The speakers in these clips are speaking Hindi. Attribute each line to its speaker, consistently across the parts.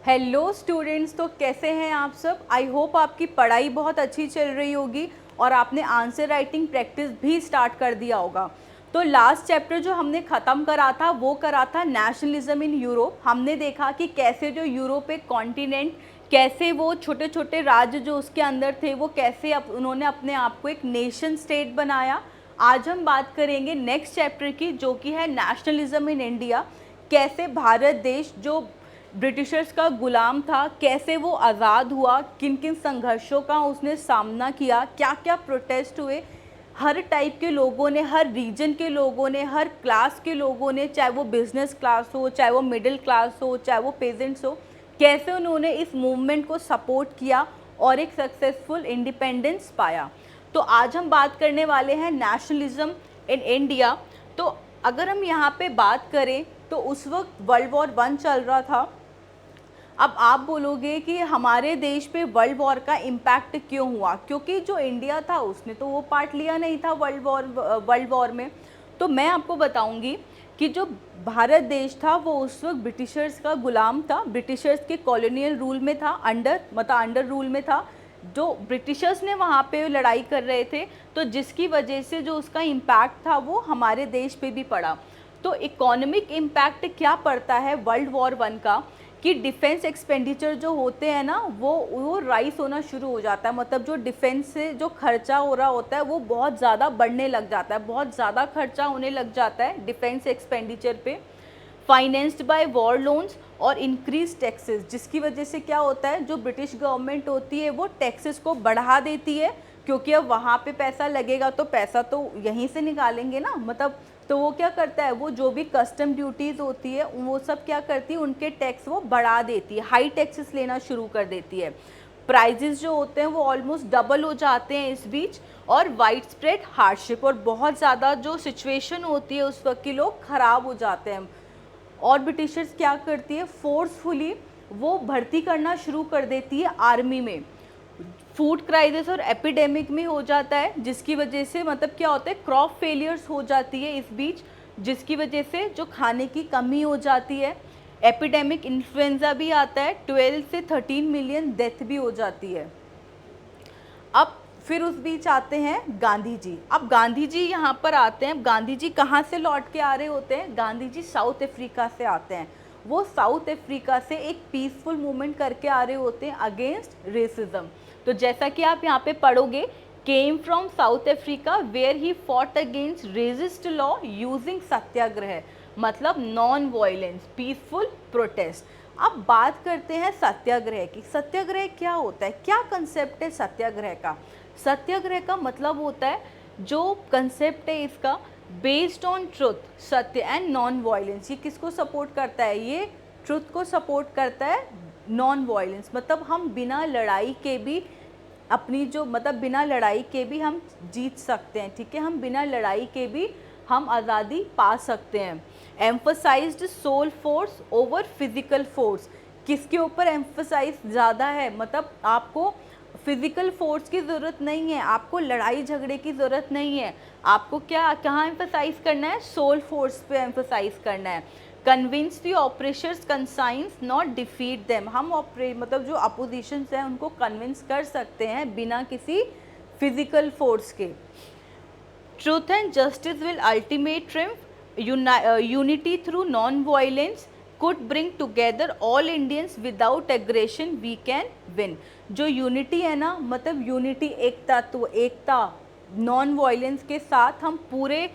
Speaker 1: हेलो स्टूडेंट्स, तो कैसे हैं आप सब। आई होप आपकी पढ़ाई बहुत अच्छी चल रही होगी और आपने आंसर राइटिंग प्रैक्टिस भी स्टार्ट कर दिया होगा। तो लास्ट चैप्टर जो हमने ख़त्म करा था वो करा था नेशनलिज्म इन यूरोप। हमने देखा कि कैसे जो यूरोप एक कॉन्टिनेंट, कैसे वो छोटे छोटे राज्य जो उसके अंदर थे वो कैसे उन्होंने अपने आप को एक नेशन स्टेट बनाया। आज हम बात करेंगे नेक्स्ट चैप्टर की, जो कि है नेशनलिज्म इन इंडिया। कैसे भारत देश जो ब्रिटिशर्स का गुलाम था, कैसे वो आज़ाद हुआ, किन किन संघर्षों का उसने सामना किया, क्या क्या प्रोटेस्ट हुए। हर टाइप के लोगों ने, हर रीजन के लोगों ने, हर क्लास के लोगों ने, चाहे वो बिजनेस क्लास हो, चाहे वो मिडिल क्लास हो, चाहे वो पेजेंट्स हो, कैसे उन्होंने इस मूवमेंट को सपोर्ट किया और एक सक्सेसफुल इंडिपेंडेंस पाया। तो आज हम बात करने वाले हैं नेशनलिज्म इन इंडिया। तो अगर हम यहाँ पे बात करें तो उस वक्त वर्ल्ड वॉर 1 चल रहा था। अब आप बोलोगे कि हमारे देश पे वर्ल्ड वॉर का इम्पैक्ट क्यों हुआ, क्योंकि जो इंडिया था उसने तो वो पार्ट लिया नहीं था वर्ल्ड वॉर में। तो मैं आपको बताऊंगी कि जो भारत देश था वो उस वक्त ब्रिटिशर्स का गुलाम था, ब्रिटिशर्स के कॉलोनियल रूल में था, अंडर रूल में था। जो ब्रिटिशर्स ने वहाँ पे लड़ाई कर रहे थे, तो जिसकी वजह से जो उसका इम्पैक्ट था वो हमारे देश पे भी पड़ा। तो इकोनॉमिक इम्पैक्ट क्या पड़ता है वर्ल्ड वॉर 1 का, कि डिफेंस एक्सपेंडिचर जो होते हैं ना वो राइस होना शुरू हो जाता है। मतलब जो डिफेंस से जो खर्चा हो रहा होता है वो बहुत ज़्यादा बढ़ने लग जाता है, बहुत ज़्यादा खर्चा होने लग जाता है डिफेंस एक्सपेंडिचर पे। फाइनेंस्ड बाय वॉर लोन्स और इंक्रीज टैक्सेस, जिसकी वजह से क्या होता है, जो ब्रिटिश गवर्नमेंट होती है वो टैक्सेस को बढ़ा देती है, क्योंकि अब वहाँ पे पैसा लगेगा तो पैसा तो यहीं से निकालेंगे ना। मतलब तो वो क्या करता है, वो जो भी कस्टम ड्यूटीज़ होती है वो सब क्या करती है, उनके टैक्स वो बढ़ा देती है, हाई टैक्सेस लेना शुरू कर देती है। प्राइजेस जो होते हैं वो ऑलमोस्ट डबल हो जाते हैं इस बीच। और वाइड स्प्रेड हार्डशिप, और बहुत ज़्यादा जो सिचुएशन होती है उस वक्त की, लोग ख़राब हो जाते हैं। और ब्रिटिशर्स क्या करती है, फोर्सफुली वो भर्ती करना शुरू कर देती है आर्मी में। फूड क्राइसिस और एपिडेमिक में हो जाता है, जिसकी वजह से मतलब क्या होता है, क्रॉप फेलियर्स हो जाती है इस बीच, जिसकी वजह से जो खाने की कमी हो जाती है। एपिडेमिक इन्फ्लुएंजा भी आता है, 12 से 13 मिलियन डेथ भी हो जाती है। अब फिर उस बीच आते हैं गांधी जी। अब गांधी जी यहाँ पर आते हैं। गांधी जी कहाँ से लौट के आ रहे होते हैं, गांधी जी साउथ अफ्रीका से आते हैं। वो साउथ अफ्रीका से एक पीसफुल मूवमेंट करके आ रहे होते हैं अगेंस्ट रेसिज्म। तो जैसा कि आप यहाँ पे पढ़ोगे, came from South Africa where he fought against racist law using satyagraha, मतलब नॉन वायलेंस पीसफुल प्रोटेस्ट। अब बात करते हैं सत्याग्रह की। सत्याग्रह क्या होता है, क्या कंसेप्ट है सत्याग्रह का। सत्याग्रह का मतलब होता है, जो कंसेप्ट है इसका, बेस्ड ऑन ट्रुथ, सत्य एंड नॉन वायलेंस। ये किसको सपोर्ट करता है, ये ट्रुथ को सपोर्ट करता है, नॉन वायलेंस मतलब हम बिना लड़ाई के भी अपनी जो मतलब बिना लड़ाई के भी हम जीत सकते हैं। ठीक है, हम बिना लड़ाई के भी हम आज़ादी पा सकते हैं। Emphasised soul force over physical force, किसके ऊपर एम्फसाइज ज़्यादा है, मतलब आपको फिजिकल फोर्स की ज़रूरत नहीं है, आपको लड़ाई झगड़े की ज़रूरत नहीं है, आपको क्या कहाँ एम्फसाइज करना है, सोल फोर्स पे एम्फसाइज करना है। Convince the oppressors conscience not defeat them, हम मतलब जो अपोजिशंस हैं उनको कन्विंस कर सकते हैं बिना किसी फिजिकल फोर्स के। Truth and justice will ultimate triumph, unity through non violence could bring together all Indians without aggression we can win। जो यूनिटी है ना, मतलब यूनिटी, एकता, तो एकता नॉन वायलेंस के साथ हम पूरे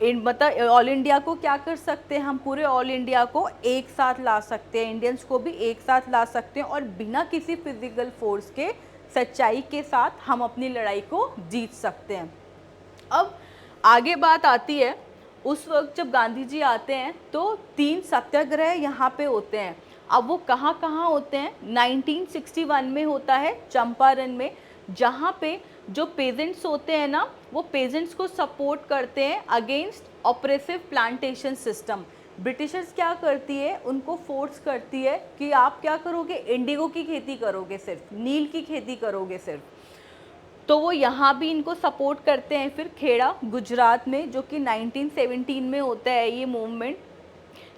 Speaker 1: मतलब ऑल इंडिया को क्या कर सकते हैं, हम पूरे ऑल इंडिया को एक साथ ला सकते हैं, इंडियंस को भी एक साथ ला सकते हैं, और बिना किसी फिजिकल फोर्स के सच्चाई के साथ हम अपनी लड़ाई को जीत सकते हैं। अब आगे बात आती है, उस वक्त जब गांधी जी आते हैं तो 3 सत्याग्रह यहाँ पे होते हैं। अब वो कहाँ कहाँ होते हैं, 1961 में होता है चंपारण में, जहाँ पे जो पेजेंट्स होते हैं ना, वो पेजेंट्स को सपोर्ट करते हैं against oppressive plantation system. Britishers क्या करती है, उनको फोर्स करती है कि आप क्या करोगे, इंडिगो की खेती करोगे, सिर्फ नील की खेती करोगे सिर्फ। तो वो यहाँ भी इनको सपोर्ट करते हैं। फिर खेड़ा गुजरात में, जो कि 1917 में होता है ये मूवमेंट,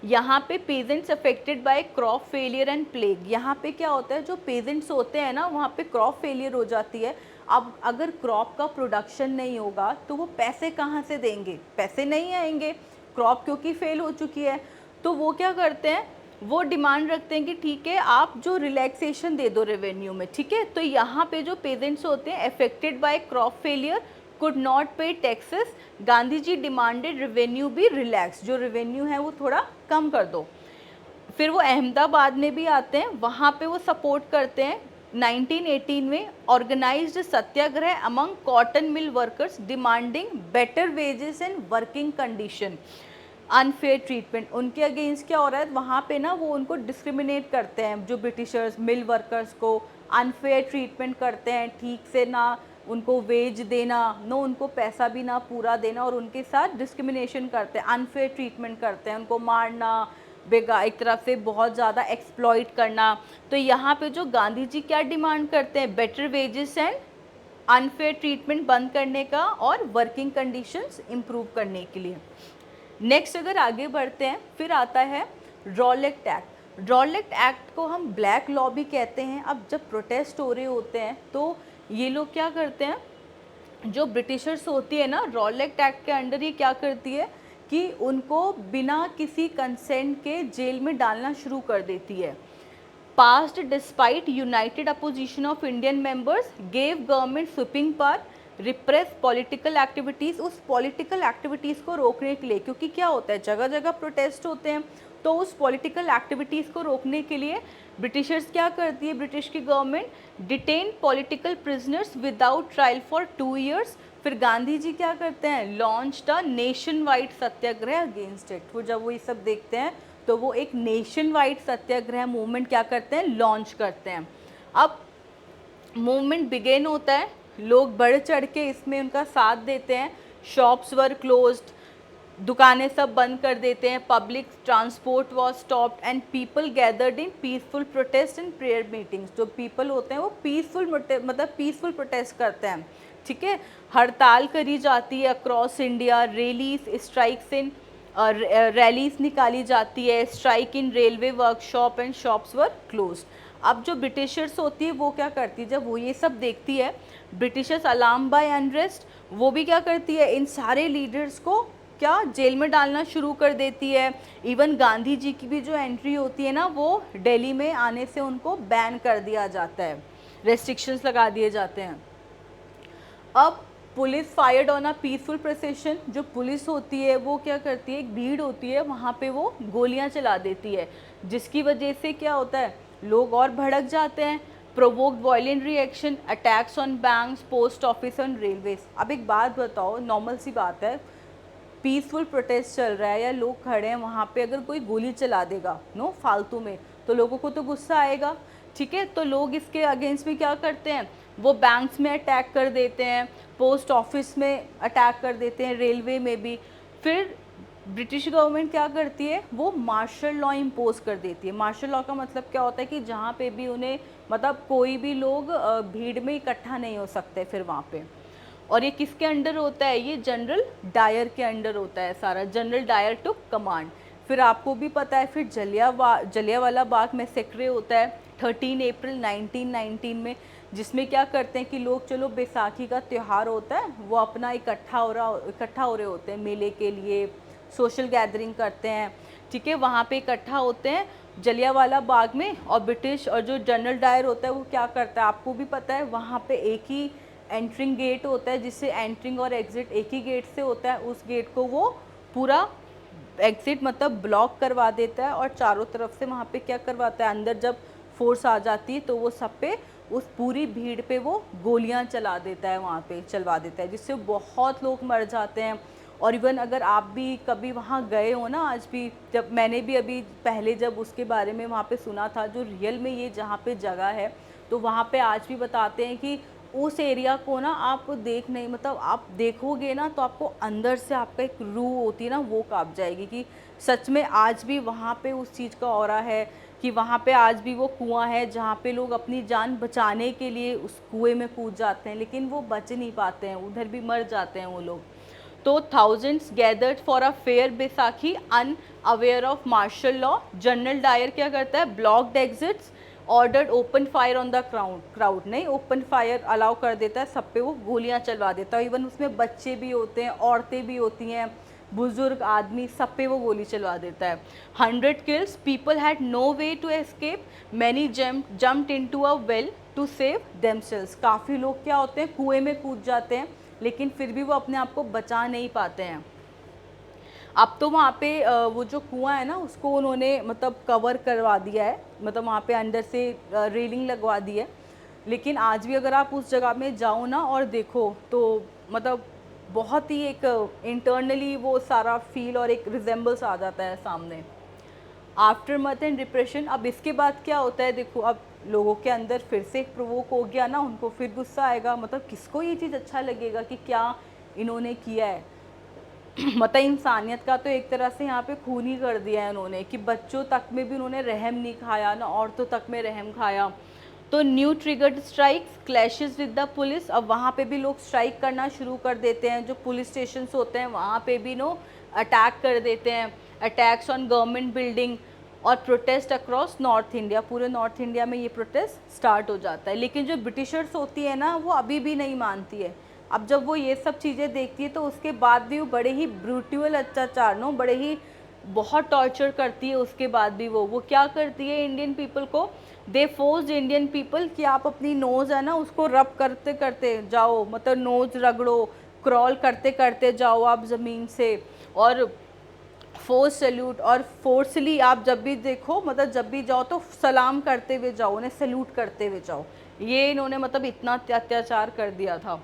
Speaker 1: यहाँ पे pageants affected by crop failure and plague. यहाँ पे क्या होता है, जो पेजेंट्स होते हैं ना, वहाँ पे क्रॉप फेलियर हो जाती है। अब अगर क्रॉप का प्रोडक्शन नहीं होगा तो वो पैसे कहाँ से देंगे, पैसे नहीं आएंगे, क्रॉप क्योंकि फेल हो चुकी है। तो वो क्या करते हैं, वो डिमांड रखते हैं कि ठीक है आप जो रिलैक्सेशन दे दो रेवेन्यू में, ठीक है। तो यहाँ पे जो पेजेंट्स होते हैं affected by crop failure could not पे taxes, Gandhi ji demanded revenue भी रिलैक्स, जो रेवेन्यू है वो थोड़ा कम कर दो। फिर वो अहमदाबाद में भी आते हैं, वहाँ पे वो सपोर्ट करते हैं। 1918 में organised satyagraha among cotton mill workers demanding better wages and working condition, unfair treatment. उनके अगेंस्ट क्या हो रहा है वहाँ पे ना, वो उनको डिस्क्रिमिनेट करते हैं, जो ब्रिटिशर्स मिल वर्कर्स को अनफेयर ट्रीटमेंट करते हैं, ठीक से ना उनको वेज देना, नो उनको पैसा भी ना पूरा देना, और उनके साथ डिस्क्रिमिनेशन करते हैं, अनफेयर ट्रीटमेंट करते हैं, उनको मारना, बेगा एक तरफ से बहुत ज़्यादा एक्सप्लॉइट करना। तो यहाँ पे जो गांधी जी क्या डिमांड करते हैं, better wages and unfair treatment बंद करने का और वर्किंग कंडीशंस इम्प्रूव करने के लिए। नेक्स्ट अगर आगे बढ़ते हैं, फिर आता है रॉलेट एक्ट। रॉलेट एक्ट को हम ब्लैक लॉ भी कहते हैं। अब जब प्रोटेस्ट हो रहे होते हैं तो ये लोग क्या करते हैं, जो ब्रिटिशर्स होती है ना, रॉलेट एक्ट के अंडर ही क्या करती है कि उनको बिना किसी कंसेंट के जेल में डालना शुरू कर देती है। Passed despite united opposition of Indian members, gave government sweeping power, repress political activities, उस पॉलिटिकल एक्टिविटीज़ को रोकने के लिए, क्योंकि क्या होता है जगह जगह प्रोटेस्ट होते हैं, तो उस पॉलिटिकल एक्टिविटीज़ को रोकने के लिए ब्रिटिशर्स क्या करती है, ब्रिटिश की government detain political prisoners without trial for 2 years। फिर गांधी जी क्या करते हैं, launch the nation wide Satyagraha against it. वो जब वो ये सब देखते हैं तो वो एक नेशन वाइड सत्याग्रह मूवमेंट क्या करते हैं, लॉन्च करते हैं। अब मूवमेंट बिगेन होता है, लोग बढ़ चढ़ के इसमें उनका साथ देते हैं। शॉप्स वर क्लोज्ड, दुकानें सब बंद कर देते हैं, public transport was stopped and people gathered in peaceful protest and prayer meetings. जो पीपल होते हैं वो पीसफुल प्रोटेस्ट करते हैं, ठीक है। हड़ताल करी जाती है अक्रॉस इंडिया, रैलीज निकाली जाती है, strike in railway workshop and shops were closed. अब जो ब्रिटिशर्स होती है वो क्या करती है, जब वो ये सब देखती है, ब्रिटिशर्स अलार्म बाय अनरेस्ट, वो भी क्या करती है, इन सारे लीडर्स को क्या जेल में डालना शुरू कर देती है। इवन गांधी जी की भी जो एंट्री होती है ना, वो दिल्ली में आने से उनको बैन कर दिया जाता है, रेस्ट्रिक्शंस लगा दिए जाते हैं। अब police fired on a peaceful procession, जो पुलिस होती है वो क्या करती है, एक भीड़ होती है वहाँ पे वो गोलियाँ चला देती है, जिसकी वजह से क्या होता है, लोग और भड़क जाते हैं। Provoked violent reaction, attacks on banks, post office on railways. अब एक बात बताओ, नॉर्मल सी बात है, पीसफुल प्रोटेस्ट चल रहा है या लोग खड़े हैं वहाँ पे, अगर कोई गोली चला देगा नो फालतू में, तो लोगों को तो गुस्सा आएगा, ठीक है। तो लोग इसके अगेंस्ट में क्या करते हैं, वो बैंक्स में अटैक कर देते हैं, पोस्ट ऑफिस में अटैक कर देते हैं, रेलवे में भी। फिर ब्रिटिश गवर्नमेंट क्या करती है, वो मार्शल लॉ इम्पोज कर देती है। मार्शल लॉ का मतलब क्या होता है कि जहाँ पे भी उन्हें, मतलब कोई भी लोग भीड़ में इकट्ठा नहीं हो सकते फिर वहाँ पे। और ये किसके अंडर होता है, ये जनरल डायर के अंडर होता है सारा, जनरल डायर टू कमांड। फिर आपको भी पता है, फिर जलियांवाला बाग मैसेक्रे होता है 13 अप्रैल 1919 में, जिसमें क्या करते हैं कि लोग, चलो बैसाखी का त्यौहार होता है, वो अपना इकट्ठा हो रहे होते हैं मेले के लिए, सोशल गैदरिंग करते हैं, ठीक है, वहाँ पे इकट्ठा होते हैं जलियांवाला बाग में। और ब्रिटिश और जो जनरल डायर होता है वो क्या करता है, आपको भी पता है, वहाँ पे एक ही एंट्रिंग गेट होता है, जिससे एंट्रिंग और एग्ज़िट एक ही गेट से होता है। उस गेट को वो पूरा एग्ज़िट मतलब ब्लॉक करवा देता है, और चारों तरफ से वहाँ पे क्या करवाता है, अंदर जब फोर्स आ जाती है तो वो सब पे, उस पूरी भीड़ पे वो गोलियां चला देता है, वहाँ पे चलवा देता है, जिससे बहुत लोग मर जाते हैं। और इवन अगर आप भी कभी वहाँ गए हो ना, आज भी, जब मैंने भी अभी पहले जब उसके बारे में वहाँ पे सुना था, जो रियल में ये जहाँ पे जगह है, तो वहाँ पे आज भी बताते हैं कि उस एरिया को ना आप देख नहीं, मतलब आप देखोगे ना तो आपको अंदर से आपका एक रूह होती है ना, वो काँप जाएगी कि सच में आज भी वहाँ पे उस चीज़ का ऑरा है, कि वहाँ पे आज भी वो कुआं है जहाँ पे लोग अपनी जान बचाने के लिए उस कुएं में कूद जाते हैं, लेकिन वो बच नहीं पाते हैं, उधर भी मर जाते हैं वो लोग। तो thousands gathered for a fair Baisakhi aware of martial law. General Dyer क्या करता है, blocked exits, ordered open fire on the crowd, नहीं ओपन फायर अलाउ कर देता है, सब पे वो गोलियां चलवा देता है। इवन उसमें बच्चे भी होते हैं, औरतें भी होती हैं, बुजुर्ग आदमी, सब पे वो गोली चलवा देता है। 100 kills, people had no way to escape, many jumped into a well to save themselves. काफ़ी लोग क्या होते हैं, कुएं में कूद जाते हैं, लेकिन फिर भी वो अपने आप को बचा नहीं पाते हैं। अब तो वहाँ पे वो जो कुआं है ना, उसको उन्होंने मतलब कवर करवा दिया है, मतलब वहाँ पे अंदर से रेलिंग लगवा दी है। लेकिन आज भी अगर आप उस जगह में जाओ ना और देखो, तो मतलब बहुत ही एक इंटरनली वो सारा फील और एक रिजेंबल्स आ जाता है सामने। आफ्टर मथ एंड डिप्रेशन, अब इसके बाद क्या होता है, देखो अब लोगों के अंदर फिर से प्रोवोक हो गया ना, उनको फिर गुस्सा आएगा, मतलब किसको ये चीज़ अच्छा लगेगा कि क्या इन्होंने किया है। मतलब इंसानियत का तो एक तरह से यहाँ पे खून ही कर दिया है उन्होंने, कि बच्चों तक में भी उन्होंने रहम नहीं खाया ना, औरतों तक में रहम खाया। तो new triggered strikes, clashes with the police, अब वहाँ पे भी लोग स्ट्राइक करना शुरू कर देते हैं, जो पुलिस स्टेशन होते हैं वहाँ पे भी नो अटैक कर देते हैं, अटैक्स ऑन गवर्नमेंट बिल्डिंग, और प्रोटेस्ट अक्रॉस नॉर्थ इंडिया, पूरे नॉर्थ इंडिया में ये प्रोटेस्ट स्टार्ट हो जाता है। लेकिन जो ब्रिटिशर्स होती है ना, वो अभी भी नहीं मानती है। अब जब वो ये सब चीज़ें देखती है तो उसके बाद भी वो बड़े ही ब्रूटल अत्याचार नो, बड़े ही बहुत टॉर्चर करती है। उसके बाद भी वो क्या करती है इंडियन पीपल को, दे फोर्स्ड इंडियन पीपल कि आप अपनी नोज़ है ना उसको रब करते करते जाओ, मतलब नोज़ रगड़ो, क्रॉल करते करते जाओ आप ज़मीन से, और फोर्स सैल्यूट, और फोर्सली आप जब भी देखो, मतलब जब भी जाओ तो सलाम करते हुए जाओ, उन्हें सैल्यूट करते हुए जाओ। ये इन्होंने मतलब इतना अत्याचार कर दिया था।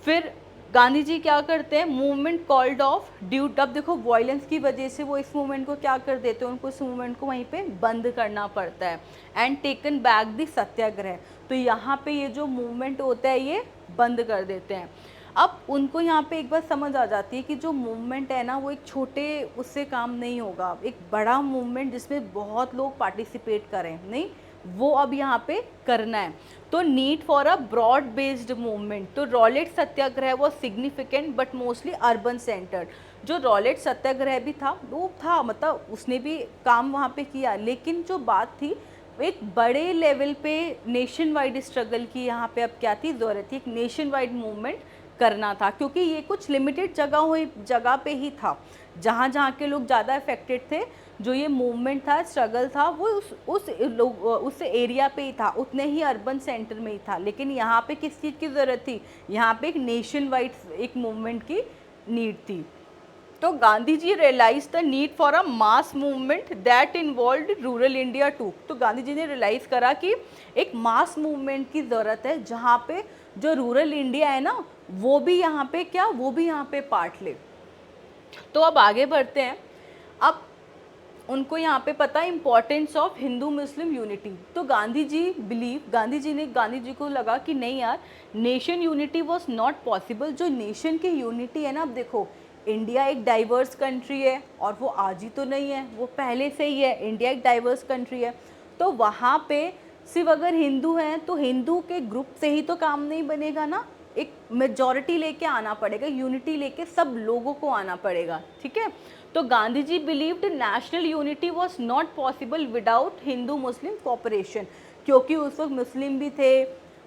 Speaker 1: फिर गांधी जी क्या करते हैं, मूवमेंट कॉल्ड ऑफ ड्यूट, अब देखो वायलेंस की वजह से वो इस मूवमेंट को क्या कर देते हैं, उनको इस मूवमेंट को वहीं पे बंद करना पड़ता है। एंड टेकन बैक द सत्याग्रह, तो यहाँ पे ये जो मूवमेंट होता है ये बंद कर देते हैं। अब उनको यहाँ पे एक बात समझ आ जाती है कि जो मूवमेंट है ना, वो एक छोटे उससे काम नहीं होगा, एक बड़ा मूवमेंट जिसमें बहुत लोग पार्टिसिपेट करें, नहीं वो अब यहाँ पे करना है। तो need for a broad based movement, तो रॉलेट सत्याग्रह वो significant but mostly urban centred. जो रॉलेट सत्याग्रह भी था वो था, मतलब उसने भी काम वहाँ पे किया, लेकिन जो बात थी एक बड़े लेवल पे नेशन वाइड स्ट्रगल की यहाँ पे अब क्या थी, ज़रूरत थी एक नेशन वाइड मूवमेंट करना था, क्योंकि ये कुछ लिमिटेड जगह पे ही था जहाँ जहाँ के लोग ज़्यादा अफेक्टेड थे। जो ये मूवमेंट था, स्ट्रगल था, वो उस एरिया पे ही था, उतने ही अर्बन सेंटर में ही था। लेकिन यहाँ पे किस चीज़ की ज़रूरत थी, यहाँ पे एक नेशन वाइड एक मूवमेंट की नीड थी। तो Gandhi ji realise the need for a mass movement that involve rural India too, तो गांधी जी ने रियलाइज़ करा कि एक मास मूवमेंट की ज़रूरत है जहाँ पे जो रूरल इंडिया है ना, वो भी यहाँ पे क्या, वो भी यहाँ पे पार्ट ले। तो अब आगे बढ़ते हैं। अब उनको यहाँ पे पता है importance of Hindu Muslim unity, तो गांधी जी को लगा कि नहीं यार, nation unity was not possible. जो नेशन की यूनिटी है ना, अब देखो इंडिया एक डाइवर्स कंट्री है, और वो आज ही तो नहीं है, वो पहले से ही है, इंडिया एक डाइवर्स कंट्री है। तो वहाँ पे सिर्फ अगर हिंदू हैं तो हिंदू के ग्रुप से ही तो काम नहीं बनेगा ना, एक मेजॉरिटी लेके आना पड़ेगा, यूनिटी लेके सब लोगों को आना पड़ेगा, ठीक है। तो Gandhi ji believed national unity was not possible without Hindu Muslim cooperation, क्योंकि उस वक्त मुस्लिम भी थे,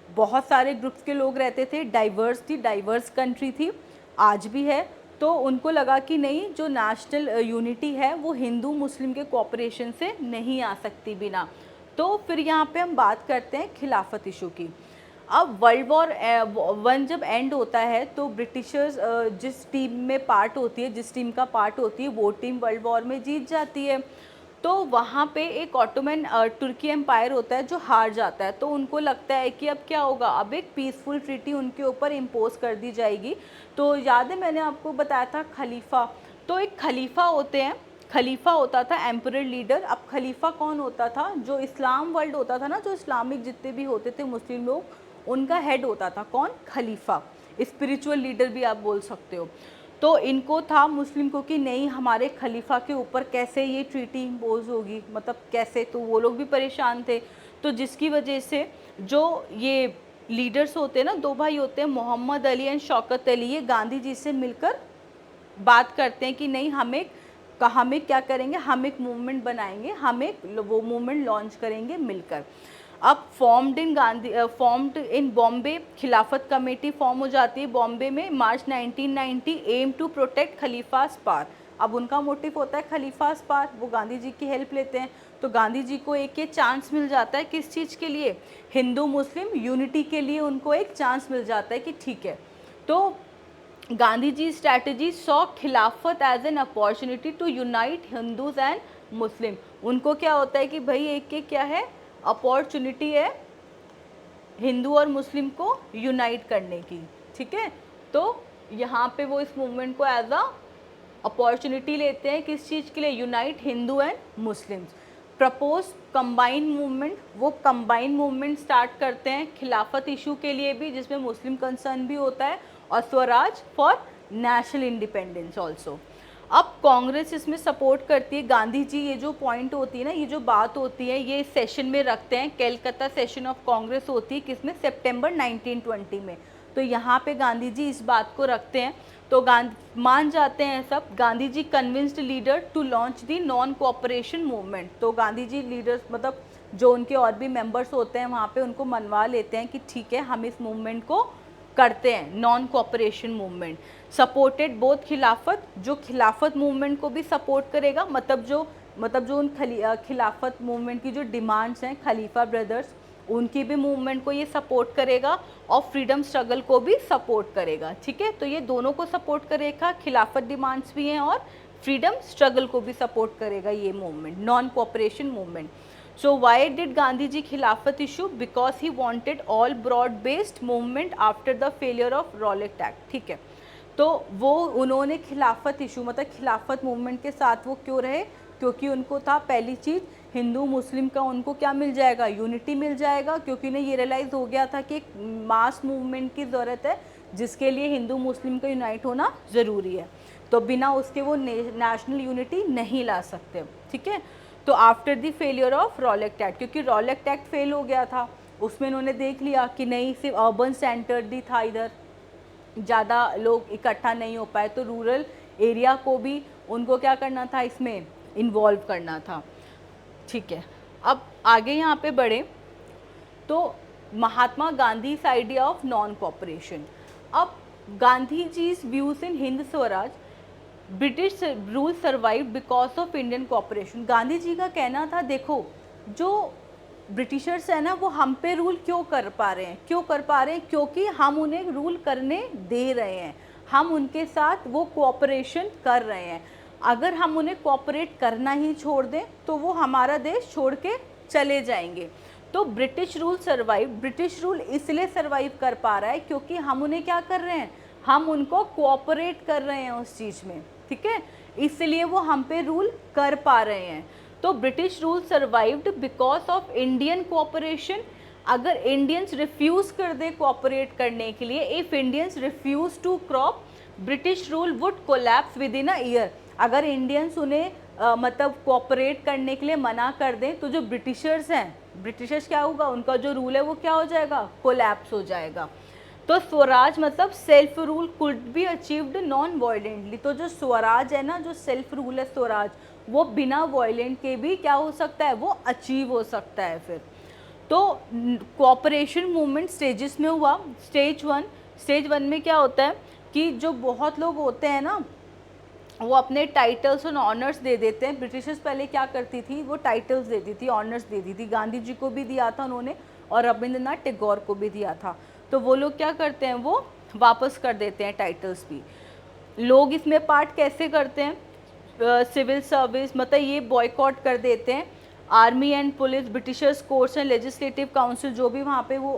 Speaker 1: बहुत सारे ग्रुप्स के लोग रहते थे, डाइवर्स कंट्री थी, आज भी है। तो उनको लगा कि नहीं, जो नेशनल यूनिटी है वो हिंदू मुस्लिम के कोऑपरेशन से नहीं आ सकती बिना। तो फिर यहाँ पे हम बात करते हैं खिलाफत इशू की। अब वर्ल्ड वॉर वन जब एंड होता है तो ब्रिटिशर्स जिस टीम में पार्ट होती है, जिस टीम का पार्ट होती है, वो टीम वर्ल्ड वॉर में जीत जाती है। तो वहाँ पे एक ऑटोमन तुर्की एम्पायर होता है जो हार जाता है। तो उनको लगता है कि अब क्या होगा, अब एक पीसफुल ट्रीटी उनके ऊपर इम्पोज कर दी जाएगी। तो याद है मैंने आपको बताया था खलीफा, तो एक खलीफा होते हैं, खलीफा होता था एम्परर लीडर। अब खलीफा कौन होता था, जो इस्लाम वर्ल्ड होता था ना, जो इस्लामिक जितने भी होते थे मुस्लिम लोग, उनका हेड होता था कौन, खलीफा, स्पिरिचुअल लीडर भी आप बोल सकते हो। तो इनको था मुस्लिम को कि नहीं, हमारे खलीफा के ऊपर कैसे ये ट्रीटी इम्पोज होगी, मतलब कैसे, तो वो लोग भी परेशान थे। तो जिसकी वजह से जो ये लीडर्स होते हैं ना, दो भाई होते हैं, मोहम्मद अली एंड शौकत अली, ये गांधी जी से मिलकर बात करते हैं कि नहीं, हमें हम एक क्या करेंगे, हम एक मूवमेंट बनाएंगे, हम एक वो मूवमेंट लॉन्च करेंगे मिलकर। अब फॉर्म्ड इन बॉम्बे, खिलाफत कमेटी फॉर्म हो जाती है बॉम्बे में मार्च 1990, एम टू प्रोटेक्ट खलीफास पार। अब उनका मोटिव होता है खलीफास पार, वो गांधी जी की हेल्प लेते हैं। तो गांधी जी को एक ये चांस मिल जाता है, किस चीज़ के लिए, हिंदू मुस्लिम यूनिटी के लिए उनको एक चांस मिल जाता है कि ठीक है। तो Gandhi ji strategy saw Khilafat as an opportunity to unite Hindus and Muslim. उनको क्या होता है कि भाई एक क्या है, अपॉर्चुनिटी है हिंदू और मुस्लिम को यूनाइट करने की, ठीक है। तो यहाँ पे वो इस मूवमेंट को एज अ अपॉर्चुनिटी लेते हैं, किस चीज़ के लिए, unite Hindu and Muslims. Propose combine movement, वो कंबाइन मूवमेंट स्टार्ट करते हैं खिलाफत इशू के लिए भी, जिसमें मुस्लिम कंसर्न भी होता है, और Swaraj for national independence also. अब कांग्रेस इसमें सपोर्ट करती है। गांधी जी ये जो पॉइंट होती है ना, ये जो बात होती है, ये सेशन में रखते हैं, कलकत्ता सेशन ऑफ कांग्रेस होती है किसमें, सितंबर 1920 में। तो यहाँ पे गांधी जी इस बात को रखते हैं, तो मान जाते हैं सब। Gandhi ji convinced leader to launch the non cooperation movement. तो गांधी जी लीडर्स मतलब जो उनके और भी मेंबर्स होते हैं वहाँ पे, उनको मनवा लेते हैं कि ठीक है हम इस मूवमेंट को करते हैं, non cooperation movement. Supported both खिलाफत, जो खिलाफत मूवमेंट को भी सपोर्ट करेगा, मतलब जो उन खिलाफत मूवमेंट की जो डिमांड्स हैं, खलीफा ब्रदर्स उनकी भी मूवमेंट को ये सपोर्ट करेगा, और फ्रीडम स्ट्रगल को भी सपोर्ट करेगा, ठीक है। तो ये दोनों को सपोर्ट करेगा, खिलाफत डिमांड्स भी हैं और फ्रीडम स्ट्रगल को भी सपोर्ट करेगा ये movement, non cooperation movement. So why did Gandhi ji Khilafat issue, because he wanted all broad based movement after the failure of Rowlatt Act, ठीक है। तो वो उन्होंने खिलाफत इशू मतलब खिलाफत मूवमेंट के साथ वो क्यों रहे, क्योंकि उनको था पहली चीज़ हिंदू मुस्लिम का उनको क्या मिल जाएगा, यूनिटी मिल जाएगा, क्योंकि उन्हें ये रियलाइज़ हो गया था कि एक मास मूवमेंट की ज़रूरत है जिसके लिए हिंदू मुस्लिम का यूनाइट होना ज़रूरी है। तो बिना उसके वो नेशनल यूनिटी नहीं ला सकते, ठीक है। तो after the failure of Rowlatt act, क्योंकि रॉलेट एक्ट फेल हो गया था, उसमें उन्होंने देख लिया कि नहीं सिर्फ अर्बन सेंटर ही था, इधर ज़्यादा लोग इकट्ठा नहीं हो पाए, तो रूरल एरिया को भी उनको क्या करना था, इसमें इन्वॉल्व करना था, ठीक है। अब आगे यहाँ पे बढ़े तो Mahatma Gandhi idea of non cooperation. अब गांधी जी's views in Hind Swaraj, British rule survive because of Indian cooperation. Gandhi ji का कहना था देखो जो ब्रिटिशर्स है ना वो हम पे रूल क्यों कर पा रहे हैं, क्योंकि हम उन्हें रूल करने दे रहे हैं, हम उनके साथ वो कोऑपरेशन कर रहे हैं। अगर हम उन्हें कोऑपरेट करना ही छोड़ दें तो वो हमारा देश छोड़ के चले जाएंगे। तो British rule survive, British rule इसलिए सर्वाइव कर पा रहा है क्योंकि हम उन्हें क्या कर रहे हैं, हम उनको कोऑपरेट कर रहे हैं उस चीज़ में, ठीक है, इसलिए वो हम पे रूल कर पा रहे हैं। तो British rule survived because of Indian cooperation. अगर इंडियंस रिफ्यूज़ कर दे कोऑपरेट करने के लिए, if Indians refuse to crop, British rule would collapse with in a year. अगर इंडियंस उन्हें मतलब कोऑपरेट करने के लिए मना कर दें तो जो ब्रिटिशर्स हैं, ब्रिटिशर्स क्या होगा, उनका जो रूल है वो क्या हो जाएगा, कोलैप्स हो जाएगा। तो स्वराज मतलब self rule could be achieved non violently. तो जो स्वराज है ना, जो सेल्फ रूल है स्वराज, वो बिना वायलेंट के भी क्या हो सकता है, वो अचीव हो सकता है। फिर तो कोऑपरेशन मूवमेंट स्टेजेस में हुआ। स्टेज वन में क्या होता है कि जो बहुत लोग होते हैं ना वो अपने टाइटल्स और ऑनर्स दे देते हैं। ब्रिटिशर्स पहले क्या करती थी, वो टाइटल्स देती थी, ऑनर्स देती थी। गांधी जी को भी दिया था उन्होंने और रविंद्रनाथ टैगोर को भी दिया था। तो वो लोग क्या करते हैं, वो वापस कर देते हैं टाइटल्स भी। लोग इसमें पार्ट कैसे करते हैं, सिविल सर्विस मतलब ये बॉयकॉट कर देते हैं। Army and police, Britishers courts and legislative council, जो भी वहाँ पे वो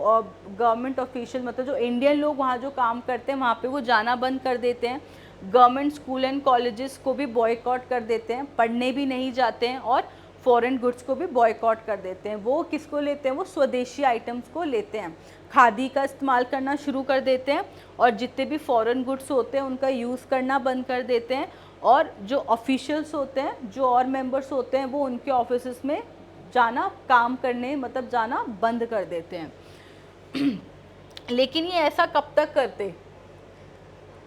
Speaker 1: गवर्नमेंट ऑफिशियल मतलब जो इंडियन लोग वहाँ जो काम करते हैं वहाँ पे वो जाना बंद कर देते हैं। गवर्नमेंट स्कूल एंड कॉलेजेस को भी बॉयकॉट कर देते हैं, पढ़ने भी नहीं जाते हैं, और फॉरेन गुड्स को भी बॉयकॉट कर देते हैं। वो किसको लेते हैं, वो स्वदेशी आइटम्स को लेते हैं। खादी का इस्तेमाल करना शुरू कर देते हैं और जितने भी फॉरेन गुड्स होते हैं उनका यूज़ करना बंद कर देते हैं। और जो ऑफिशियल्स होते हैं, जो और मेंबर्स होते हैं, वो उनके ऑफिस में जाना, काम करने मतलब जाना बंद कर देते हैं। लेकिन ये ऐसा कब तक करते,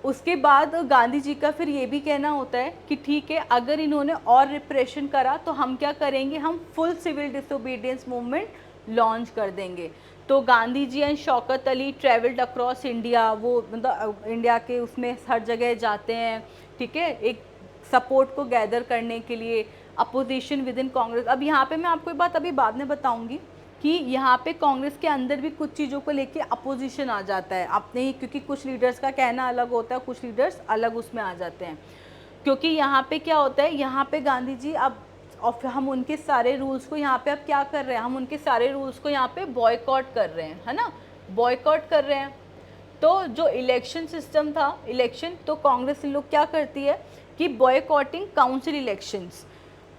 Speaker 1: उसके बाद गांधी जी का फिर ये भी कहना होता है कि ठीक है, अगर इन्होंने और रिप्रेशन करा तो हम क्या करेंगे, हम full civil disobedience movement launch कर देंगे। तो Gandhi ji and Shaukat Ali travelled across India, वो मतलब इंडिया के उसमें हर जगह जाते हैं, ठीक है, एक सपोर्ट को गैदर करने के लिए। अपोजिशन विद इन कांग्रेस, अब यहाँ पे मैं आपको एक बात अभी बाद में बताऊंगी कि यहाँ पे कांग्रेस के अंदर भी कुछ चीज़ों को लेके अपोजिशन आ जाता है अपने ही, क्योंकि कुछ लीडर्स का कहना अलग होता है, कुछ लीडर्स अलग उसमें आ जाते हैं। क्योंकि यहाँ पे क्या होता है, यहाँ पे गांधी जी अब और हम उनके सारे रूल्स को यहाँ पे अब क्या कर रहे हैं, हम उनके सारे रूल्स को यहाँ पे बॉयकॉट कर रहे हैं, है ना, बॉयकॉट कर रहे हैं। तो जो इलेक्शन सिस्टम था, इलेक्शन, तो कांग्रेस इन लोग क्या करती है कि boycotting council elections,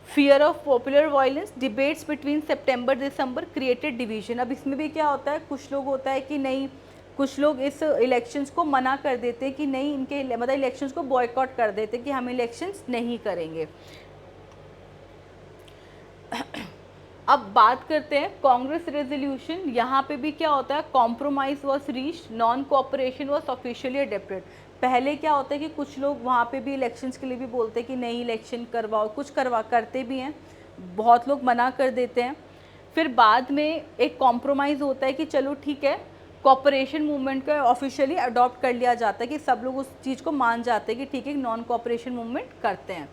Speaker 1: fear of popular violence, debates between September December created division. अब इसमें भी क्या होता है, कुछ लोग होता है कि नहीं, कुछ लोग इस इलेक्शंस को मना कर देते हैं कि नहीं, इनके मतलब इलेक्शंस को बॉयकॉट कर देते हैं कि हम इलेक्शंस नहीं करेंगे। अब बात करते हैं कांग्रेस रेजोल्यूशन। यहाँ पे भी क्या होता है, compromise was reached, non cooperation was officially adapted. पहले क्या होता है कि कुछ लोग वहाँ पे भी इलेक्शंस के लिए भी बोलते हैं कि नहीं इलेक्शन करवाओ, कुछ करते भी हैं, बहुत लोग मना कर देते हैं। फिर बाद में एक कॉम्प्रोमाइज़ होता है कि चलो ठीक है, कॉपरेशन मूवमेंट का ऑफिशियली अडॉप्ट कर लिया जाता है कि सब लोग उस चीज़ को मान जाते हैं कि ठीक है, नॉन कॉपरेशन मूवमेंट करते हैं।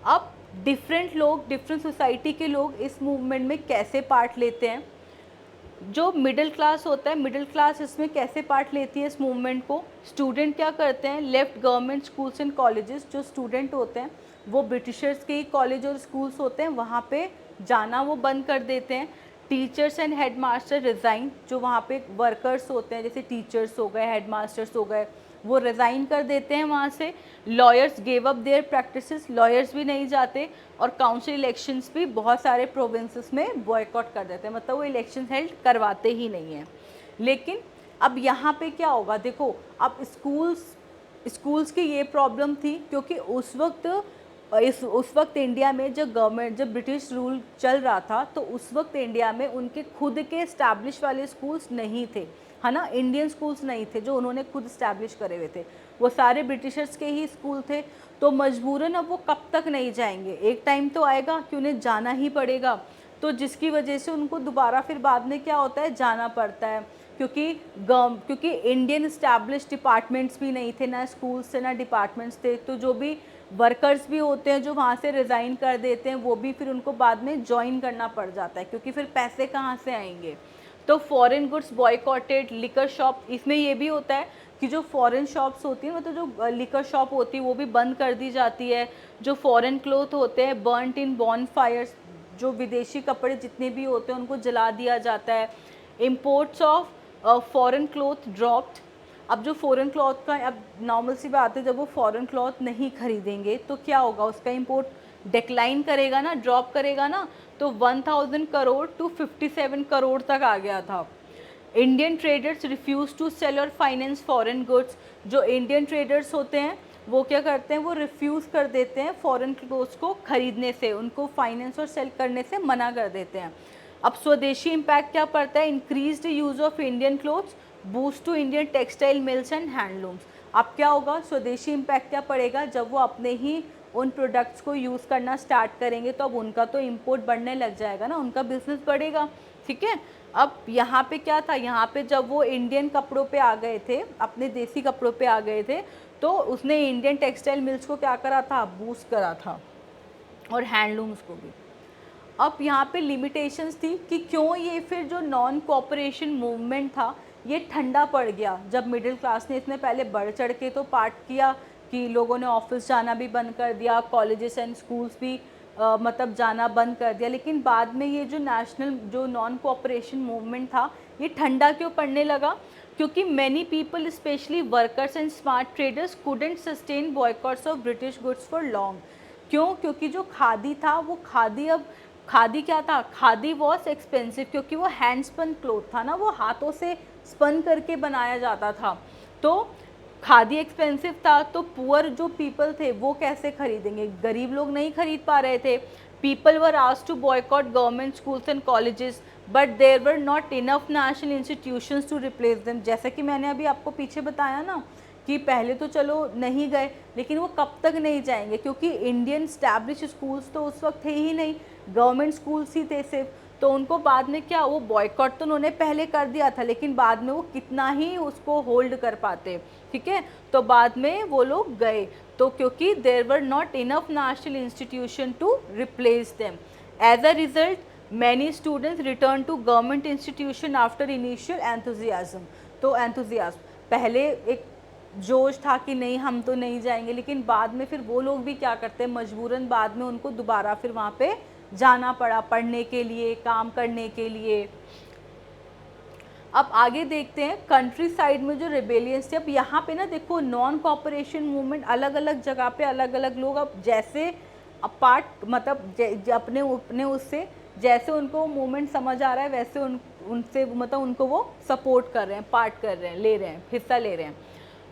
Speaker 1: अब डिफरेंट लोग, डिफरेंट सोसाइटी के लोग इस मूवमेंट में कैसे पार्ट लेते हैं। जो मिडिल क्लास होता है, मिडिल क्लास इसमें कैसे पार्ट लेती है इस मूवमेंट को। स्टूडेंट क्या करते हैं, left government schools and colleges. जो स्टूडेंट होते हैं वो ब्रिटिशर्स के ही कॉलेज और स्कूल्स होते हैं, वहाँ पे जाना वो बंद कर देते हैं। Teachers and head master resign, जो वहाँ पे वर्कर्स होते हैं जैसे टीचर्स हो गए, हेड मास्टर्स हो गए, वो रिज़ाइन कर देते हैं वहाँ से। Lawyers gave up their practices, lawyers भी नहीं जाते। और काउंसिल इलेक्शंस भी बहुत सारे प्रोविंसेस में बॉयकॉट कर देते हैं, मतलब वो इलेक्शन हेल्ड करवाते ही नहीं हैं। लेकिन अब यहाँ पे क्या होगा, देखो अब स्कूल्स की ये प्रॉब्लम थी, क्योंकि उस वक्त इंडिया में जब ब्रिटिश रूल चल रहा था, तो उस वक्त इंडिया में उनके खुद के इस्टेब्लिश वाले स्कूल्स नहीं थे, है ना, इंडियन स्कूल्स नहीं थे जो उन्होंने खुद इस्टेब्लिश करे हुए थे, वो सारे ब्रिटिशर्स के ही स्कूल थे। तो मजबूरन अब वो कब तक नहीं जाएंगे, एक टाइम तो आएगा कि उन्हें जाना ही पड़ेगा। तो जिसकी वजह से उनको दोबारा फिर बाद में क्या होता है, जाना पड़ता है, क्योंकि इंडियन इस्टेब्लिश डिपार्टमेंट्स भी नहीं थे, ना स्कूल्स थे ना डिपार्टमेंट्स थे। तो जो भी वर्कर्स भी होते हैं जो वहाँ से रिज़ाइन कर देते हैं, वो भी फिर उनको बाद में ज्वाइन करना पड़ जाता है, क्योंकि फिर पैसे कहाँ से आएंगे। तो foreign goods boycotted, liquor shop, इसमें ये भी होता है कि जो फॉरेन शॉप्स होती हैं, मतलब जो लिकर शॉप होती है वो भी बंद कर दी जाती है। जो फॉरेन क्लोथ होते हैं बर्नट इन बॉन फायर्स, जो विदेशी कपड़े जितने भी होते हैं उनको जला दिया जाता है। Imports of foreign cloth dropped. अब जो फॉरेन क्लॉथ का, अब नॉर्मल सी बात है, जब वो फॉरेन क्लॉथ नहीं खरीदेंगे तो क्या होगा, उसका इंपोर्ट डिक्लाइन करेगा ना, ड्रॉप करेगा ना। तो 1000 करोड़ टू 57 करोड़ तक आ गया था। Indian traders refuse to sell और फाइनेंस फॉरेन गुड्स। जो इंडियन ट्रेडर्स होते हैं वो क्या करते हैं, वो रिफ्यूज़ कर देते हैं फॉरेन क्लोथ्स को खरीदने से, उनको फाइनेंस और सेल करने से मना कर देते हैं। अब स्वदेशी इम्पैक्ट क्या पड़ता है, increased use of Indian clothes, boost to Indian textile mills and handlooms. अब क्या होगा, स्वदेशी इम्पैक्ट क्या पड़ेगा, जब वो अपने ही उन प्रोडक्ट्स को यूज़ करना स्टार्ट करेंगे तो अब उनका तो इंपोर्ट बढ़ने लग जाएगा ना, उनका बिजनेस बढ़ेगा, ठीक है। अब यहाँ पे क्या था, यहाँ पे जब वो इंडियन कपड़ों पे आ गए थे, अपने देसी कपड़ों पे आ गए थे, तो उसने इंडियन टेक्सटाइल मिल्स को क्या करा था, बूस्ट करा था, और हैंडलूम्स को भी। अब यहाँ पे लिमिटेशंस थी कि क्यों ये फिर जो नॉन कोऑपरेशन मूवमेंट था ये ठंडा पड़ गया, जब मिडिल क्लास ने इसमें पहले बढ़ चढ़ के तो पार्ट किया कि लोगों ने ऑफिस जाना भी बंद कर दिया, कॉलेजेस एंड स्कूल्स भी मतलब जाना बंद कर दिया। लेकिन बाद में ये जो नेशनल जो नॉन कोऑपरेशन मूवमेंट था ये ठंडा क्यों पड़ने लगा, क्योंकि many people specially workers and smart traders couldn't sustain boycotts of British goods for long. क्यों, क्योंकि जो खादी था वो खादी क्या था, खादी वॉज एक्सपेंसिव, क्योंकि वो हैंड स्पन क्लोथ था ना, वो हाथों से स्पन करके बनाया जाता था। तो खादी एक्सपेंसिव था, तो पुअर जो पीपल थे वो कैसे खरीदेंगे, गरीब लोग नहीं खरीद पा रहे थे। People were asked to boycott government schools and colleges but there were not enough national institutions to replace them. जैसा कि मैंने अभी आपको पीछे बताया ना कि पहले तो चलो नहीं गए, लेकिन वो कब तक नहीं जाएंगे, क्योंकि इंडियन स्टैब्लिश स्कूल्स तो उस वक्त थे ही नहीं, गवर्नमेंट स्कूल्स ही थे सिर्फ। तो उनको बाद में क्या, वो बॉयकॉट तो उन्होंने पहले कर दिया था, लेकिन बाद में वो कितना ही उसको होल्ड कर पाते, ठीक है। तो बाद में वो लोग गए, तो क्योंकि there were not enough national institution to replace them. As a result many students return to government institution after initial enthusiasm. तो एंथुजियाज्म, पहले एक जोश था कि नहीं हम तो नहीं जाएंगे, लेकिन बाद में फिर वो लोग भी क्या करते हैं, मजबूरन बाद में उनको दोबारा फिर वहाँ पे जाना पड़ा, पढ़ने के लिए, काम करने के लिए। अब आगे देखते हैं कंट्री साइड में जो रिबेलियंस थे। अब यहाँ पे ना देखो, नॉन कॉपरेशन मूवमेंट अलग अलग जगह पे अलग अलग लोग, अब जैसे अपार्ट मतलब अपने अपने उससे जैसे उनको मूवमेंट समझ आ रहा है वैसे उनसे मतलब उनको वो सपोर्ट कर रहे हैं, पार्ट कर रहे हैं, ले रहे हैं, हिस्सा ले रहे हैं।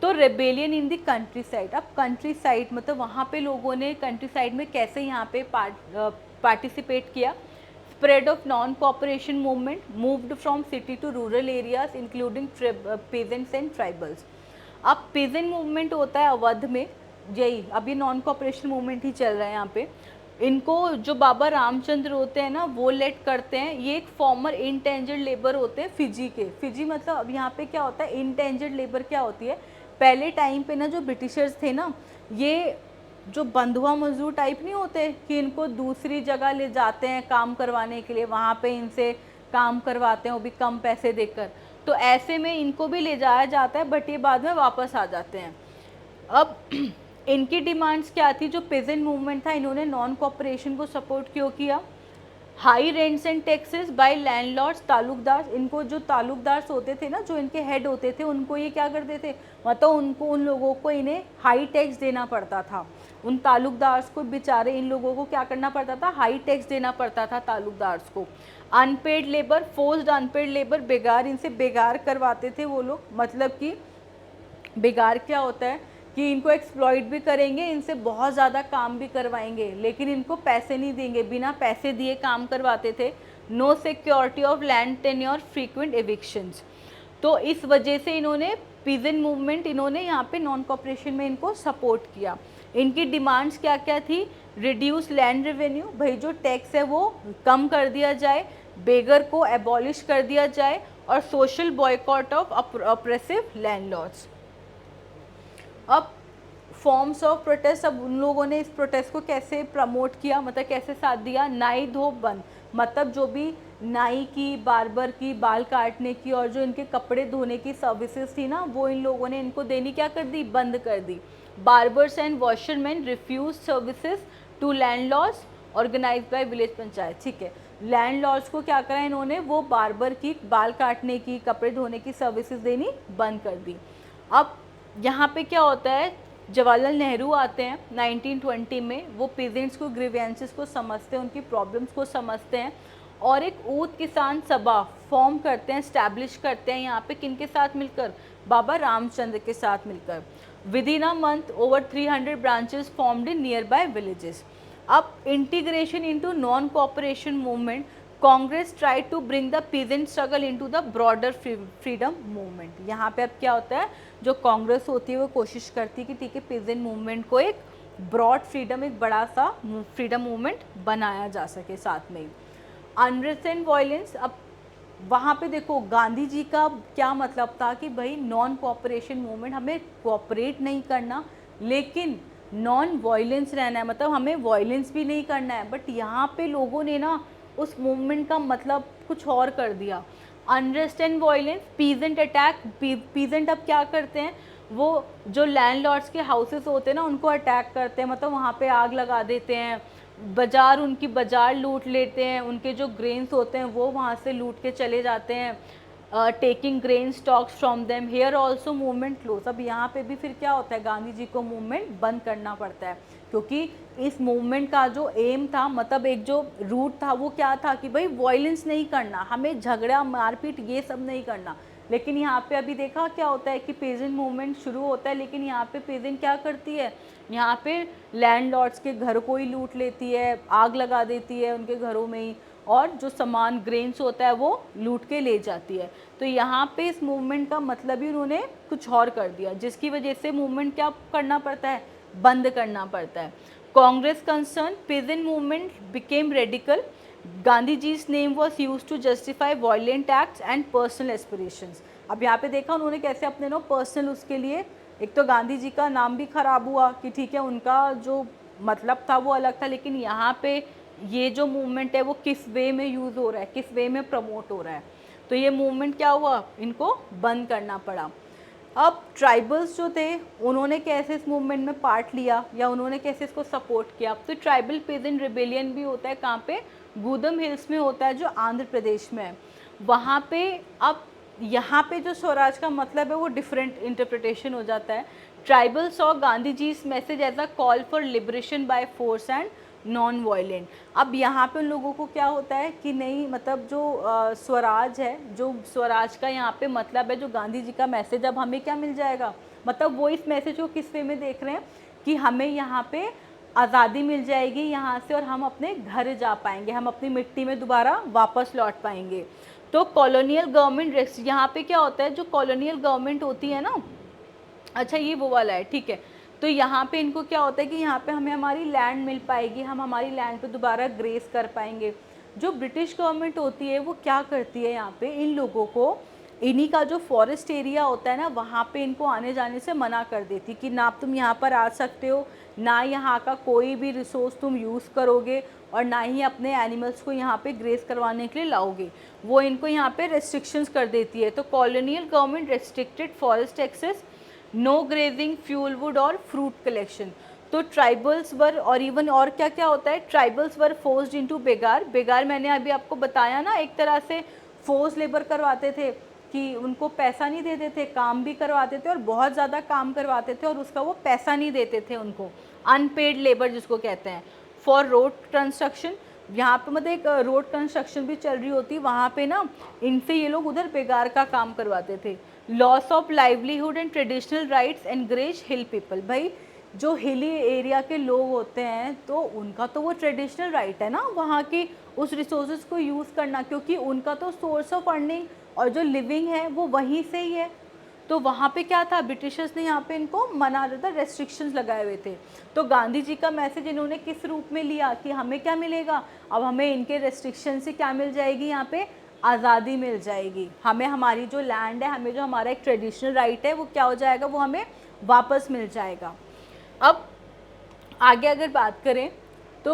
Speaker 1: तो रेबेलियन इन दी कंट्री साइड, अब कंट्री साइड मतलब वहाँ पे लोगों ने कंट्री साइड में कैसे यहाँ पे पार्टिसिपेट किया। Spread of non cooperation movement moved from city to rural areas including peasants and tribals. अब पेजेंट मूवमेंट होता है अवध में, यही अब ये नॉन कॉपरेशन मूवमेंट ही चल रहा है यहाँ पे। इनको जो बाबा रामचंद्र होते हैं ना वो लेट करते हैं। ये एक फॉर्मर इंटेंजर्ड लेबर होते हैं फिजी के। फिजी मतलब अब यहाँ पे क्या होता है, इंटेंजर्ड लेबर क्या होती है, पहले टाइम पे ना जो ब्रिटिशर्स थे ना, ये जो बंधुआ मजदूर टाइप नहीं होते कि इनको दूसरी जगह ले जाते हैं काम करवाने के लिए, वहाँ पे इनसे काम करवाते हैं वो भी कम पैसे देकर, तो ऐसे में इनको भी ले जाया जाता है, बट ये बाद में वापस आ जाते हैं। अब इनकी डिमांड्स क्या थी, जो पेजेंट मूवमेंट था इन्होंने नॉन कॉपरेशन को सपोर्ट क्यों किया। High rents and taxes by landlords, taluqdar, इनको जो तालुकदार होते थे ना, जो इनके हेड होते थे, उनको ये क्या करते थे, मतलब उनको उन लोगों को इन्हें हाई टैक्स देना पड़ता था। उन तालुकदार्स को बेचारे इन लोगों को क्या करना पड़ता था, हाई टैक्स देना पड़ता था तालुकदार्स को। Unpaid labour, forced unpaid labour, begar, इनसे बेगार करवाते थे वो लोग। मतलब कि बेगार क्या होता है कि इनको एक्सप्लॉइट भी करेंगे, इनसे बहुत ज़्यादा काम भी करवाएंगे, लेकिन इनको पैसे नहीं देंगे, बिना पैसे दिए काम करवाते थे। No security of land tenure, frequent evictions. तो इस वजह से इन्होंने पीजेंट मूवमेंट, इन्होंने यहाँ पे नॉन कॉपरेशन में इनको सपोर्ट किया। इनकी डिमांड्स क्या क्या थी, रिड्यूस लैंड रेवेन्यू, भाई जो टैक्स है वो कम कर दिया जाए, बेगर को एबॉलिश कर दिया जाए, और social boycott of oppressive landlords. अब फॉर्म्स ऑफ प्रोटेस्ट, अब उन लोगों ने इस प्रोटेस्ट को कैसे प्रमोट किया, मतलब कैसे साथ दिया। नाई धोप बंद, मतलब जो भी नाई की, बार्बर की, बाल काटने की और जो इनके कपड़े धोने की सर्विसेज थी ना, वो इन लोगों ने इनको देनी क्या कर दी, बंद कर दी। Barbers and washerman refuse services to landlords organise by village panchayat, ठीक है। लैंडलॉर्ड्स को क्या करा इन्होंने, वो बार्बर की, बाल काटने की, कपड़े धोने की सर्विसेज देनी बंद कर दी। अब यहाँ पे क्या होता है, जवाहरलाल नेहरू आते हैं 1920 में, वो पेजेंट्स को, ग्रीवेंसेस को समझते हैं, उनकी प्रॉब्लम्स को समझते हैं, और एक ऊत किसान सभा फॉर्म करते हैं, स्टैब्लिश करते हैं यहाँ पे, किनके साथ मिलकर, बाबा रामचंद्र के साथ मिलकर। With in a month over 300 branches formed in near by villages. अब integration into non cooperation movement, Congress try to bring the peasant struggle into the broader freedom movement. यहाँ पे अब क्या होता है, जो कांग्रेस होती है वो कोशिश करती है कि ठीक है, पीजेंट मूवमेंट को एक ब्रॉड फ्रीडम, एक बड़ा सा फ्रीडम मूवमेंट बनाया जा सके साथ में ही। अनरेस्ट एंड वायलेंस, अब वहाँ पे देखो गांधी जी का क्या मतलब था कि भाई नॉन कोऑपरेशन मूवमेंट, हमें कोऑपरेट नहीं करना लेकिन नॉन वायलेंस रहना है, मतलब हमें वायलेंस भी नहीं करना है। बट यहाँ पे लोगों ने ना उस मूवमेंट का मतलब कुछ और कर दिया। Unrest and violence, peasant attack, peasant अब क्या करते हैं, वो जो लैंडलॉर्ड्स के हाउसेस होते हैं ना उनको अटैक करते हैं, मतलब वहाँ पे आग लगा देते हैं, बाज़ार, उनकी बाज़ार लूट लेते हैं, उनके जो ग्रेन्स होते हैं वो वहाँ से लूट के चले जाते हैं। Taking grain stocks from them, here also movement close. अब यहाँ पे भी फिर क्या होता है, गांधी जी को मूवमेंट बंद करना पड़ता है, क्योंकि इस मूवमेंट का जो एम था, मतलब एक जो रूट था वो क्या था कि भाई वॉयलेंस नहीं करना, हमें झगड़ा मारपीट ये सब नहीं करना। लेकिन यहाँ पे अभी देखा क्या होता है कि पेजेंट मूवमेंट शुरू होता है, लेकिन यहाँ पे पेजेंट क्या करती है, यहाँ पे लैंडलॉर्ड्स के घर को ही लूट लेती है, आग लगा देती है उनके घरों में ही, और जो सामान ग्रेन्स होता है वो लूट के ले जाती है। तो यहाँ पे इस मूवमेंट का मतलब ही उन्होंने कुछ और कर दिया, जिसकी वजह से मूवमेंट क्या करना पड़ता है, बंद करना पड़ता है। Congress concern peasant movement became radical. Gandhi ji's name was used to justify violent acts and personal aspirations. अब यहाँ पे देखा उन्होंने कैसे अपने नो पर्सनल उसके लिए, एक तो गांधी जी का नाम भी खराब हुआ कि ठीक है उनका जो मतलब था वो अलग था, लेकिन यहाँ पे ये जो मूवमेंट है वो किस वे में यूज़ हो रहा है, किस वे में प्रमोट हो रहा है। तो ये मूवमेंट क्या हुआ, इनको बंद करना पड़ा। अब ट्राइबल्स जो थे उन्होंने कैसे इस मूवमेंट में पार्ट लिया या उन्होंने कैसे इसको सपोर्ट किया। तो ट्राइबल पेजेंट रिबेलियन भी होता है कहाँ पे, गूदम हिल्स में होता है जो आंध्र प्रदेश में है वहाँ पे। अब यहाँ पे जो स्वराज का मतलब है वो डिफरेंट इंटरप्रिटेशन हो जाता है। ट्राइबल सॉ गांधी जी इस message as a call for liberation by force and non violent. अब यहाँ पे उन लोगों को क्या होता है कि नहीं, मतलब जो स्वराज है, जो स्वराज का यहाँ पे मतलब है, जो गांधी जी का मैसेज, अब हमें क्या मिल जाएगा, मतलब वो इस मैसेज को किस वे में देख रहे हैं कि हमें यहाँ पे आज़ादी मिल जाएगी यहाँ से और हम अपने घर जा पाएंगे, हम अपनी मिट्टी में दोबारा वापस लौट पाएंगे। तो कॉलोनियल गवर्नमेंट, यहाँ पे क्या होता है, जो कॉलोनियल गवर्नमेंट होती है ना, अच्छा ये वो वाला है, ठीक है। तो यहाँ पे इनको क्या होता है कि यहाँ पे हमें हमारी लैंड मिल पाएगी, हम हमारी लैंड पे दोबारा ग्रेस कर पाएंगे। जो ब्रिटिश गवर्नमेंट होती है वो क्या करती है, यहाँ पे इन लोगों को, इन्हीं का जो फॉरेस्ट एरिया होता है ना वहाँ पे इनको आने जाने से मना कर देती कि ना तुम यहाँ पर आ सकते हो, ना यहाँ का कोई भी रिसोर्स तुम यूज़ करोगे और ना ही अपने एनिमल्स को यहाँ पे ग्रेस करवाने के लिए लाओगे। वो इनको यहाँ पे रेस्ट्रिक्शंस कर देती है। तो colonial government restricted forest access, no grazing, fuel wood और फ्रूट कलेक्शन। तो ट्राइबल्स वर, और इवन और क्या क्या होता है, ट्राइबल्स वर फोर्स्ड इनटू बेगार। बेगार मैंने अभी आपको बताया ना, एक तरह से फोर्स लेबर करवाते थे कि उनको पैसा नहीं देते थे, काम भी करवाते थे और बहुत ज़्यादा काम करवाते थे और उसका वो पैसा नहीं देते थे उनको, अनपेड लेबर जिसको कहते हैं। फॉर रोड कंस्ट्रक्शन, यहाँ पे मतलब एक रोड कंस्ट्रक्शन भी चल रही होती, वहाँ पे ना इनसे ये लोग उधर बेगार का काम करवाते थे। Loss of livelihood and traditional rights encourage hill people. भाई जो हिली एरिया के लोग होते हैं तो उनका तो वो ट्रेडिशनल राइट है ना वहाँ की उस रिसोर्सेज को यूज़ करना, क्योंकि उनका तो सोर्स ऑफ अर्निंग और जो लिविंग है वो वहीं से ही है। तो वहाँ पे क्या था, ब्रिटिशर्स ने यहाँ पे इनको मना रहा था, रेस्ट्रिक्शंस लगाए हुए थे। तो गांधी जी का मैसेज इन्होंने किस रूप में लिया कि हमें क्या मिलेगा, अब हमें इनके रेस्ट्रिक्शन से क्या मिल जाएगी, यहाँ पे आज़ादी मिल जाएगी, हमें हमारी जो लैंड है, हमें जो हमारा एक ट्रेडिशनल राइट है वो क्या हो जाएगा, वो हमें वापस मिल जाएगा। अब आगे अगर बात करें तो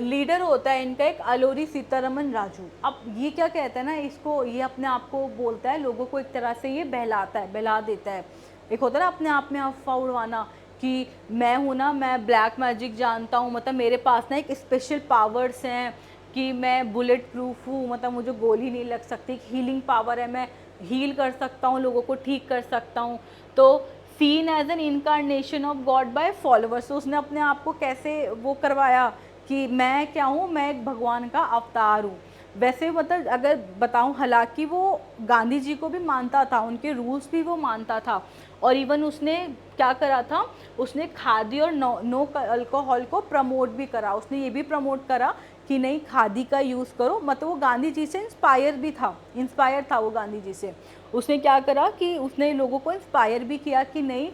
Speaker 1: लीडर होता है इनका एक अलोरी सीतारमन राजू। अब ये क्या कहता है ना, इसको ये अपने आप को बोलता है, लोगों को एक तरह से ये बहलाता है, बहला देता है। एक होता है ना अपने आप में अफवाह उड़वाना कि मैं हूँ ना, मैं ब्लैक मैजिक जानता हूँ, मतलब मेरे पास ना एक स्पेशल पावर्स हैं कि मैं बुलेट प्रूफ हूँ, मतलब मुझे गोली नहीं लग सकती, हीलिंग पावर है, मैं हील कर सकता हूँ, लोगों को ठीक कर सकता हूँ। तो seen as an incarnation of God by followers. तो उसने अपने आप को कैसे वो करवाया कि मैं क्या हूँ, मैं एक भगवान का अवतार हूँ। वैसे मतलब अगर बताऊँ, हालांकि वो गांधी जी को भी मानता था, उनके रूल्स भी वो मानता था, और इवन उसने क्या करा था, उसने खादी और नो अल्कोहल को प्रमोट भी करा। उसने ये भी प्रमोट करा कि नहीं खादी का यूज़ करो, मतलब वो गांधी जी से इंस्पायर था वो गांधी जी से। उसने क्या करा कि उसने लोगों को इंस्पायर भी किया कि नहीं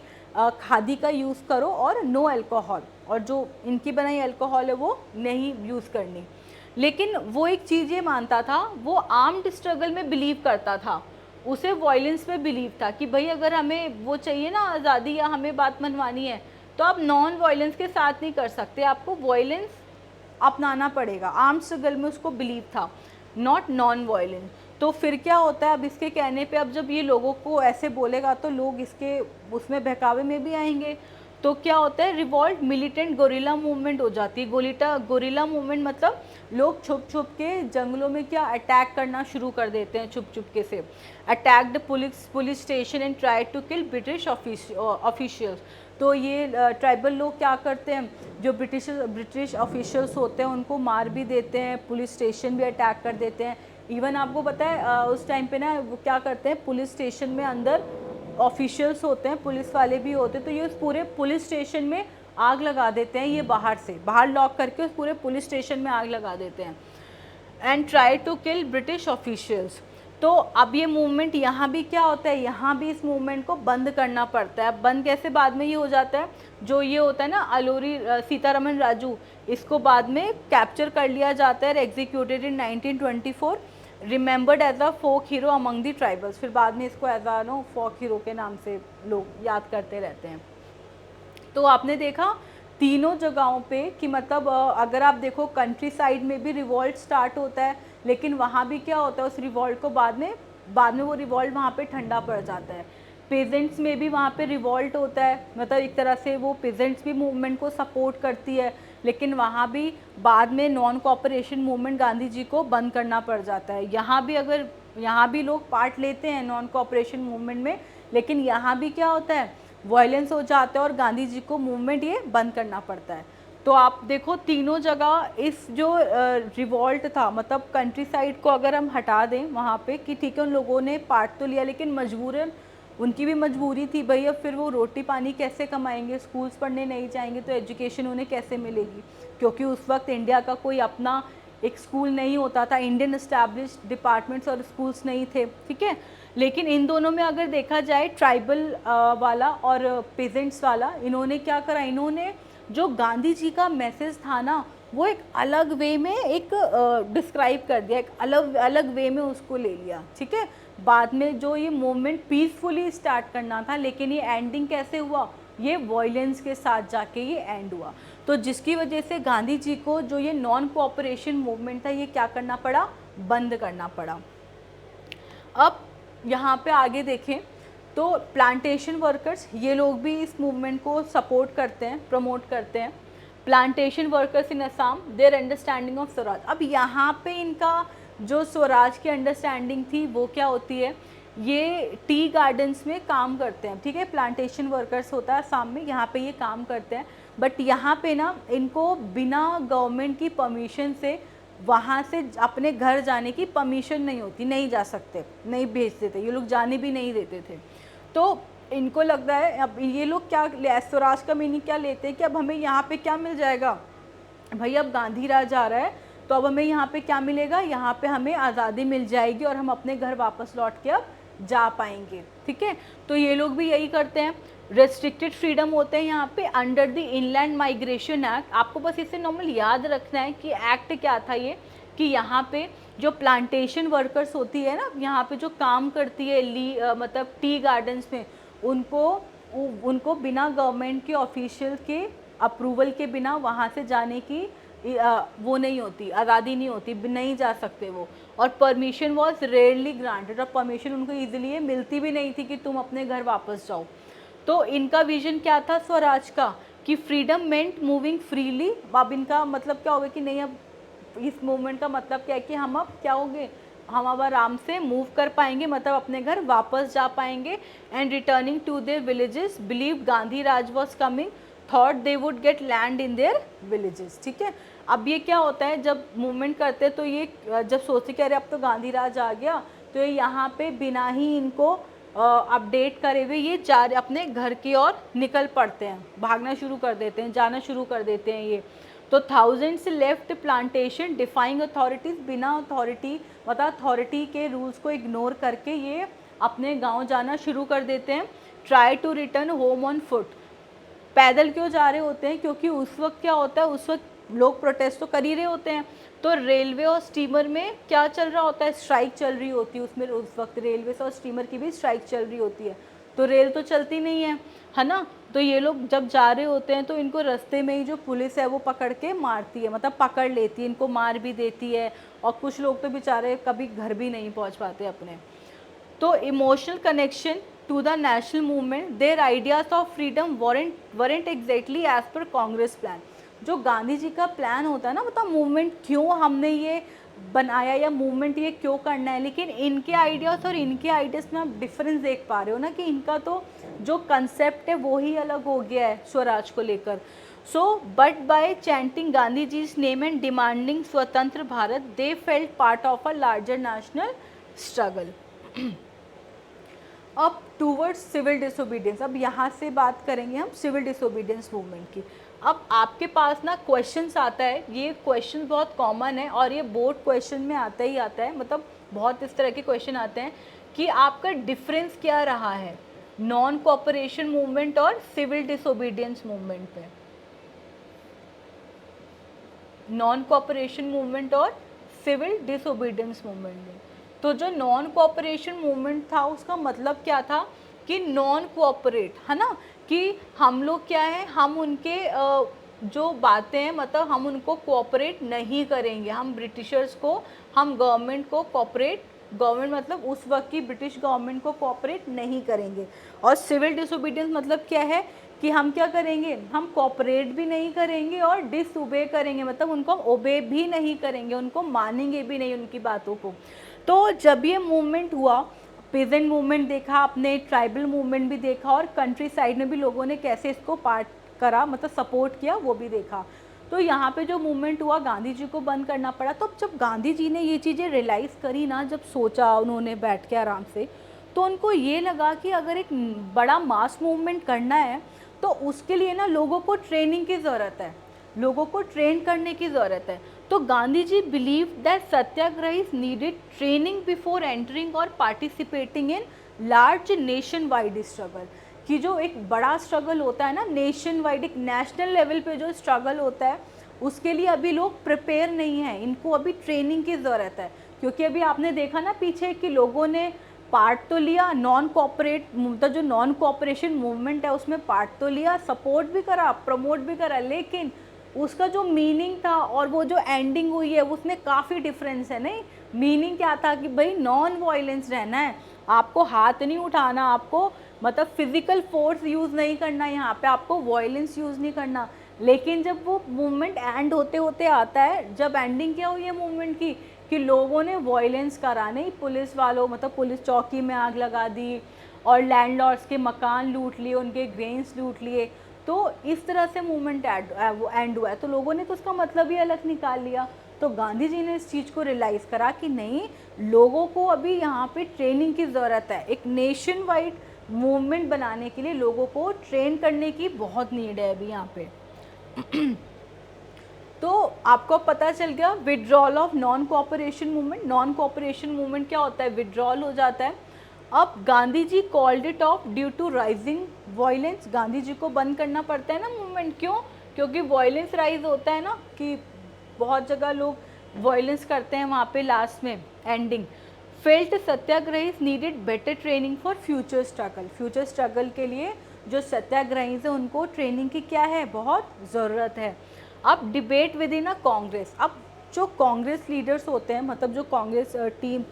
Speaker 1: खादी का यूज़ करो और नो अल्कोहल, और जो इनकी बनाई अल्कोहल है वो नहीं यूज़ करनी। लेकिन वो एक चीज़ ये मानता था, वो आर्म्ड स्ट्रगल में बिलीव करता था, उसे वायलेंस में बिलीव था कि भाई अगर हमें वो चाहिए ना आज़ादी या हमें बात मनवानी है तो आप नॉन वायलेंस के साथ नहीं कर सकते, आपको वायलेंस अपनाना पड़ेगा। आर्म्ड स्ट्रगल में उसको बिलीव था, नॉट नॉन वायलेंस। तो फिर क्या होता है, अब इसके कहने पे अब जब ये लोगों को ऐसे बोलेगा तो लोग इसके उसमें बहकावे में भी आएंगे। तो क्या होता है, रिवॉल्ट मिलिटेंट गोरिल्ला मूवमेंट हो जाती है। गोरिल्ला मूवमेंट मतलब लोग छुप छुप के जंगलों में क्या अटैक करना शुरू कर देते हैं, छुप छुप के से attacked police station and try to kill British officials. तो ये ट्राइबल लोग क्या करते हैं, जो ब्रिटिश ऑफिशियल्स होते हैं उनको मार भी देते हैं, पुलिस स्टेशन भी अटैक कर देते हैं। इवन आपको पता है उस टाइम पे ना वो क्या करते हैं, पुलिस स्टेशन में अंदर ऑफिशियल्स होते हैं, पुलिस वाले भी होते हैं, तो ये उस पूरे पुलिस स्टेशन में आग लगा देते हैं, ये बाहर लॉक करके उस पूरे पुलिस स्टेशन में आग लगा देते हैं। And try to kill British officials. तो अब ये मूवमेंट यहाँ भी क्या होता है, यहाँ भी इस मूवमेंट को बंद करना पड़ता है। बंद कैसे बाद में ये हो जाता है, जो ये होता है ना अलोरी सीतारमन राजू, इसको बाद में कैप्चर कर लिया जाता है, executed in 1924, remembered as a folk hero among the tribals. फिर बाद में इसको as a no folk hero के नाम से लोग याद करते रहते हैं। तो आपने देखा तीनों जगहों पे कि मतलब अगर आप देखो कंट्री साइड में भी रिवॉल्ट स्टार्ट होता है, लेकिन वहाँ भी क्या होता है, उस रिवॉल्ट को बाद में वो रिवॉल्ट वहाँ पे ठंडा पड़ जाता है। पेजेंट्स में भी वहाँ पे रिवॉल्ट होता है, मतलब एक तरह से वो पेजेंट्स भी मूवमेंट को सपोर्ट करती है, लेकिन वहाँ भी बाद में non cooperation movement Gandhi ji को बंद करना पड़ जाता है। यहाँ भी लोग पार्ट लेते हैं नॉन कोऑपरेशन मूवमेंट में, लेकिन यहाँ भी क्या होता है, वायलेंस हो जाता है और गांधी जी को मूवमेंट ये बंद करना पड़ता है। तो आप देखो तीनों जगह इस जो रिवॉल्ट था, मतलब कंट्री साइड को अगर हम हटा दें वहाँ पे कि ठीक है उन लोगों ने पार्ट तो लिया, लेकिन मजबूरन उनकी भी मजबूरी थी भाई, अब फिर वो रोटी पानी कैसे कमाएंगे, स्कूल्स पढ़ने नहीं जाएंगे तो एजुकेशन उन्हें कैसे मिलेगी, क्योंकि उस वक्त इंडिया का कोई अपना एक स्कूल नहीं होता था, इंडियन एस्टैब्लिश्ड डिपार्टमेंट्स और स्कूल्स नहीं थे, ठीक है। लेकिन इन दोनों में अगर देखा जाए ट्राइबल वाला और पेजेंट्स वाला, इन्होंने क्या करा, इन्होंने जो गांधी जी का मैसेज था ना वो एक अलग वे में एक डिस्क्राइब कर दिया, एक अलग वे में उसको ले लिया, ठीक है। बाद में जो ये मूवमेंट पीसफुली स्टार्ट करना था, लेकिन ये एंडिंग कैसे हुआ, ये वॉयलेंस के साथ जाके ये एंड हुआ। तो जिसकी वजह से गांधी जी को जो ये नॉन कोऑपरेशन मूवमेंट था ये क्या करना पड़ा, बंद करना पड़ा। अब यहाँ पे आगे देखें तो प्लांटेशन वर्कर्स, ये लोग भी इस मूवमेंट को सपोर्ट करते हैं, प्रमोट करते हैं। Plantation workers in Assam, their understanding of Swaraj. अब यहाँ पे इनका जो स्वराज की अंडरस्टैंडिंग थी वो क्या होती है, ये टी गार्डन्स में काम करते हैं, ठीक है। प्लांटेशन वर्कर्स होता है असम में, यहाँ पे ये काम करते हैं, बट यहाँ पे ना इनको बिना गवर्नमेंट की परमिशन से वहाँ से अपने घर जाने की परमिशन नहीं होती, नहीं जा सकते, नहीं भेजते थे, ये लोग जाने भी नहीं देते थे। तो इनको लगता है, अब ये लोग क्या स्वराज का मीनिंग क्या लेते हैं कि अब हमें यहाँ पे क्या मिल जाएगा भाई, अब गांधी राज आ रहा है तो अब हमें यहाँ पे क्या मिलेगा, यहाँ पे हमें आज़ादी मिल जाएगी और हम अपने घर वापस लौट के अब जा पाएंगे, ठीक है। तो ये लोग भी यही करते हैं। रेस्ट्रिक्टेड फ्रीडम होते हैं यहाँ पे under the inland migration act. आपको बस इसे नॉर्मल याद रखना है कि एक्ट क्या था ये, कि यहाँ पे जो प्लांटेशन वर्कर्स होती है ना, यहाँ पे जो काम करती है मतलब टी गार्डन्स में, उनको बिना गवर्नमेंट के ऑफिशियल के अप्रूवल के बिना वहाँ से जाने की वो नहीं होती, आज़ादी नहीं होती, नहीं जा सकते वो। और परमिशन वॉज रेयरली ग्रांटेड, और परमिशन उनको ईजिली मिलती भी नहीं थी कि तुम अपने घर वापस जाओ। तो इनका विजन क्या था स्वराज का, कि फ्रीडम मेंट मूविंग फ्रीली। अब इनका मतलब क्या होगा कि नहीं, अब इस मूवमेंट का मतलब क्या है कि हम अब क्या होंगे, हम अब आराम से मूव कर पाएंगे, मतलब अपने घर वापस जा पाएंगे। And returning to their villages, believe Gandhi raj was coming, thought they would get land in their villages, ठीक है। अब ये क्या होता है, जब मूवमेंट करते हैं तो ये जब सोचते कि अरे अब तो गांधी राज आ गया, तो ये यहाँ पे बिना ही इनको अपडेट करे हुए ये अपने घर की ओर निकल पड़ते हैं, भागना शुरू कर देते हैं, जाना शुरू कर देते हैं ये। तो thousands left plantation defying authorities, बिना अथॉरिटी मतलब अथॉरिटी के रूल्स को इग्नोर करके ये अपने गांव जाना शुरू कर देते हैं। Try to return home on foot, पैदल क्यों जा रहे होते हैं, क्योंकि उस वक्त क्या होता है, उस वक्त लोग प्रोटेस्ट तो कर ही रहे होते हैं। तो रेलवे और स्टीमर में क्या चल रहा होता है, स्ट्राइक चल रही होती है, उसमें उस वक्त रेलवे और स्टीमर की भी स्ट्राइक चल रही होती है, तो रेल तो चलती नहीं है ना। तो ये लोग जब जा रहे होते हैं तो इनको रास्ते में ही जो पुलिस है वो पकड़ के मारती है, मतलब पकड़ लेती है, इनको मार भी देती है, और कुछ लोग तो बेचारे कभी घर भी नहीं पहुंच पाते अपने। तो emotional connection to the national movement, their ideas of freedom weren't exactly as per Congress plan. जो गांधी जी का प्लान होता है ना, मतलब मूवमेंट क्यों हमने ये बनाया या मूवमेंट ये क्यों करना है, लेकिन इनके आइडियाज़ और इनके आइडियाज़ में आप डिफरेंस देख पा रहे हो ना, कि इनका तो जो कंसेप्ट है वो ही अलग हो गया है स्वराज को लेकर। So but by chanting Gandhi ji's name and demanding स्वतंत्र Bharat, they felt part of a larger national struggle. अब टूवर्ड्स सिविल डिसोबीडियंस, अब यहाँ से बात करेंगे हम सिविल डिसोबीडियंस मूवमेंट की। अब आपके पास ना क्वेश्चंस आता है, ये क्वेश्चन बहुत कॉमन है और ये बोर्ड क्वेश्चन में आता ही आता है, मतलब बहुत इस तरह के क्वेश्चन आते हैं कि आपका डिफरेंस क्या रहा है नॉन कोऑपरेशन मूवमेंट और सिविल डिसोबीडियंस मूवमेंट पे। नॉन कोऑपरेशन मूवमेंट और सिविल डिसोबीडियंस मूवमेंट में, तो जो नॉन कोऑपरेशन मूवमेंट था उसका मतलब क्या था कि नॉन कोऑपरेट, है ना, कि हम लोग क्या है, हम उनके जो बातें हैं मतलब हम उनको कोऑपरेट नहीं करेंगे, हम ब्रिटिशर्स को, हम गवर्नमेंट को कोऑपरेट, गवर्नमेंट मतलब उस वक्त की ब्रिटिश गवर्नमेंट को कोऑपरेट नहीं करेंगे। और सिविल डिसोबीडियंस मतलब क्या है कि हम क्या करेंगे, हम कोऑपरेट भी नहीं करेंगे और डिसओबे करेंगे, मतलब उनको ओबे भी नहीं करेंगे, उनको मानेंगे भी नहीं उनकी बातों को। तो जब ये मूवमेंट हुआ, पेजेंट मूवमेंट देखा आपने, ट्राइबल मूवमेंट भी देखा और कंट्री साइड में भी लोगों ने कैसे इसको पार्ट करा, मतलब सपोर्ट किया, वो भी देखा। तो यहाँ पे जो मूवमेंट हुआ गांधी जी को बंद करना पड़ा। तो जब गांधी जी ने ये चीज़ें रियलाइज़ करी ना, जब सोचा उन्होंने बैठ के आराम से, तो उनको ये लगा कि अगर एक बड़ा मास मूवमेंट करना है तो उसके लिए ना लोगों को ट्रेनिंग की ज़रूरत है, लोगों को ट्रेन करने की ज़रूरत है। तो Gandhi ji believe that satyagrahis needed training before entering और participating in large nationwide struggle, कि जो एक बड़ा स्ट्रगल होता है ना नेशन वाइड, एक नेशनल लेवल पे जो स्ट्रगल होता है उसके लिए अभी लोग प्रिपेयर नहीं हैं, इनको अभी ट्रेनिंग की ज़रूरत है। क्योंकि अभी आपने देखा ना पीछे कि लोगों ने पार्ट तो लिया, नॉन कोऑपरेट मतलब जो नॉन कोऑपरेशन मूवमेंट है उसमें पार्ट तो लिया, सपोर्ट भी करा, प्रमोट भी करा, लेकिन उसका जो मीनिंग था और वो जो एंडिंग हुई है उसमें काफ़ी डिफरेंस है। नहीं, मीनिंग क्या था कि भाई नॉन वायलेंस रहना है, आपको हाथ नहीं उठाना, आपको मतलब फिजिकल फोर्स यूज़ नहीं करना, यहाँ पे आपको वायलेंस यूज़ नहीं करना। लेकिन जब वो मूवमेंट एंड होते होते आता है, जब एंडिंग क्या हुई है मूवमेंट की कि लोगों ने वायलेंस करा, नहीं पुलिस वालों मतलब पुलिस चौकी में आग लगा दी और लैंडलॉर्ड्स के मकान लूट लिए, उनके ग्रेन्स लूट लिए। तो इस तरह से मूवमेंट एंड हुआ है। तो लोगों ने तो उसका मतलब ही अलग निकाल लिया। तो गांधी जी ने इस चीज़ को रियलाइज़ करा कि नहीं, लोगों को अभी यहाँ पे ट्रेनिंग की ज़रूरत है, एक नेशन वाइड मूवमेंट बनाने के लिए लोगों को ट्रेन करने की बहुत नीड है अभी यहाँ पे। तो आपको पता चल गया withdrawal of non cooperation movement. Non cooperation movement क्या होता है, विड्रॉल हो जाता है। अब Gandhi ji called it off due to rising violence, Gandhi ji को बंद करना पड़ता है ना मूवमेंट, क्यों, क्योंकि वायलेंस राइज होता है ना, कि बहुत जगह लोग वायलेंस करते हैं वहाँ पे लास्ट में ending. Felt satyagrahis needed better training for future struggle, future struggle के लिए जो सत्याग्रहीज हैं उनको ट्रेनिंग की क्या है, बहुत ज़रूरत है। अब डिबेट विद इन अ कांग्रेस, अब जो कांग्रेस लीडर्स होते हैं, मतलब जो कांग्रेस टीम,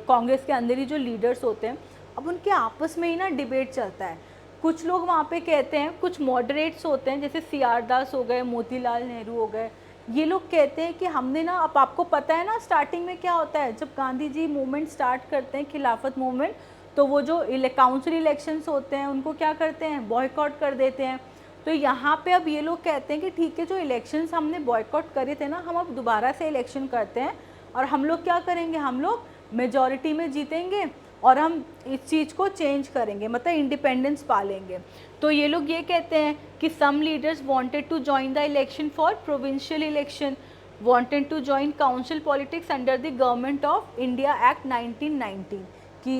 Speaker 1: कांग्रेस के अंदर ही जो लीडर्स होते हैं, अब उनके आपस में ही ना डिबेट चलता है। कुछ लोग वहाँ पे कहते हैं, कुछ मॉडरेट्स होते हैं जैसे सी आर दास हो गए, मोतीलाल नेहरू हो गए, ये लोग कहते हैं कि हमने ना, अब आपको पता है ना स्टार्टिंग में क्या होता है, जब गांधी जी मूवमेंट स्टार्ट करते हैं खिलाफत मूवमेंट, तो वो जो काउंसिल इलेक्शंस होते हैं उनको क्या करते हैं, बॉयकॉट कर देते हैं। तो यहाँ पे अब ये लोग कहते हैं कि ठीक है, जो इलेक्शंस हमने बॉयकॉट करे थे ना, हम अब दोबारा से इलेक्शन करते हैं और हम लोग क्या करेंगे, हम लोग मेजॉरिटी में जीतेंगे और हम इस चीज़ को चेंज करेंगे, मतलब इंडिपेंडेंस पालेंगे। तो ये लोग ये कहते हैं कि some leaders wanted to join the election for provincial election, wanted to join council politics under the government of India act 1919, कि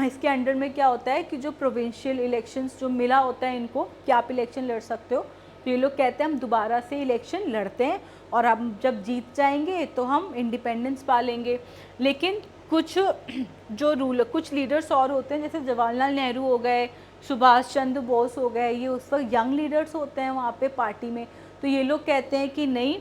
Speaker 1: इसके अंडर में क्या होता है कि जो प्रोविंशियल इलेक्शंस जो मिला होता है इनको कि आप इलेक्शन लड़ सकते हो, तो ये लोग कहते हैं हम दोबारा से इलेक्शन लड़ते हैं और हम जब जीत जाएंगे तो हम इंडिपेंडेंस पा लेंगे। लेकिन कुछ जो कुछ लीडर्स और होते हैं जैसे जवाहरलाल नेहरू हो गए, सुभाष चंद्र बोस हो गए, ये उस वक्त यंग लीडर्स होते हैं वहाँ पे पार्टी में, तो ये लोग कहते हैं कि नहीं,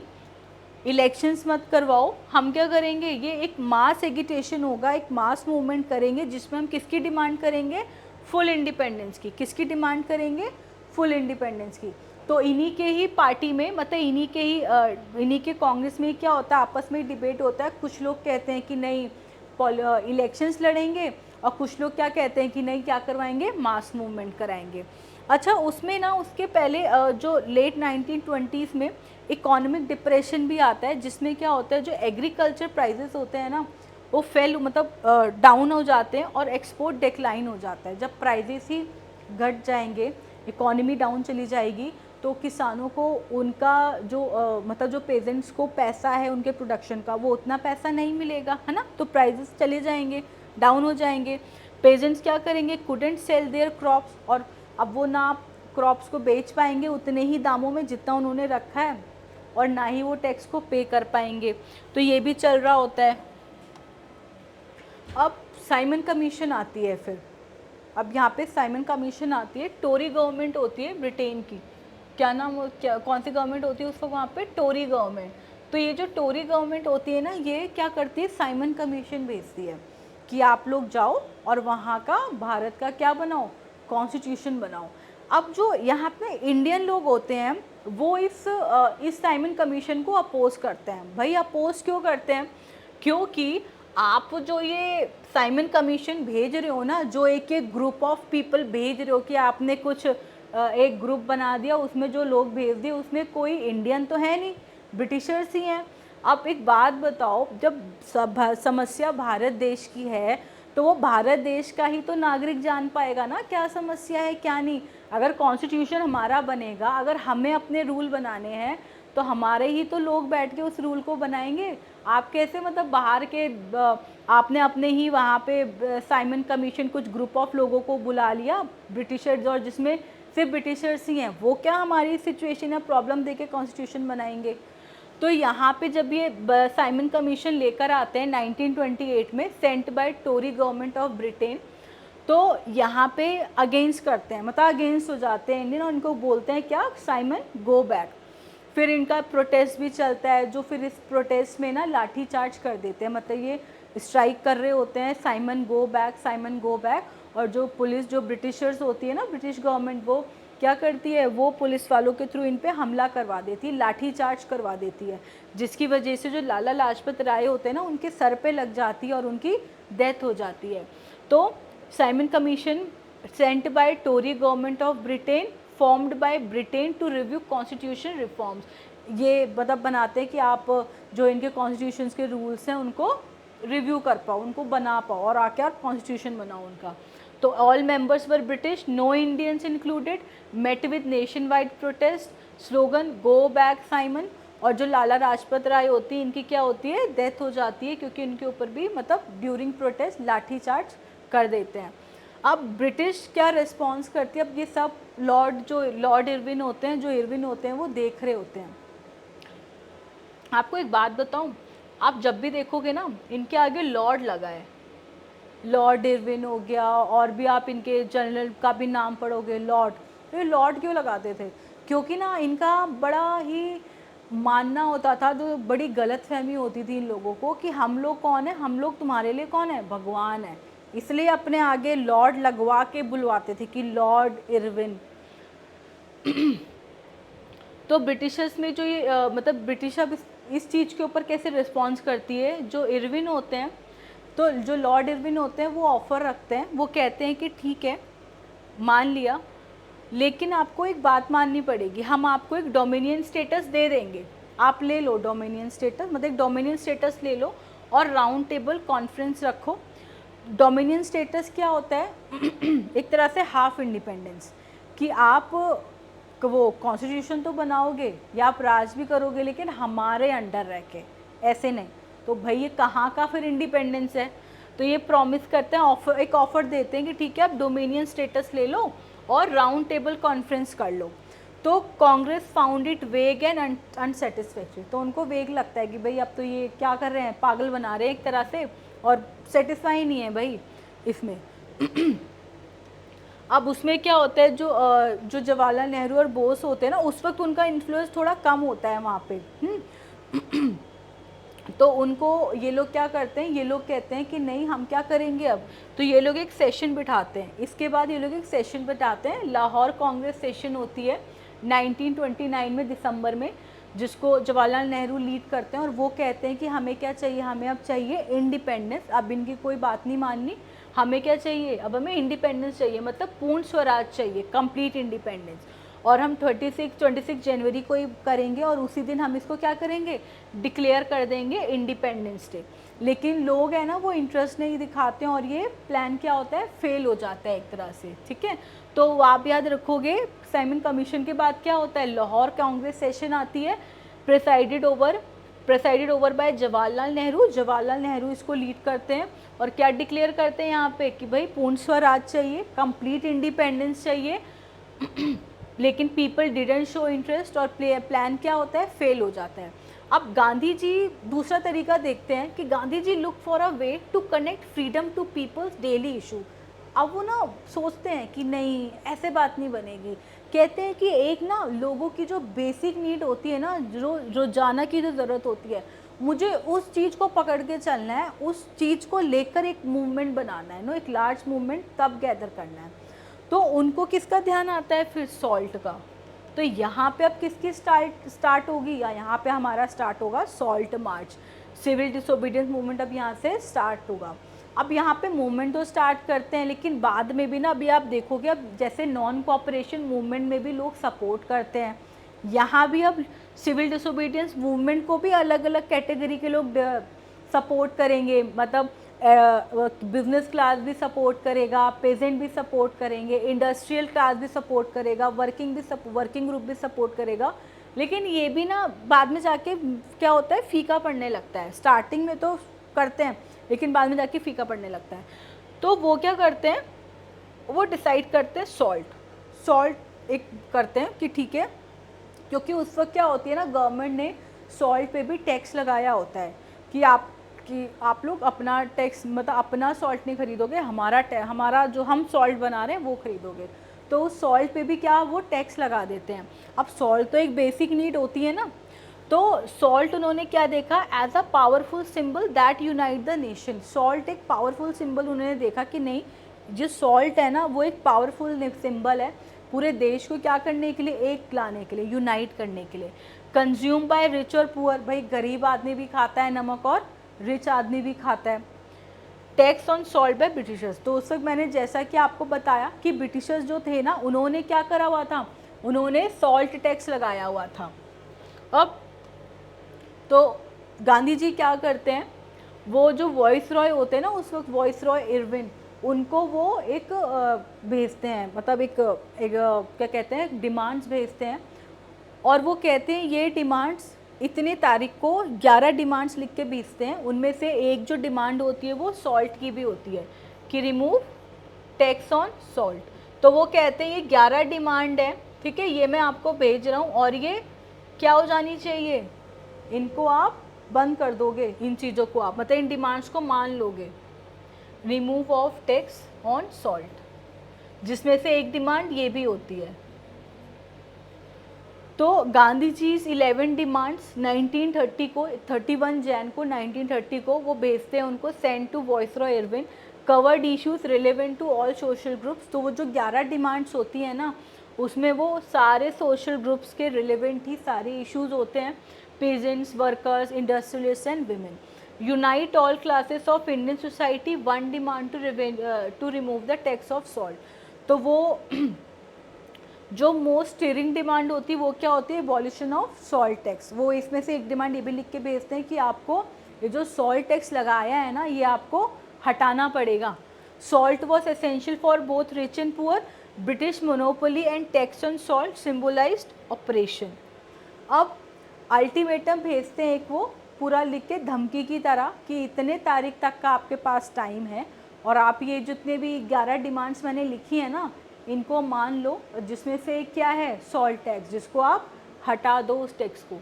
Speaker 1: इलेक्शंस मत करवाओ, हम क्या करेंगे, ये एक मास एगिटेशन होगा, एक मास मूवमेंट करेंगे जिसमें हम किसकी डिमांड करेंगे, फुल इंडिपेंडेंस की। किसकी डिमांड करेंगे, फुल इंडिपेंडेंस की। तो इन्हीं के ही पार्टी में, मतलब इन्हीं के कांग्रेस में क्या होता है, आपस में डिबेट होता है। कुछ लोग कहते हैं कि नहीं इलेक्शंस लड़ेंगे और कुछ लोग क्या कहते हैं कि नहीं, क्या करवाएंगे, मास मूवमेंट कराएंगे। अच्छा, उसमें ना उसके पहले जो लेट 1920s में इकोनॉमिक डिप्रेशन भी आता है, जिसमें क्या होता है, जो एग्रीकल्चर प्राइसेस होते हैं ना वो फेल, मतलब डाउन हो जाते हैं और एक्सपोर्ट डिक्लाइन हो जाता है। जब प्राइजेस ही घट जाएंगे, इकोनॉमी डाउन चली जाएगी, तो किसानों को उनका जो मतलब जो पेजेंट्स को पैसा है उनके प्रोडक्शन का, वो उतना पैसा नहीं मिलेगा, है ना, तो प्राइजेस चले जाएंगे, डाउन हो जाएंगे। पेजेंट्स क्या करेंगे, कुडेंट सेल देयर क्रॉप्स, और अब वो ना क्रॉप्स को बेच पाएंगे उतने ही दामों में जितना उन्होंने रखा है, और ना ही वो टैक्स को पे कर पाएंगे। तो ये भी चल रहा होता है। अब साइमन कमीशन आती है फिर, अब यहाँ पे साइमन कमीशन आती है, टोरी गवर्नमेंट होती है ब्रिटेन की, क्या नाम, क्या कौन सी गवर्नमेंट होती है उसको वहाँ पे, टोरी गवर्नमेंट। तो ये जो टोरी गवर्नमेंट होती है ना, ये क्या करती है, साइमन कमीशन भेजती है कि आप लोग जाओ और वहाँ का भारत का क्या बनाओ, कॉन्स्टिट्यूशन बनाओ। अब जो यहाँ पे इंडियन लोग होते हैं वो इस साइमन कमीशन को अपोज करते हैं। भाई अपोज क्यों करते हैं, क्योंकि आप जो ये साइमन कमीशन भेज रहे हो ना, जो एक एक ग्रुप ऑफ पीपल भेज रहे हो, कि आपने कुछ एक ग्रुप बना दिया, उसमें जो लोग भेज दिए उसमें कोई इंडियन तो है नहीं, ब्रिटिशर्स ही हैं। अब एक बात बताओ, जब समस्या भारत देश की है तो वो भारत देश का ही तो नागरिक जान पाएगा ना क्या समस्या है क्या नहीं। अगर कॉन्स्टिट्यूशन हमारा बनेगा, अगर हमें अपने रूल बनाने हैं, तो हमारे ही तो लोग बैठ के उस रूल को बनाएंगे। आप कैसे मतलब बाहर के आपने अपने ही वहाँ पे साइमन कमीशन कुछ ग्रुप ऑफ लोगों को बुला लिया ब्रिटिशर्स, और जिसमें सिर्फ ब्रिटिशर्स ही हैं, वो क्या हमारी सिचुएशन या प्रॉब्लम देके कॉन्स्टिट्यूशन बनाएंगे। तो यहाँ पे जब ये साइमन कमीशन लेकर आते हैं 1928 में, sent by Tory government of Britain, तो यहाँ पे अगेंस्ट करते हैं, मतलब अगेंस्ट हो जाते हैं इंडियन, और इनको बोलते हैं क्या, साइमन गो बैक। फिर इनका प्रोटेस्ट भी चलता है, जो फिर इस प्रोटेस्ट में ना लाठी चार्ज कर देते हैं, मतलब ये स्ट्राइक कर रहे होते हैं, Simon go back, Simon go back. और जो पुलिस, जो ब्रिटिशर्स होती है ना, ब्रिटिश गवर्नमेंट, वो क्या करती है, वो पुलिस वालों के थ्रू इन पे हमला करवा देती है, लाठी चार्ज करवा देती है, जिसकी वजह से जो लाला लाजपत राय होते हैं ना, उनके सर पे लग जाती है और उनकी डेथ हो जाती है। तो Simon commission sent by Tory government of Britain, formed by Britain to review constitution reforms, ये मतलब बनाते हैं कि आप जो इनके कॉन्स्टिट्यूशन के रूल्स हैं उनको रिव्यू कर पाओ, उनको बना पाओ, और आके आप कॉन्स्टिट्यूशन बनाओ उनका। तो all members were British, no Indians included, met with nationwide protest, slogan go back Simon. और जो लाला लाजपत राय होती है, इनकी क्या होती है, डेथ हो जाती है, क्योंकि इनके ऊपर भी मतलब ड्यूरिंग प्रोटेस्ट लाठी चार्ज कर देते हैं। अब ब्रिटिश क्या रिस्पॉन्स करती है, अब ये सब लॉर्ड इरविन होते हैं, जो इरविन होते हैं वो देख रहे होते हैं। आपको एक बात बताऊं, आप जब भी देखोगे ना, इनके आगे लॉर्ड लगा है, लॉर्ड इरविन हो गया, और भी आप इनके जनरल का भी नाम पढ़ोगे लॉर्ड। तो ये लॉर्ड क्यों लगाते थे, क्योंकि ना इनका बड़ा ही मानना होता था, जो बड़ी गलत फहमी होती थी इन लोगों को, कि हम लोग कौन है, हम लोग तुम्हारे लिए कौन है, भगवान है, इसलिए अपने आगे लॉर्ड लगवा के बुलवाते थे कि लॉर्ड इरविन। तो ब्रिटिशर्स में जो ये मतलब ब्रिटिश अब इस चीज़ के ऊपर कैसे रिस्पॉन्स करती है, जो इरविन होते हैं, तो जो लॉर्ड इरविन होते हैं वो ऑफ़र रखते हैं, वो कहते हैं कि ठीक है मान लिया, लेकिन आपको एक बात माननी पड़ेगी, हम आपको एक डोमिनियन स्टेटस दे देंगे, आप ले लो डोमिनियन स्टेटस, मतलब एक डोमिनियन स्टेटस ले लो और राउंड टेबल कॉन्फ्रेंस रखो। डोमिनियन स्टेटस क्या होता है एक तरह से हाफ इंडिपेंडेंस, कि आप वो कॉन्स्टिट्यूशन तो बनाओगे या आप राज भी करोगे, लेकिन हमारे अंडर रह के, ऐसे नहीं। तो भाई ये कहाँ का फिर इंडिपेंडेंस है। तो ये प्रॉमिस करते हैं, एक ऑफ़र देते हैं कि ठीक है आप डोमिनियन स्टेटस ले लो और राउंड टेबल कॉन्फ्रेंस कर लो। तो कांग्रेस फाउंड इट वेग एंड अनसेटिस्फैक्टरी, तो उनको वेग लगता है कि भाई अब तो ये क्या कर रहे हैं, पागल बना रहे हैं एक तरह से, और सेटिस्फाई नहीं है भाई इसमें। अब उसमें क्या होता है, जो जवाहरलाल नेहरू और बोस होते हैं ना, उस वक्त उनका इन्फ्लुएंस थोड़ा कम होता है वहाँ पे। तो उनको ये लोग क्या करते हैं, ये लोग कहते हैं कि नहीं हम क्या करेंगे अब, तो ये लोग एक सेशन बिठाते हैं। इसके बाद ये लोग एक सेशन बिठाते हैं, लाहौर कांग्रेस सेशन होती है 1929 में दिसंबर में, जिसको जवाहरलाल नेहरू लीड करते हैं, और वो कहते हैं कि हमें क्या चाहिए, हमें अब चाहिए इंडिपेंडेंस, अब इनकी कोई बात नहीं माननी, हमें क्या चाहिए, अब हमें इंडिपेंडेंस चाहिए, मतलब पूर्ण स्वराज चाहिए, कंप्लीट इंडिपेंडेंस। और हम 26 जनवरी को ही करेंगे, और उसी दिन हम इसको क्या करेंगे, डिक्लेयर कर देंगे इंडिपेंडेंस डे। लेकिन लोग है ना वो इंटरेस्ट नहीं दिखाते हैं और ये प्लान क्या होता है, फेल हो जाता है एक तरह से, ठीक है। तो आप याद रखोगे साइमन कमीशन के बाद क्या होता है, लाहौर कांग्रेस सेशन आती है, presided over by Jawaharlal Nehru. Jawaharlal Nehru इसको लीड करते हैं और क्या डिक्लेयर करते हैं यहाँ पे कि भाई पूर्ण स्वराज चाहिए, कंप्लीट इंडिपेंडेंस चाहिए लेकिन पीपल डिडंट शो इंटरेस्ट और प्लान क्या होता है, फेल हो जाता है। अब गांधी जी दूसरा तरीका देखते हैं कि Gandhi ji look for a way to connect freedom to people's daily issue. अब वो ना सोचते हैं कि नहीं ऐसे बात नहीं बनेगी, कहते हैं कि एक ना लोगों की जो बेसिक नीड होती है ना, जो रोजाना की जो ज़रूरत होती है, मुझे उस चीज़ को पकड़ के चलना है, उस चीज़ को लेकर एक मूवमेंट बनाना है, नो एक लार्ज मूवमेंट तब गैदर करना है। तो उनको किसका ध्यान आता है फिर, सॉल्ट का। तो यहाँ पे अब किसकी स्टार्ट होगी, या यहाँ पे हमारा स्टार्ट होगा salt march, civil disobedience movement अब यहाँ से स्टार्ट होगा। अब यहाँ पे मूवमेंट तो स्टार्ट करते हैं लेकिन बाद में भी ना, अभी आप देखोगे अब जैसे नॉन कोऑपरेशन मूवमेंट में भी लोग सपोर्ट करते हैं, यहाँ भी अब सिविल डिसोबीडियंस मूवमेंट को भी अलग अलग कैटेगरी के लोग सपोर्ट करेंगे, मतलब बिजनेस क्लास भी सपोर्ट करेगा, पेजेंट भी सपोर्ट करेंगे, इंडस्ट्रियल क्लास भी सपोर्ट करेगा, वर्किंग ग्रुप भी सपोर्ट करेगा। लेकिन ये भी ना बाद में जाके क्या होता है, फीका पड़ने लगता है। स्टार्टिंग में तो करते हैं लेकिन बाद में जाके फीका पड़ने लगता है। तो वो क्या करते हैं, वो डिसाइड करते हैं सॉल्ट एक करते हैं कि ठीक है, क्योंकि उस वक्त क्या होती है ना, गवर्नमेंट ने सॉल्ट पे भी टैक्स लगाया होता है कि आप लोग अपना टैक्स, मतलब अपना सॉल्ट नहीं खरीदोगे, हमारा जो हम सॉल्ट बना रहे हैं वो खरीदोगे। तो उस सॉल्ट पे भी क्या वो टैक्स लगा देते हैं। अब सॉल्ट तो एक बेसिक नीड होती है ना, तो सॉल्ट उन्होंने क्या देखा, as a powerful symbol that unite the nation. Salt एक पावरफुल सिंबल उन्होंने देखा कि नहीं, जो सॉल्ट है ना वो एक पावरफुल सिंबल है पूरे देश को क्या करने के लिए, एक लाने के लिए, यूनाइट करने के लिए। कंज्यूम बाय रिच और पुअर, भाई गरीब आदमी भी खाता है नमक और रिच आदमी भी खाता है। Tax on salt by Britishers, तो उस वक्त मैंने जैसा कि आपको बताया कि ब्रिटिशर्स जो थे ना, उन्होंने क्या करा हुआ था, उन्होंने सॉल्ट टैक्स लगाया हुआ था। अब तो गांधी जी क्या करते हैं, वो जो वॉइस रॉय होते हैं ना उस वक्त, वॉइस रॉय इरविन, उनको वो एक भेजते हैं, मतलब एक क्या कहते हैं, डिमांड्स भेजते हैं। और वो कहते हैं ये डिमांड्स इतने तारीख को 11 डिमांड्स लिख के भेजते हैं। उनमें से एक जो डिमांड होती है वो सॉल्ट की भी होती है कि रिमूव टैक्स ऑन सॉल्ट। तो वो कहते हैं ये 11 डिमांड है, ठीक है, ये मैं आपको भेज रहा हूँ और ये क्या हो जानी चाहिए, इनको आप बंद कर दोगे, इन चीज़ों को आप, मतलब इन डिमांड्स को मान लोगे। Remove of tax on salt, जिसमें से एक डिमांड ये भी होती है। तो गांधी जी 11 डिमांड्स 1930 को, 31 जैन को 1930 को वो भेजते हैं उनको, send to viceroy Irwin, covered issues relevant to all social groups. तो वो जो 11 डिमांड्स होती हैं ना, उसमें वो सारे सोशल ग्रुप्स के रिलेवेंट ही सारे इश्यूज होते हैं, peasants, workers, industrialist and women. Unite all classes of Indian society, one demand to remove the tax of salt. तो वो जो मोस्ट स्टीयरिंग डिमांड होती है वो क्या होती है, एबॉलिशन ऑफ सॉल्ट टैक्स। वो इसमें से एक डिमांड ये भी लिख के भेजते हैं कि आपको ये जो सॉल्ट टैक्स लगाया है ना, ये आपको हटाना पड़ेगा। Salt was essential for both rich and poor, British monopoly and tax on salt symbolised oppression. अब अल्टीमेटम भेजते हैं एक, वो पूरा लिख के धमकी की तरह कि इतने तारीख तक का आपके पास टाइम है और आप ये जितने भी 11 डिमांड्स मैंने लिखी है ना, इनको मान लो, जिसमें से क्या है, सॉल्ट टैक्स, जिसको आप हटा दो उस टैक्स को।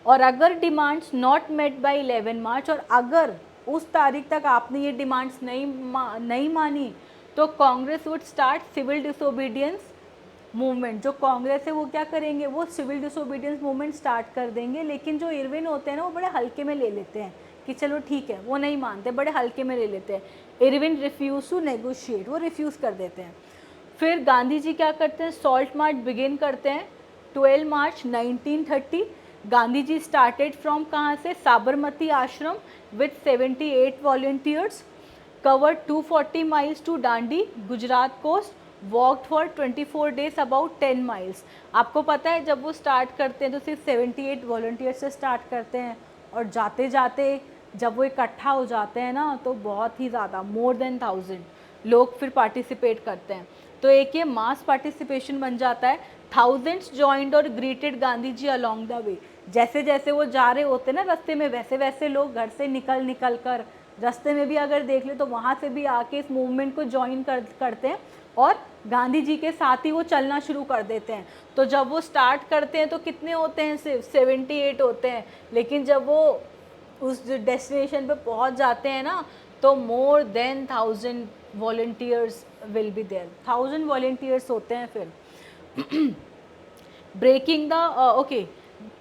Speaker 1: और अगर डिमांड्स नॉट मेट बाय 11 मार्च, और अगर उस तारीख तक आपने ये डिमांड्स नहीं मानी, तो Congress would start civil disobedience movement. जो कांग्रेस है वो क्या करेंगे, वो सिविल डिसोबीडियंस मूवमेंट स्टार्ट कर देंगे। लेकिन जो इरविन होते हैं ना, वो बड़े हल्के में ले लेते हैं कि चलो ठीक है, वो नहीं मानते, बड़े हल्के में ले लेते हैं। इरविन रिफ्यूज़ टू नेगोशिएट, वो रिफ्यूज़ कर देते हैं। फिर गांधी जी क्या करते हैं, सॉल्ट मार्च बिगिन करते हैं 12 March 1930। Gandhi ji started from कहाँ से, Sabarmati Ashram with 78 volunteers, covered 240 miles to Dandi, Gujarat coast, walked for 24 days about 10 miles. आपको पता है जब वो स्टार्ट करते हैं तो सिर्फ 78 वॉलंटियर्स से स्टार्ट करते हैं और जाते जाते जब वो इकट्ठा हो जाते हैं ना तो बहुत ही ज़्यादा मोर देन 1000 लोग फिर पार्टिसिपेट करते हैं। तो एक ये मास पार्टिसिपेशन बन जाता है। थाउजेंड्स जॉइंड और greeted Gandhi ji along the way. जैसे जैसे वो जा रहे होते हैं ना रास्ते में, वैसे वैसे लोग घर से निकल कर रास्ते में भी अगर देख ले तो वहाँ से भी आके इस मूवमेंट को ज्वाइन करते हैं और गांधी जी के साथ ही वो चलना शुरू कर देते हैं। तो जब वो स्टार्ट करते हैं तो कितने होते हैं, सिर्फ 78 होते हैं, लेकिन जब वो उस डेस्टिनेशन पे पहुंच जाते हैं ना तो more than 1000 volunteers will be there, 1000 volunteers होते हैं फिर। Breaking the okay,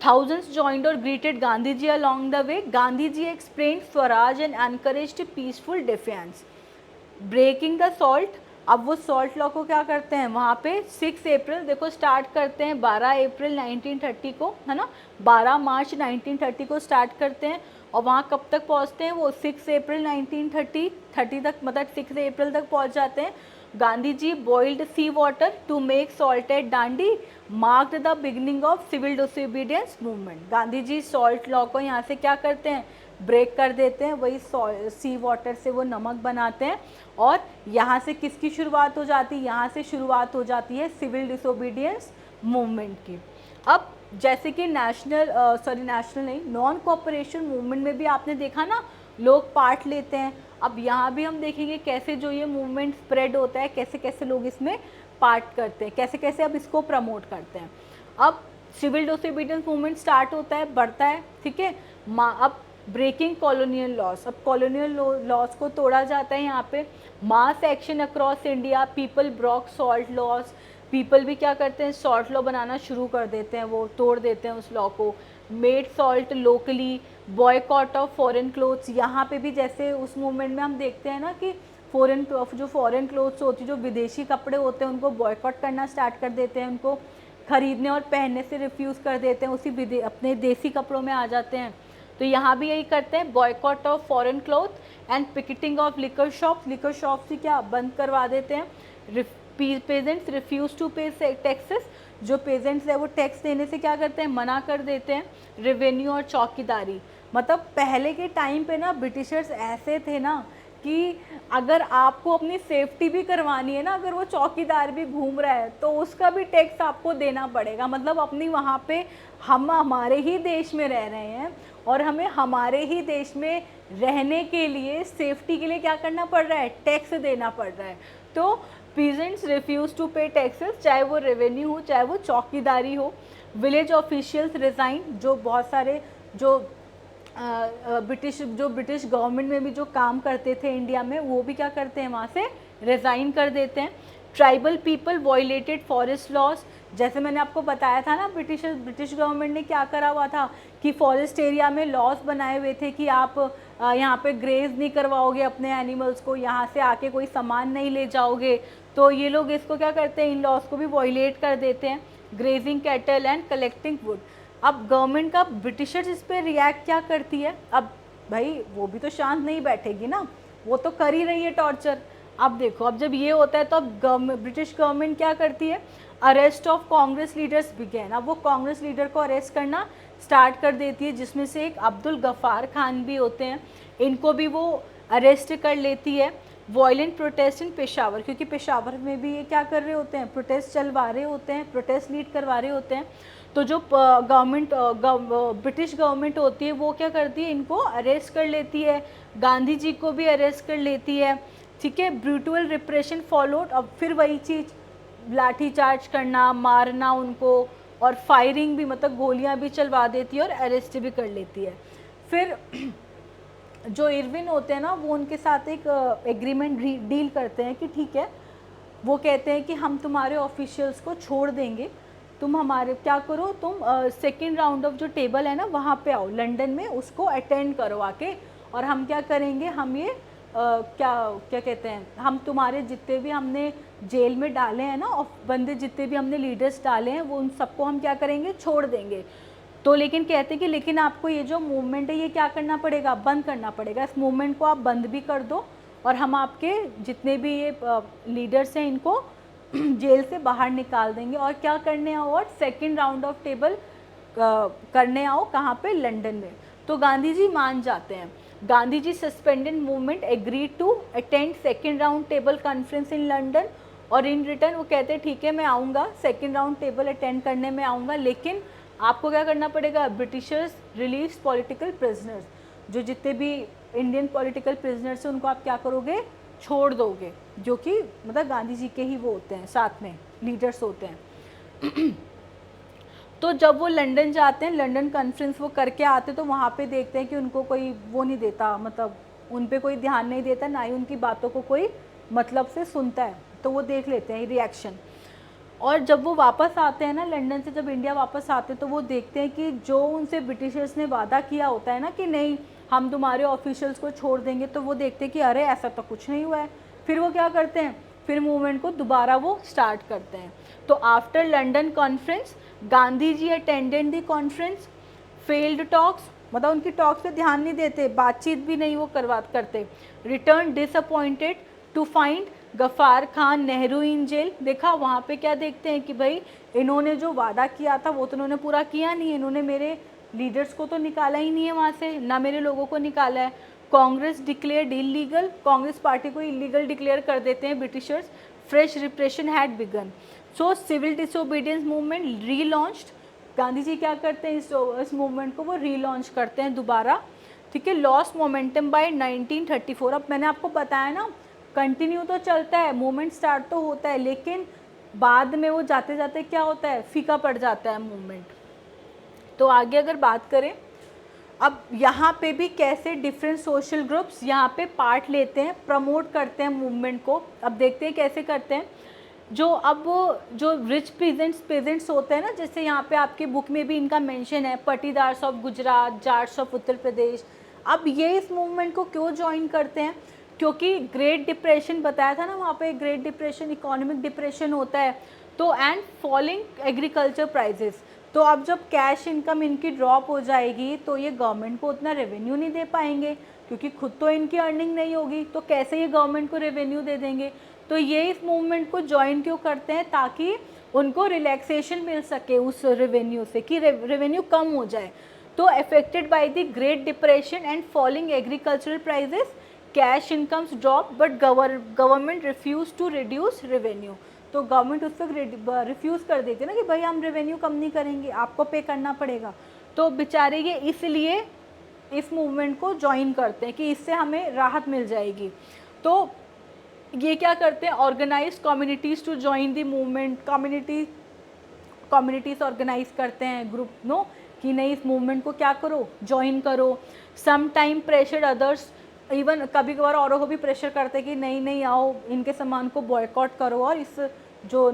Speaker 1: thousands joined or greeted Gandhi ji along the way. Gandhi ji explained Swaraj and encouraged peaceful defiance. Breaking the salt, अब वो सॉल्ट लॉ को क्या करते हैं वहाँ पे 6 अप्रैल, देखो स्टार्ट करते हैं 12 अप्रैल 1930 को, है ना, 12 मार्च 1930 को स्टार्ट करते हैं और वहाँ कब तक पहुँचते हैं वो 6 अप्रैल 1930 तक, मतलब 6 अप्रैल तक पहुँच जाते हैं। Gandhi ji boiled sea water to make salt at Dandi marked the beginning of civil disobedience movement. Gandhi ji salt law को यहाँ से क्या करते हैं, ब्रेक कर देते हैं, वही सी वाटर से वो नमक बनाते हैं और यहाँ से किसकी शुरुआत हो जाती है, यहाँ से शुरुआत हो जाती है सिविल डिसोबीडियंस मूवमेंट की। अब जैसे कि नेशनल नहीं, नॉन कोऑपरेशन मूवमेंट में भी आपने देखा ना लोग पार्ट लेते हैं। अब यहाँ भी हम देखेंगे कैसे जो ये मूवमेंट स्प्रेड होता है, कैसे कैसे लोग इसमें पार्ट करते हैं, कैसे कैसे अब इसको प्रमोट करते हैं। अब सिविल डिसोबीडियंस मूवमेंट स्टार्ट होता है, बढ़ता है, ठीक है। अब ब्रेकिंग कॉलोनियल लॉस, अब कॉलोनियल लॉस को तोड़ा जाता है यहाँ पे। Mass action across India, people Brock salt loss, people भी क्या करते हैं सॉल्ट लॉ बनाना शुरू कर देते हैं, वो तोड़ देते हैं उस लॉ को। Made salt locally, boycott of foreign clothes, यहाँ पे भी जैसे उस मूवमेंट में हम देखते हैं ना कि जो फॉरेन क्लोथ्स होती है, जो विदेशी कपड़े होते हैं उनको बॉयकॉट करना स्टार्ट कर देते हैं, उनको खरीदने और पहनने से रिफ्यूज़ कर देते हैं, उसी अपने देसी कपड़ों में आ जाते हैं। तो यहाँ भी यही करते हैं, boycott of foreign cloth and picketing of liquor shops, liquor shops भी क्या बंद करवा देते हैं। पेजेंट्स रिफ्यूज़ टू पे टैक्सेस, जो पेजेंट्स है वो टैक्स देने से क्या करते हैं, मना कर देते हैं। रेवेन्यू और चौकीदारी, मतलब पहले के टाइम पे ना ब्रिटिशर्स ऐसे थे ना कि अगर आपको अपनी सेफ्टी भी करवानी है ना, अगर वो चौकीदार भी घूम रहा है तो उसका भी टैक्स आपको देना पड़ेगा। मतलब अपनी वहाँ पे हम हमारे ही देश में रह रहे हैं और हमें हमारे ही देश में रहने के लिए सेफ्टी के लिए क्या करना पड़ रहा है, टैक्स देना पड़ रहा है। तो पीजेंट्स रिफ्यूज़ टू पे टैक्सेस, चाहे वो रेवेन्यू हो चाहे वो चौकीदारी हो। विलेज ऑफिशियल्स रिज़ाइन, जो बहुत सारे जो ब्रिटिश गवर्नमेंट में भी जो काम करते थे इंडिया में, वो भी क्या करते हैं वहाँ से रिज़ाइन कर देते हैं। Tribal people violated forest loss, जैसे मैंने आपको बताया था ना ब्रिटिश गवर्नमेंट ने क्या करा हुआ था कि फॉरेस्ट एरिया में लॉस बनाए हुए थे कि आप यहाँ पे ग्रेज नहीं करवाओगे अपने एनिमल्स को, यहाँ से आके कोई सामान नहीं ले जाओगे। तो ये लोग इसको क्या करते हैं, इन लॉस को भी वॉयलेट कर देते हैं। Grazing cattle and collecting would, अब गवर्नमेंट का ब्रिटिशर्स इस पर रिएक्ट क्या करती है, अब भाई वो भी तो शांत नहीं बैठेगी ना, वो तो कर ही रही है टॉर्चर। अब देखो, अब जब ये होता है तो अब ब्रिटिश गवर्नमेंट क्या करती है, arrest of Congress leaders began, अब वो कांग्रेस लीडर को अरेस्ट करना स्टार्ट कर देती है, जिसमें से एक अब्दुल गफ़ार खान भी होते हैं, इनको भी वो अरेस्ट कर लेती है। वॉयलेंट प्रोटेस्ट इन पेशावर, क्योंकि पेशावर में भी ये क्या कर रहे होते हैं, प्रोटेस्ट चलवा रहे होते हैं, प्रोटेस्ट लीड करवा रहे होते हैं। तो जो ब्रिटिश गवर्नमेंट होती है वो क्या करती है, इनको अरेस्ट कर लेती है, गांधी जी को भी अरेस्ट कर लेती है, ठीक है। ब्रूटल रिप्रेशन फॉलोड, अब फिर वही चीज़, लाठी चार्ज करना, मारना उनको, और फायरिंग भी, मतलब गोलियां भी चलवा देती है और अरेस्ट भी कर लेती है। फिर जो इरविन होते हैं ना, वो उनके साथ एक एग्रीमेंट डील करते हैं कि ठीक है, वो कहते हैं कि हम तुम्हारे ऑफिशियल्स को छोड़ देंगे, तुम हमारे क्या करो, तुम सेकेंड राउंड ऑफ जो टेबल है ना वहाँ पे आओ लंदन में, उसको अटेंड करो आके, और हम क्या करेंगे, हम ये क्या कहते हैं, हम तुम्हारे जितने भी हमने जेल में डाले हैं ना और बंदे, जितने भी हमने लीडर्स डाले हैं, वो उन सबको हम क्या करेंगे, छोड़ देंगे। तो लेकिन कहते हैं कि लेकिन आपको ये जो मूवमेंट है ये क्या करना पड़ेगा, बंद करना पड़ेगा, इस मूवमेंट को आप बंद भी कर दो और हम आपके जितने भी ये लीडर्स हैं इनको जेल से बाहर निकाल देंगे, और क्या करने आओ, और सेकेंड राउंड ऑफ टेबल करने आओ, कहाँ पे, लंदन में। तो गांधी जी मान जाते हैं। Gandhi ji suspended movement agreed to attend second round table conference in London, और इन रिटर्न वो कहते हैं ठीक है मैं आऊँगा, सेकेंड राउंड टेबल अटेंड करने में आऊँगा, लेकिन आपको क्या करना पड़ेगा, ब्रिटिशर्स रिलीज पॉलिटिकल प्रिजनर्स, जो जितने भी इंडियन पॉलिटिकल प्रिजनर्स हैं उनको आप क्या करोगे, छोड़ दोगे, जो कि मतलब गांधी जी के ही वो होते हैं, साथ में लीडर्स होते हैं। तो जब वो लंदन जाते हैं, लंदन कॉन्फ्रेंस वो करके आते हैं, तो वहाँ पे देखते हैं कि उनको कोई वो नहीं देता, मतलब उन पे कोई ध्यान नहीं देता, ना ही उनकी बातों को कोई मतलब से सुनता है, तो वो देख लेते हैं रिएक्शन। और जब वो वापस आते हैं ना लंदन से, जब इंडिया वापस आते हैं, तो वो देखते हैं कि जो उनसे ब्रिटिशर्स ने वादा किया होता है ना कि नहीं हम तुम्हारे ऑफिशियल्स को छोड़ देंगे, तो वो देखते हैं कि अरे ऐसा तो कुछ नहीं हुआ है। फिर वो क्या करते हैं, फिर मूवमेंट को दोबारा वो स्टार्ट करते हैं। तो after London conference Gandhi ji attended the conference, failed talks, मतलब उनकी टॉक्स पे ध्यान नहीं देते, बातचीत भी नहीं वो करते। Return disappointed to find Gaffar Khan Nehru in jail. देखा वहाँ पे क्या देखते हैं कि भाई इन्होंने जो वादा किया था वो तो इन्होंने पूरा किया नहीं, इन्होंने मेरे लीडर्स को तो निकाला ही नहीं है वहाँ से, ना मेरे लोगों को निकाला है। Congress declared illegal, Congress party को इलीगल डिक्लेयर कर देते हैं Britishers. Fresh repression had began, so civil disobedience movement relaunched. Gandhi ji क्या करते हैं, इस मूवमेंट को वो रीलॉन्च करते हैं दोबारा, ठीक है। Lost momentum by 1934। अब मैंने आपको बताया ना कंटिन्यू तो चलता है, मूवमेंट स्टार्ट तो होता है, लेकिन बाद में वो जाते जाते क्या होता है, फीका पड़ जाता है मूवमेंट। तो आगे अगर बात करें, अब यहाँ पे भी कैसे डिफरेंट सोशल ग्रुप्स यहाँ पे पार्ट लेते हैं, प्रमोट करते हैं मूवमेंट को। अब देखते हैं कैसे करते हैं। जो रिच पेजेंट्स होते हैं ना, जैसे यहाँ पे आपके बुक में भी इनका मेंशन है, पटीदार्स ऑफ गुजरात, जाट्स ऑफ उत्तर प्रदेश। अब ये इस मूवमेंट को क्यों ज्वाइन करते हैं, क्योंकि ग्रेट डिप्रेशन बताया था ना, वहाँ पे ग्रेट डिप्रेशन, इकोनॉमिक डिप्रेशन होता है, तो एंड फॉलिंग एग्रीकल्चर प्राइजेस। तो अब जब कैश इनकम इनकी ड्रॉप हो जाएगी तो ये गवर्नमेंट को उतना रेवेन्यू नहीं दे पाएंगे, क्योंकि खुद तो इनकी अर्निंग नहीं होगी, तो कैसे ये गवर्नमेंट को रेवेन्यू दे देंगे। तो ये इस मूवमेंट को ज्वाइन क्यों करते हैं, ताकि उनको रिलैक्सेशन मिल सके उस रेवेन्यू से, कि रेवेन्यू कम हो जाए। तो affected by the great depression and falling agricultural prices, cash incomes drop, but government refuse to reduce revenue. तो गवर्नमेंट उस पर रिफ्यूज़ कर देती है ना कि भाई हम रेवेन्यू कम नहीं करेंगे, आपको पे करना पड़ेगा। तो बेचारे ये इसलिए इस मूवमेंट को ज्वाइन करते हैं कि इससे हमें राहत मिल जाएगी। तो ये क्या करते हैं, organise communities to join the movement, communities organise करते हैं ग्रुप नो, कि नहीं इस मूवमेंट को क्या करो, ज्वाइन करो। Some time pressure others, even कभी कभार औरों को भी प्रेशर करते हैं कि नहीं आओ, इनके सामान को बॉयकॉट करो और इस जो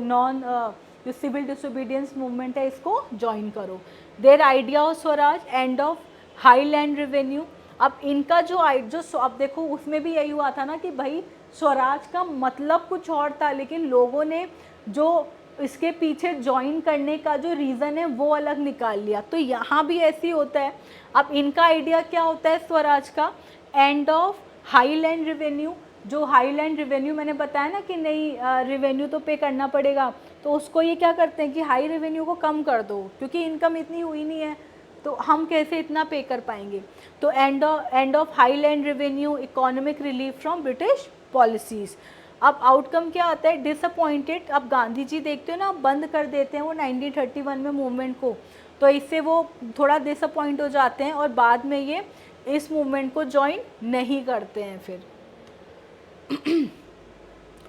Speaker 1: सिविल डिसोबीडियंस मूवमेंट है इसको ज्वाइन करो। Their idea of Swaraj, end of high land revenue. अब इनका जो अब देखो उसमें भी यही हुआ था ना कि भाई स्वराज का मतलब कुछ और था, लेकिन लोगों ने जो इसके पीछे ज्वाइन करने का जो रीज़न है वो अलग निकाल लिया। तो यहाँ भी ऐसे ही होता है। अब इनका आइडिया क्या होता है स्वराज का, end of high land revenue. जो हाई लैंड रेवेन्यू मैंने बताया ना कि नहीं रेवेन्यू तो पे करना पड़ेगा, तो उसको ये क्या करते हैं कि हाई रेवेन्यू को कम कर दो, क्योंकि इनकम इतनी हुई नहीं है तो हम कैसे इतना पे कर पाएंगे। तो end of high land revenue, economic relief from British policies. अब आउटकम क्या आता है, डिसअपॉइंटेड। अब गांधी जी देखते हो ना, बंद कर देते हैं वो 1931 में मूवमेंट को, तो इससे वो थोड़ा डिसअपॉइंट हो जाते हैं और बाद में ये इस मूवमेंट को ज्वाइन नहीं करते हैं फिर।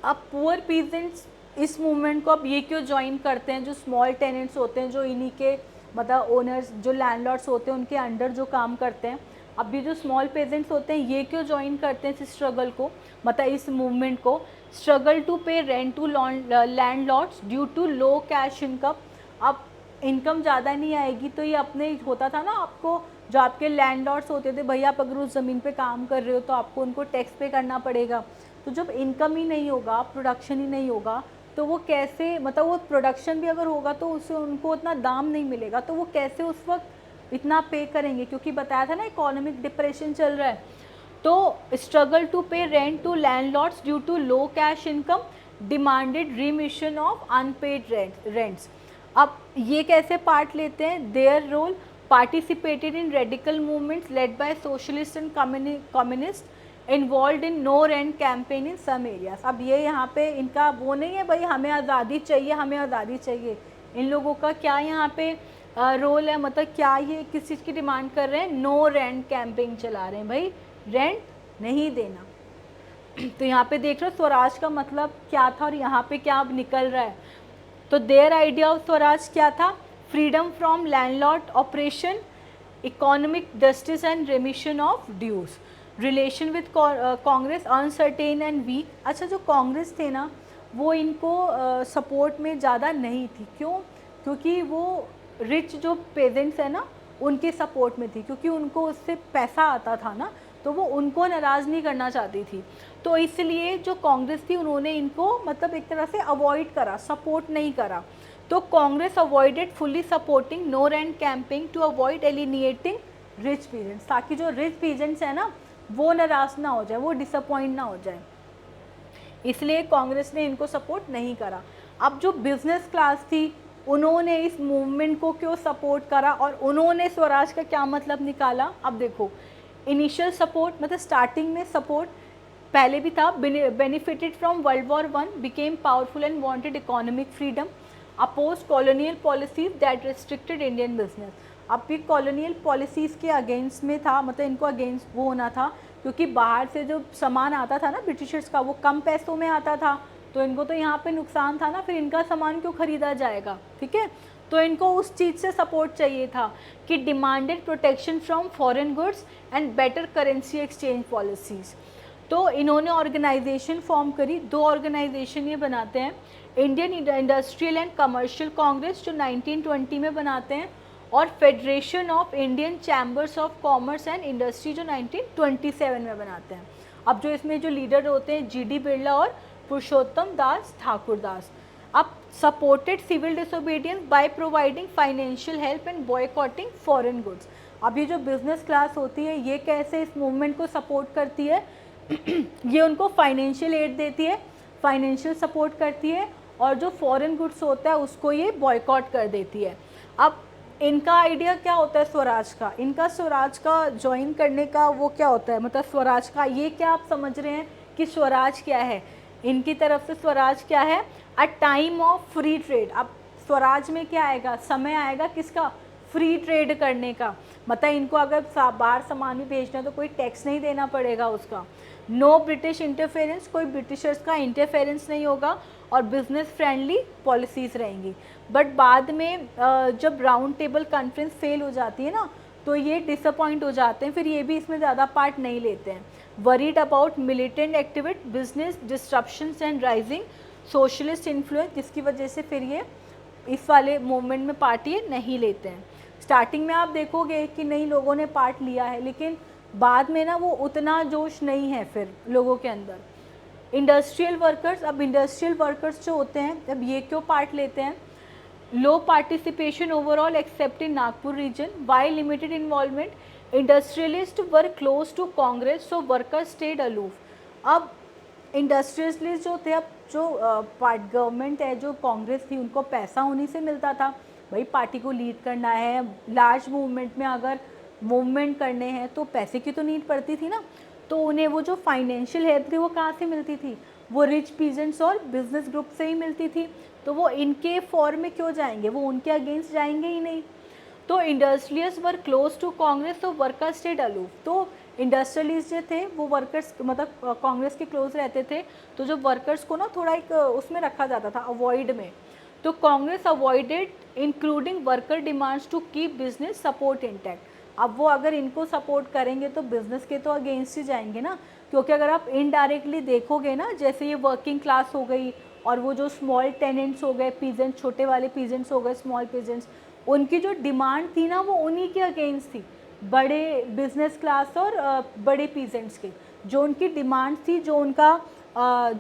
Speaker 1: अब पुअर पीजेंट्स इस मूवमेंट को अब ये क्यों ज्वाइन करते हैं, जो स्मॉल टेनेंट्स होते हैं, जो इन्हीं के मतलब ओनर्स, जो लैंडलॉर्ड्स होते हैं, उनके अंडर जो काम करते हैं। अब ये जो स्मॉल पेजेंट्स होते हैं ये क्यों ज्वाइन करते हैं इस स्ट्रगल को, मतलब इस मूवमेंट को। Struggle to pay rent to landlords due to low cash income. अब इनकम ज़्यादा नहीं आएगी तो ये अपने होता था ना, आपको जो आपके लैंडलॉर्ड्स होते थे, भैया आप अगर उस ज़मीन पे काम कर रहे हो तो आपको उनको टैक्स पे करना पड़ेगा। तो जब इनकम ही नहीं होगा, प्रोडक्शन ही नहीं होगा, तो वो कैसे, मतलब वो प्रोडक्शन भी अगर होगा तो उससे उनको उतना दाम नहीं मिलेगा, तो वो कैसे उस वक्त इतना पे करेंगे, क्योंकि बताया था ना इकोनॉमिक डिप्रेशन चल रहा है। तो struggle to pay rent to landlords due to low cash income, demanded remission of unpaid rents. अब ये कैसे पार्ट लेते हैं, their role, participated in radical movements led by socialist and communist, involved in no rent campaign in some areas। अब ये यहाँ पे इनका वो नहीं है भाई हमें आज़ादी चाहिए, हमें आज़ादी चाहिए। इन लोगों का क्या यहाँ पे रोल है, मतलब क्या ये किस चीज़ की डिमांड कर रहे हैं? नो रेंट कैंपेन चला रहे हैं, भाई रेंट नहीं देना। तो यहाँ पे देख रहे हो स्वराज का मतलब क्या था और यहाँ पे क्या अब निकल रहा है। तो देयर आइडिया ऑफ स्वराज क्या था? Freedom from landlord operation, economic justice and remission of dues, relation with Congress uncertain and weak. अच्छा, जो कांग्रेस थे ना वो इनको सपोर्ट में ज़्यादा नहीं थी। क्यों? क्योंकि वो रिच जो पेजेंट्स है ना उनके सपोर्ट में थी, क्योंकि उनको उससे पैसा आता था ना, तो वो उनको नाराज़ नहीं करना चाहती थी। तो इसलिए जो कांग्रेस थी उन्होंने इनको मतलब एक तरह से अवॉइड करा, सपोर्ट नहीं करा। तो Congress avoided fully supporting no rent campaign to avoid alienating rich peasants, ताकि जो रिच पीजेंट्स है ना वो नाराज़ ना हो जाए, वो डिसअपॉइंट ना हो जाए, इसलिए कांग्रेस ने इनको सपोर्ट नहीं करा। अब जो बिजनेस क्लास थी उन्होंने इस मूवमेंट को क्यों सपोर्ट करा और उन्होंने स्वराज का क्या मतलब निकाला? अब देखो, इनिशियल सपोर्ट मतलब स्टार्टिंग में सपोर्ट पहले भी था। Benefited from world war 1, became powerful and wanted economic freedom, oppose colonial policies that restricted Indian business. अब भी कॉलोनियल पॉलिसीज़ के अगेंस्ट में था, मतलब इनको अगेंस्ट वो होना था, क्योंकि बाहर से जो सामान आता था ना ब्रिटिशर्स का वो कम पैसों में आता था, तो इनको तो यहाँ पे नुकसान था ना, फिर इनका सामान क्यों ख़रीदा जाएगा, ठीक है। तो इनको उस चीज़ से सपोर्ट चाहिए था कि demanded protection from foreign goods and better currency exchange policies. तो इन्होंने ऑर्गेनाइजेशन फॉर्म करी, 2 ऑर्गेनाइजेशन ये बनाते हैं, Indian industrial and commercial Congress जो 1920 में बनाते हैं, और federation of Indian chambers of commerce and industry जो 1927 में बनाते हैं। अब जो इसमें जो लीडर होते हैं GD बिरला और पुरुषोत्तम दास ठाकुरदास। अब supported civil disobedience by providing financial help and boycotting foreign goods. अब ये जो बिजनेस क्लास होती है ये कैसे इस मूवमेंट को सपोर्ट करती है? ये उनको फाइनेंशियल एड देती है, फाइनेंशियल सपोर्ट करती है, और जो फॉरेन गुड्स होता है उसको ये बॉयकॉट कर देती है। अब इनका आइडिया क्या होता है स्वराज का? इनका स्वराज का ज्वाइन करने का वो क्या होता है, मतलब स्वराज का ये क्या आप समझ रहे हैं कि स्वराज क्या है? इनकी तरफ से स्वराज क्या है? A time of free trade. अब स्वराज में क्या आएगा? समय आएगा किसका? फ्री ट्रेड करने का। मतलब इनको अगर बाहर सामान भी भेजना है तो कोई टैक्स नहीं देना पड़ेगा उसका। नो ब्रिटिश इंटरफेरेंस, कोई ब्रिटिशर्स का इंटरफेरेंस नहीं होगा, और बिजनेस फ्रेंडली पॉलिसीज़ रहेंगी। बट बाद में जब राउंड टेबल कॉन्फ्रेंस फेल हो जाती है ना तो ये डिसअपॉइंट हो जाते हैं, फिर ये भी इसमें ज़्यादा पार्ट नहीं लेते हैं। Worried about militant activity, business disruptions and rising socialist influence, जिसकी वजह से फिर ये इस वाले मूवमेंट में पार्ट ये नहीं लेते हैं। स्टार्टिंग में आप देखोगे कि नई लोगों ने पार्ट लिया है, लेकिन बाद में ना वो उतना जोश नहीं है फिर लोगों के अंदर। इंडस्ट्रियल वर्कर्स, अब इंडस्ट्रियल वर्कर्स जो होते हैं अब ये क्यों पार्ट लेते हैं? Low participation overall except in Nagpur region, why limited involvement, industrialist were close to Congress so workers stayed aloof. अब इंडस्ट्रियलिस्ट जो थे, अब जो गवर्नमेंट है जो कांग्रेस थी उनको पैसा उन्हीं से मिलता था, भाई पार्टी को लीड करना है, लार्ज मूवमेंट में अगर मूवमेंट करने हैं तो पैसे की तो नीड पड़ती थी ना, तो उन्हें वो जो फाइनेंशियल हेल्प थी वो कहाँ से मिलती थी? वो रिच पीजेंट्स और बिजनेस ग्रुप से ही मिलती थी। तो वो इनके फॉर्म में क्यों जाएंगे? वो उनके अगेंस्ट जाएंगे ही नहीं। तो industrialist were close to Congress तो वर्कर्स स्टेड अलूफ। तो इंडस्ट्रियलिस्ट जो थे वो वर्कर्स मतलब कांग्रेस के क्लोज रहते थे, तो जो वर्कर्स को ना थोड़ा एक उसमें रखा जाता था, अवॉइड में। तो Congress avoided including worker demands to keep business support intact. अब वो अगर इनको सपोर्ट करेंगे तो बिज़नेस के तो अगेंस्ट ही जाएंगे ना, क्योंकि अगर आप इनडायरेक्टली देखोगे ना, जैसे ये वर्किंग क्लास हो गई और वो जो स्मॉल टेनेंट्स हो गए, पीजेंट्स, छोटे वाले पीजेंट्स हो गए, स्मॉल पीजेंट्स, उनकी जो डिमांड थी ना वो उन्हीं के अगेंस्ट थी, बड़े बिजनेस क्लास और बड़े पीजेंट्स के। जो उनकी डिमांड थी, जो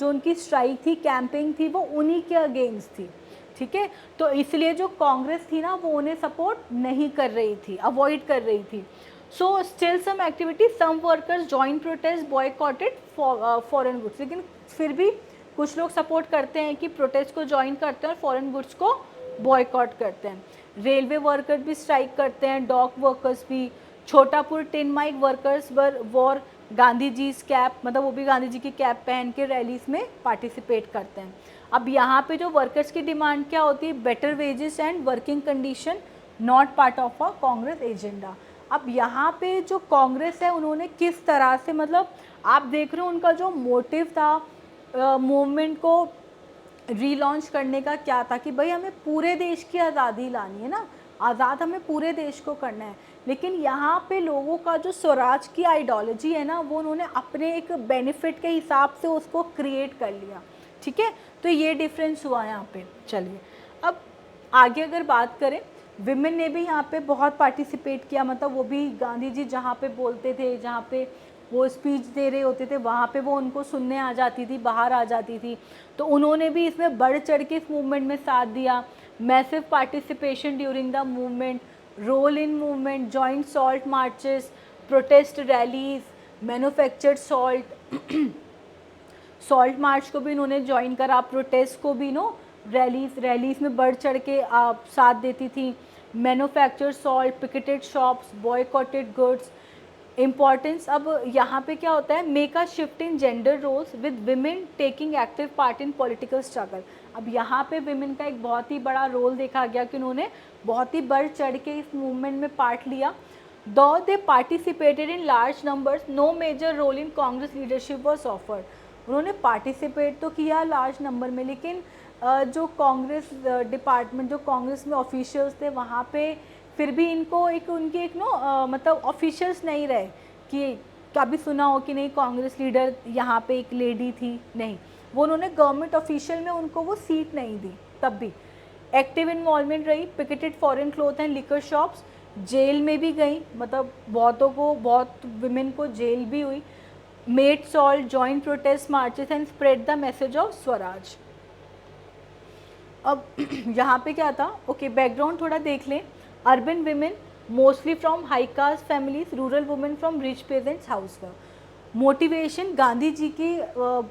Speaker 1: उनकी स्ट्राइक थी, कैंपेन थी, वो उन्हीं के अगेंस्ट थी, ठीक है। तो इसलिए जो कांग्रेस थी ना वो उन्हें सपोर्ट नहीं कर रही थी, अवॉइड कर रही थी। So still some activity, some workers join protest, boycotted foreign goods. लेकिन फिर भी कुछ लोग सपोर्ट करते हैं कि प्रोटेस्ट को ज्वाइन करते हैं और फॉरेन गुड्स को बॉयकॉट करते हैं। रेलवे वर्कर भी स्ट्राइक करते हैं, डॉक वर्कर्स भी, Chotapur tin mine workers wore Gandhi ji cap, मतलब वो भी गांधी जी की कैप पहन के रैलीज में पार्टिसिपेट करते हैं। अब यहाँ पे जो वर्कर्स की डिमांड क्या होती है, better wages and working condition, not part of a Congress agenda. अब यहाँ पे जो कांग्रेस है उन्होंने किस तरह से, मतलब आप देख रहे हो उनका जो मोटिव था मूवमेंट को रीलॉन्च करने का क्या था कि भाई हमें पूरे देश की आज़ादी लानी है ना, आज़ाद हमें पूरे देश को करना है। लेकिन यहाँ पे लोगों का जो स्वराज की आइडियोलॉजी है ना, वो उन्होंने अपने एक बेनिफिट के हिसाब से उसको क्रिएट कर लिया। ठीक है, तो ये डिफरेंस हुआ यहाँ पे। चलिए अब आगे अगर बात करें, विमेन ने भी यहाँ पे बहुत पार्टिसिपेट किया, मतलब वो भी गांधी जी जहाँ पे बोलते थे, जहाँ पे वो स्पीच दे रहे होते थे, वहाँ पे वो उनको सुनने आ जाती थी, बाहर आ जाती थी। तो उन्होंने भी इसमें बढ़ चढ़ के इस मूवमेंट में साथ दिया। Massive participation during the movement, role in movement, joint salt marches, protest rallies, manufactured salt march को भी इन्होंने ज्वाइन करा, प्रोटेस्ट को भी रैलीज में बढ़ चढ़ के साथ देती थी। Manufacture salt, picketed shops, boycotted goods, importance. अब यहाँ पे क्या होता है, make a shift in gender roles with women taking active part in political struggle. अब यहाँ पे विमेन का एक बहुत ही बड़ा रोल देखा गया कि उन्होंने बहुत ही बढ़ चढ़ के इस मूवमेंट में पार्ट लिया। Though they participated in large numbers, no major role in Congress leadership was offered. उन्होंने पार्टिसिपेट तो किया लार्ज नंबर में, लेकिन जो कांग्रेस डिपार्टमेंट, जो कांग्रेस में ऑफिशियल्स थे वहाँ पे फिर भी इनको एक उनके एक मतलब ऑफिशियल्स नहीं रहे कि कभी सुना हो कि नहीं कांग्रेस लीडर यहाँ पे एक लेडी थी, नहीं, वो उन्होंने गवर्नमेंट ऑफिशियल में उनको वो सीट नहीं दी। तब भी एक्टिव इन्वॉल्वमेंट रही, picketed foreign cloth and liquor shops, jail में भी गई, मतलब बहुत विमेन को जेल भी हुई। Made salt, joint protest marches and spread the message of Swaraj. अब यहाँ पे क्या था, ओके बैकग्राउंड थोड़ा देख लें। Urban women mostly from high caste families, rural women from rich peasants housework। Motivation Gandhi ji की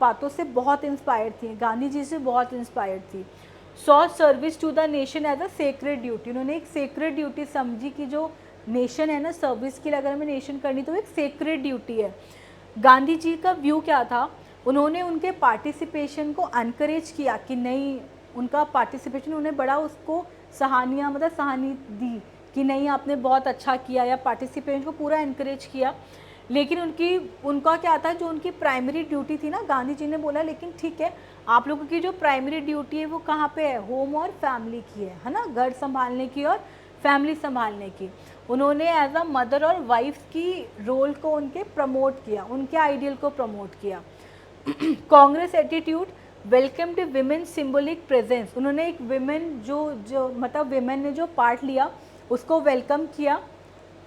Speaker 1: बातों से बहुत इंस्पायर्ड थी, गांधी जी से बहुत इंस्पायर्ड थी। Saw service to the nation as a sacred duty, उन्होंने एक सेक्रेड ड्यूटी समझी कि जो नेशन है ना, सर्विस के लिए अगर हमें नेशन करनी तो एक सेक्रेड ड्यूटी है। गांधी जी का व्यू क्या था, उन्होंने उनके पार्टिसिपेशन को अनकरेज किया कि नहीं, उनका पार्टिसिपेशन उन्हें बड़ा उसको सहानी दी कि नहीं आपने बहुत अच्छा किया, या पार्टिसिपेशन को पूरा इनकरेज किया। लेकिन उनका क्या था, जो उनकी प्राइमरी ड्यूटी थी ना, गांधी जी ने बोला लेकिन ठीक है, आप लोगों की जो प्राइमरी ड्यूटी है वो कहाँ पे है, होम और फैमिली की है ना, घर संभालने की और फैमिली संभालने की। उन्होंने एज अ मदर और वाइफ की रोल को उनके प्रमोट किया, उनके आइडियल को प्रमोट किया। Congress attitude, welcome to women symbolic presence, उन्होंने एक विमेन जो मतलब विमेन ने जो पार्ट लिया उसको वेलकम किया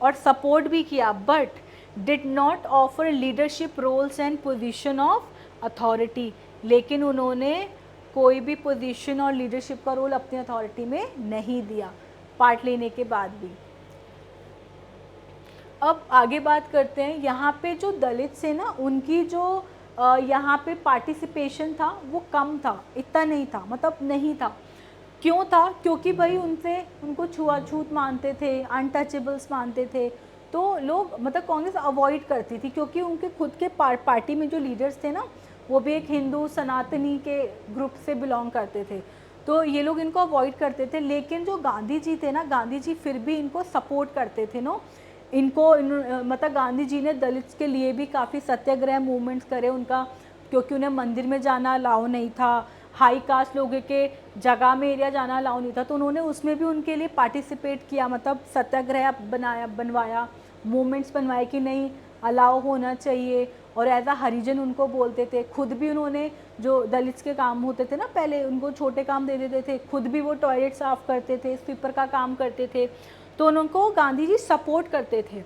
Speaker 1: और सपोर्ट भी किया, but did not offer leadership roles and position of authority. लेकिन उन्होंने कोई भी पोजीशन और लीडरशिप का रोल अपनी अथॉरिटी में नहीं दिया पार्ट लेने के बाद भी। अब आगे बात करते हैं, यहाँ पे जो दलित से ना, उनकी जो यहाँ पे पार्टिसिपेशन था वो कम था, इतना नहीं था, मतलब नहीं था। क्यों था, क्योंकि भाई उनको छुआछूत मानते थे, अनटचेबल्स मानते थे, तो लोग मतलब कांग्रेस अवॉइड करती थी, क्योंकि उनके खुद के पार्टी में जो लीडर्स थे ना, वो भी एक हिंदू सनातनी के ग्रुप से बिलोंग करते थे, तो ये लोग इनको अवॉइड करते थे। लेकिन जो गांधी जी थे ना, गांधी जी फिर भी इनको सपोर्ट करते थे मतलब गांधी जी ने दलित के लिए भी काफ़ी सत्याग्रह मूवमेंट्स करे उनका, क्योंकि उन्हें मंदिर में जाना अलाउ नहीं था, हाई कास्ट लोगों के जगह में एरिया जाना अलाउ नहीं था, तो उन्होंने उसमें भी उनके लिए पार्टिसिपेट किया, मतलब सत्याग्रह बनवाया, मूवमेंट्स बनवाए कि नहीं अलाउ होना चाहिए, और एज अ हरिजन उनको बोलते थे। खुद भी उन्होंने जो दलित के काम होते थे ना, पहले उनको छोटे काम दे देते थे, खुद भी वो टॉयलेट साफ़ करते थे, स्वीपर का काम करते थे, तो उनको गांधी जी सपोर्ट करते थे।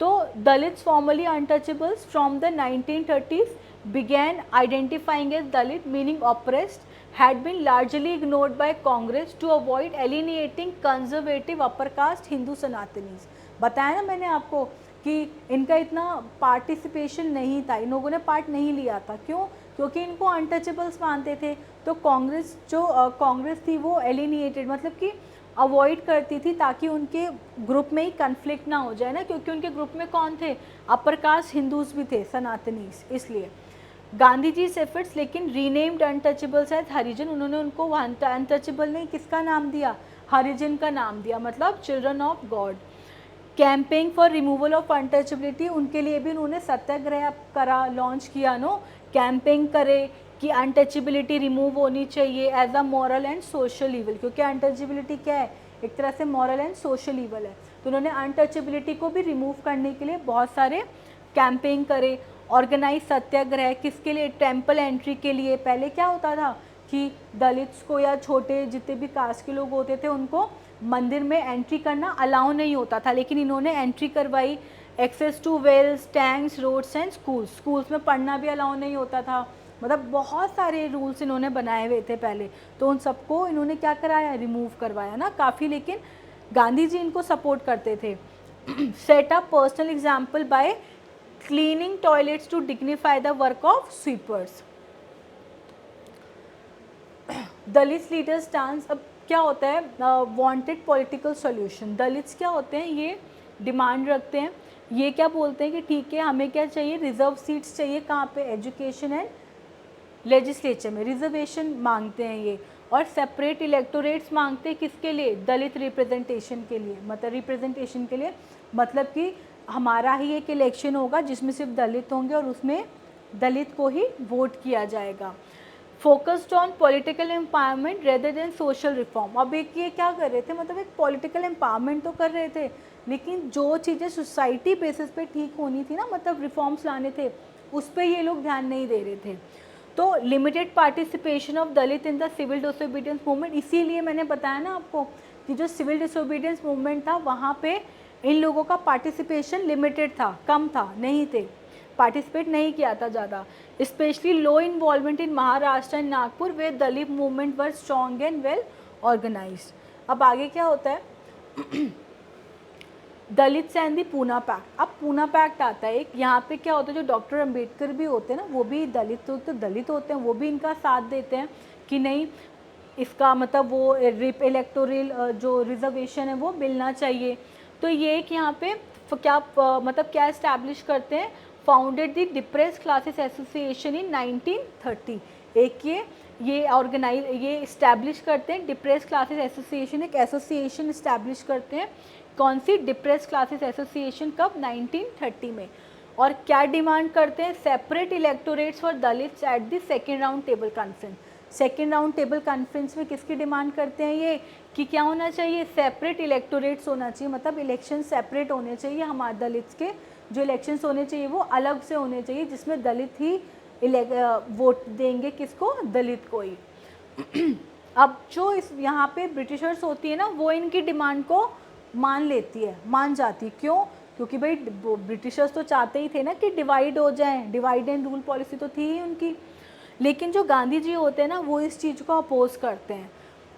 Speaker 1: तो Dalits formally untouchables from the 1930s began identifying as Dalit, meaning oppressed, had been largely ignored by Congress to avoid alienating conservative upper caste Hindu Sanatanis। बताया ना मैंने आपको कि इनका इतना पार्टिसिपेशन नहीं था, इन लोगों ने पार्ट नहीं लिया था। क्यों, क्योंकि इनको अनटचेबल्स मानते थे। तो कांग्रेस थी वो एलिनिएटेड, मतलब कि अवॉइड करती थी ताकि उनके ग्रुप में ही कन्फ्लिक्ट ना हो जाए ना, क्योंकि उनके ग्रुप में कौन थे, अपर कास्ट हिंदूज भी थे, सनातनीज, इसलिए गांधी जी एफर्ट्स। लेकिन रीनेम्ड अनटचेबल्स एज हरिजन, उन्होंने उनको अनटचेबल नहीं, किसका नाम दिया, हरिजन का नाम दिया, मतलब children of God. Campaigning for removal of untouchability, उनके लिए भी उन्होंने सत्याग्रह करा, लॉन्च किया नो, कैंपेनिंग करे कि अनटचेबिलिटी रिमूव होनी चाहिए as a moral and social evil, क्योंकि अनटचेबिलिटी क्या है, एक तरह से मॉरल एंड सोशल ईवल है। तो उन्होंने अनटचेबिलिटी को भी रिमूव करने के लिए बहुत सारे कैंपेन करे। ऑर्गेनाइज सत्याग्रह किसके लिए, टेम्पल एंट्री के लिए। पहले क्या होता था कि दलित्स को या छोटे जितने भी कास्ट के लोग होते थे उनको मंदिर में एंट्री करना अलाउ नहीं होता था, लेकिन इन्होंने एंट्री करवाई। Access to wells, tanks, roads and schools, schools में पढ़ना भी अलाउ नहीं होता था, मतलब बहुत सारे रूल्स इन्होंने बनाए हुए थे पहले, तो उन सबको इन्होंने क्या कराया, रिमूव करवाया ना काफ़ी। लेकिन गांधी जी इनको सपोर्ट करते थे। Set up personal example by cleaning toilets to dignify the work of sweepers. Dalit leader stance, अब क्या होता है, वांटेड पॉलिटिकल सॉल्यूशन। दलित्स क्या होते हैं, ये डिमांड रखते हैं, ये क्या बोलते हैं कि ठीक है हमें क्या चाहिए, रिजर्व सीट्स चाहिए, कहाँ पे, एजुकेशन एंड लेजिस्लेचर में रिजर्वेशन मांगते हैं ये, और सेपरेट इलेक्टोरेट्स मांगते हैं किसके लिए, दलित रिप्रेजेंटेशन के लिए, मतलब रिप्रेजेंटेशन के लिए, मतलब कि हमारा ही एक इलेक्शन होगा जिसमें सिर्फ दलित होंगे और उसमें दलित को ही वोट किया जाएगा। Focused on political empowerment rather than social reform. अब एक ये क्या कर रहे थे, मतलब एक पॉलिटिकल एम्पावरमेंट तो कर रहे थे, लेकिन जो चीज़ें सोसाइटी बेसिस पे ठीक होनी थी ना, मतलब रिफॉर्म्स लाने थे, उस पर ये लोग ध्यान नहीं दे रहे थे। तो limited participation of Dalit in the civil disobedience movement, इसीलिए मैंने बताया ना आपको कि जो सिविल डिसोबीडियंस मूवमेंट था वहाँ पे इन लोगों का पार्टिसिपेशन लिमिटेड था, कम था, नहीं थे, पार्टिसिपेट नहीं किया था ज़्यादा। Specially low involvement in Maharashtra and Nagpur where Dalit movement were strong and well organised. अब आगे क्या होता है, Dalit and the Poona pact. अब पूना पैक्ट आता है एक, यहाँ पे क्या होता है, जो डॉक्टर अंबेडकर भी होते हैं ना, वो भी दलित होते हैं, वो भी इनका साथ देते हैं कि नहीं इसका मतलब वो इलेक्टोरल जो रिजर्वेशन है वो मिलना चाहिए। तो ये एक यहाँ पे क्या मतलब क्या इस्टेब्लिश करते हैं, founded the depressed classes association in 1930। एक ये ऑर्गेनाइज ये इस्टेब्लिश करते हैं, डिप्रेस क्लासेस एसोसिएशन, एक एसोसिएशन इस्टेब्लिश करते हैं, कौन सी, डिप्रेस क्लासेस एसोसिएशन, कब, 1930 में। और क्या डिमांड करते हैं, separate electorates for Dalits at the second round table conference. Second round table conference में किसकी डिमांड करते हैं ये, कि क्या होना चाहिए, सेपरेट इलेक्टोरेट्स होना चाहिए, मतलब इलेक्शन सेपरेट होने चाहिए, हमारे दलित्स के जो इलेक्शंस होने चाहिए वो अलग से होने चाहिए, जिसमें दलित ही वोट देंगे, किसको, दलित को ही। अब जो इस यहाँ पे ब्रिटिशर्स होती है ना, वो इनकी डिमांड को मान लेती है, मान जाती, क्यों, क्योंकि भाई ब्रिटिशर्स तो चाहते ही थे ना कि डिवाइड हो जाए, डिवाइड एंड रूल पॉलिसी तो थी ही उनकी। लेकिन जो गांधी जी होते हैं ना, वो इस चीज़ को अपोज करते हैं।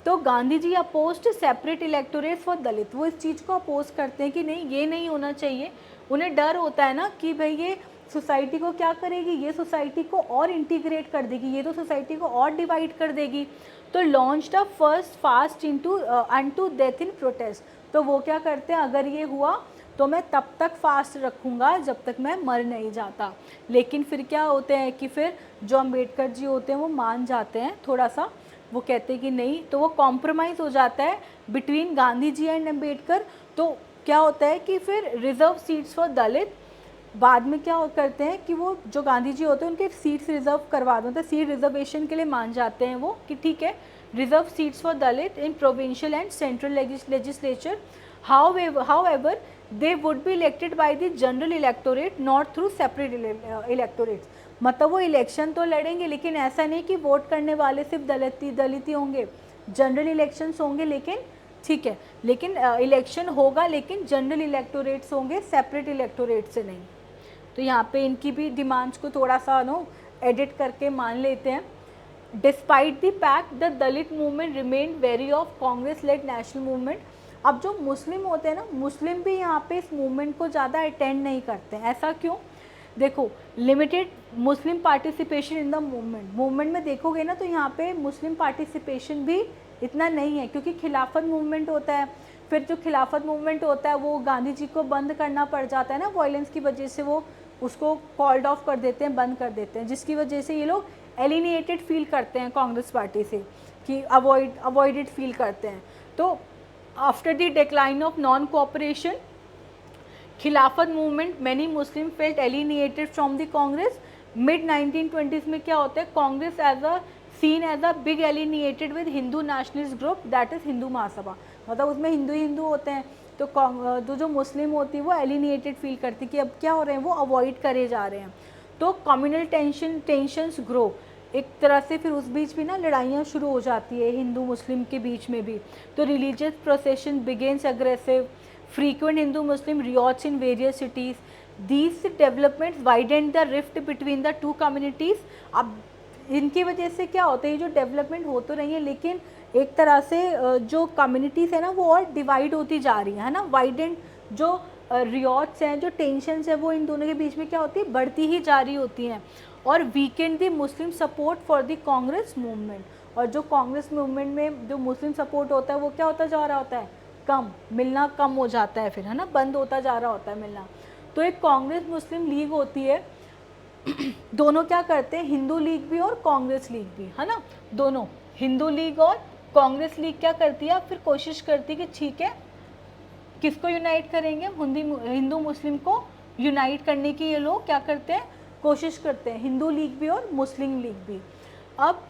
Speaker 1: तो गांधी जी अपोज्ड सेपरेट इलेक्टोरेट फॉर दलित, वो इस चीज़ को अपोज करते हैं कि नहीं ये नहीं होना चाहिए। उन्हें डर होता है ना कि भाई ये सोसाइटी को क्या करेगी, ये सोसाइटी को और इंटीग्रेट कर देगी, ये तो सोसाइटी को और डिवाइड कर देगी। तो launch the first fast unto death in protest. तो वो क्या करते हैं, अगर ये हुआ तो मैं तब तक फास्ट रखूँगा जब तक मैं मर नहीं जाता। लेकिन फिर क्या होते हैं कि फिर जो अम्बेडकर जी होते हैं वो मान जाते हैं थोड़ा सा, वो कहते हैं कि नहीं, तो वो कॉम्प्रोमाइज़ हो जाता है बिटवीन गांधी जी एंड अम्बेडकर। तो क्या होता है कि फिर रिजर्व सीट्स फॉर दलित, बाद में क्या करते हैं कि वो जो गांधी जी होते हैं उनके सीट्स रिजर्व करवा देते हैं, सीट रिजर्वेशन के लिए मान जाते हैं वो कि ठीक है, reserve seats for Dalit in provincial and central legislature. However, they would be elected by the general electorate, not through separate electorates। मतलब वो इलेक्शन तो लड़ेंगे, लेकिन ऐसा नहीं कि वोट करने वाले सिर्फ दलित ही होंगे, जनरल इलेक्शंस होंगे, लेकिन ठीक है, लेकिन इलेक्शन होगा, लेकिन जनरल इलेक्टोरेट्स होंगे, सेपरेट इलेक्टोरेट से नहीं। तो यहाँ पे इनकी भी डिमांड्स को थोड़ा सा एडिट करके मान लेते हैं। Despite the pact the Dalit movement remain very of Congress led national movement. अब जो मुस्लिम होते हैं ना, मुस्लिम भी यहाँ पे इस मूवमेंट को ज़्यादा अटेंड नहीं करते हैं। ऐसा क्यों, देखो, limited Muslim participation in the movement में देखोगे ना, तो यहाँ पे मुस्लिम पार्टिसिपेशन भी इतना नहीं है, क्योंकि खिलाफत मूवमेंट होता है, फिर जो खिलाफत मूवमेंट होता है वो गांधी जी को बंद करना पड़ जाता है ना, वायलेंस की वजह से वो उसको कॉल्ड ऑफ कर देते हैं, बंद कर देते हैं, जिसकी वजह से ये लोग एलिनिएटेड फील करते हैं कांग्रेस पार्टी से, कि अवॉइडेड फील करते हैं। तो after the decline of non cooperation Khilafat movement many Muslim felt alienated from the Congress. Mid 1920s में क्या होता है, Congress as a seen as a big alienated with Hindu nationalist group that is Hindu Mahasabha, मतलब उसमें हिंदू हिंदू होते हैं, तो जो मुस्लिम होती है वो एलिनिएटेड फील करती कि अब क्या हो रहे हैं, वो अवॉइड करे जा रहे हैं। तो कम्युनल टेंशंस ग्रो, एक तरह से फिर उस बीच भी ना लड़ाइयाँ शुरू हो जाती है हिंदू मुस्लिम के बीच में भी। तो religious procession begins aggressive, frequent Hindu-Muslim riots in various cities. These developments widened the rift between the two communities. अब इनकी वजह से क्या होता है, ये जो डेवलपमेंट हो तो रही है लेकिन एक तरह से जो कम्युनिटीज़ है ना वो और डिवाइड होती जा रही है ना, वाइडेंड जो रियॉट्स हैं, जो टेंशन्स हैं, वो इन दोनों के बीच में क्या होती है, बढ़ती ही जा रही होती हैं। और Weeknd the Muslim support for the Congress movement, और जो कांग्रेस मूवमेंट में जो मुस्लिम सपोर्ट होता है वो क्या होता जा रहा होता है, कम मिलना, कम हो जाता है फिर, है ना, बंद होता जा रहा होता है मिलना। तो एक कांग्रेस मुस्लिम लीग होती है, दोनों क्या करते हैं, हिंदू लीग भी और कांग्रेस लीग भी, है ना, दोनों हिंदू लीग और कांग्रेस लीग क्या करती है, फिर कोशिश करती है कि ठीक है किसको यूनाइट करेंगे, हिंदू मुस्लिम को यूनाइट करने की ये लोग क्या करते हैं, कोशिश करते हैं, हिंदू लीग भी और मुस्लिम लीग भी। अब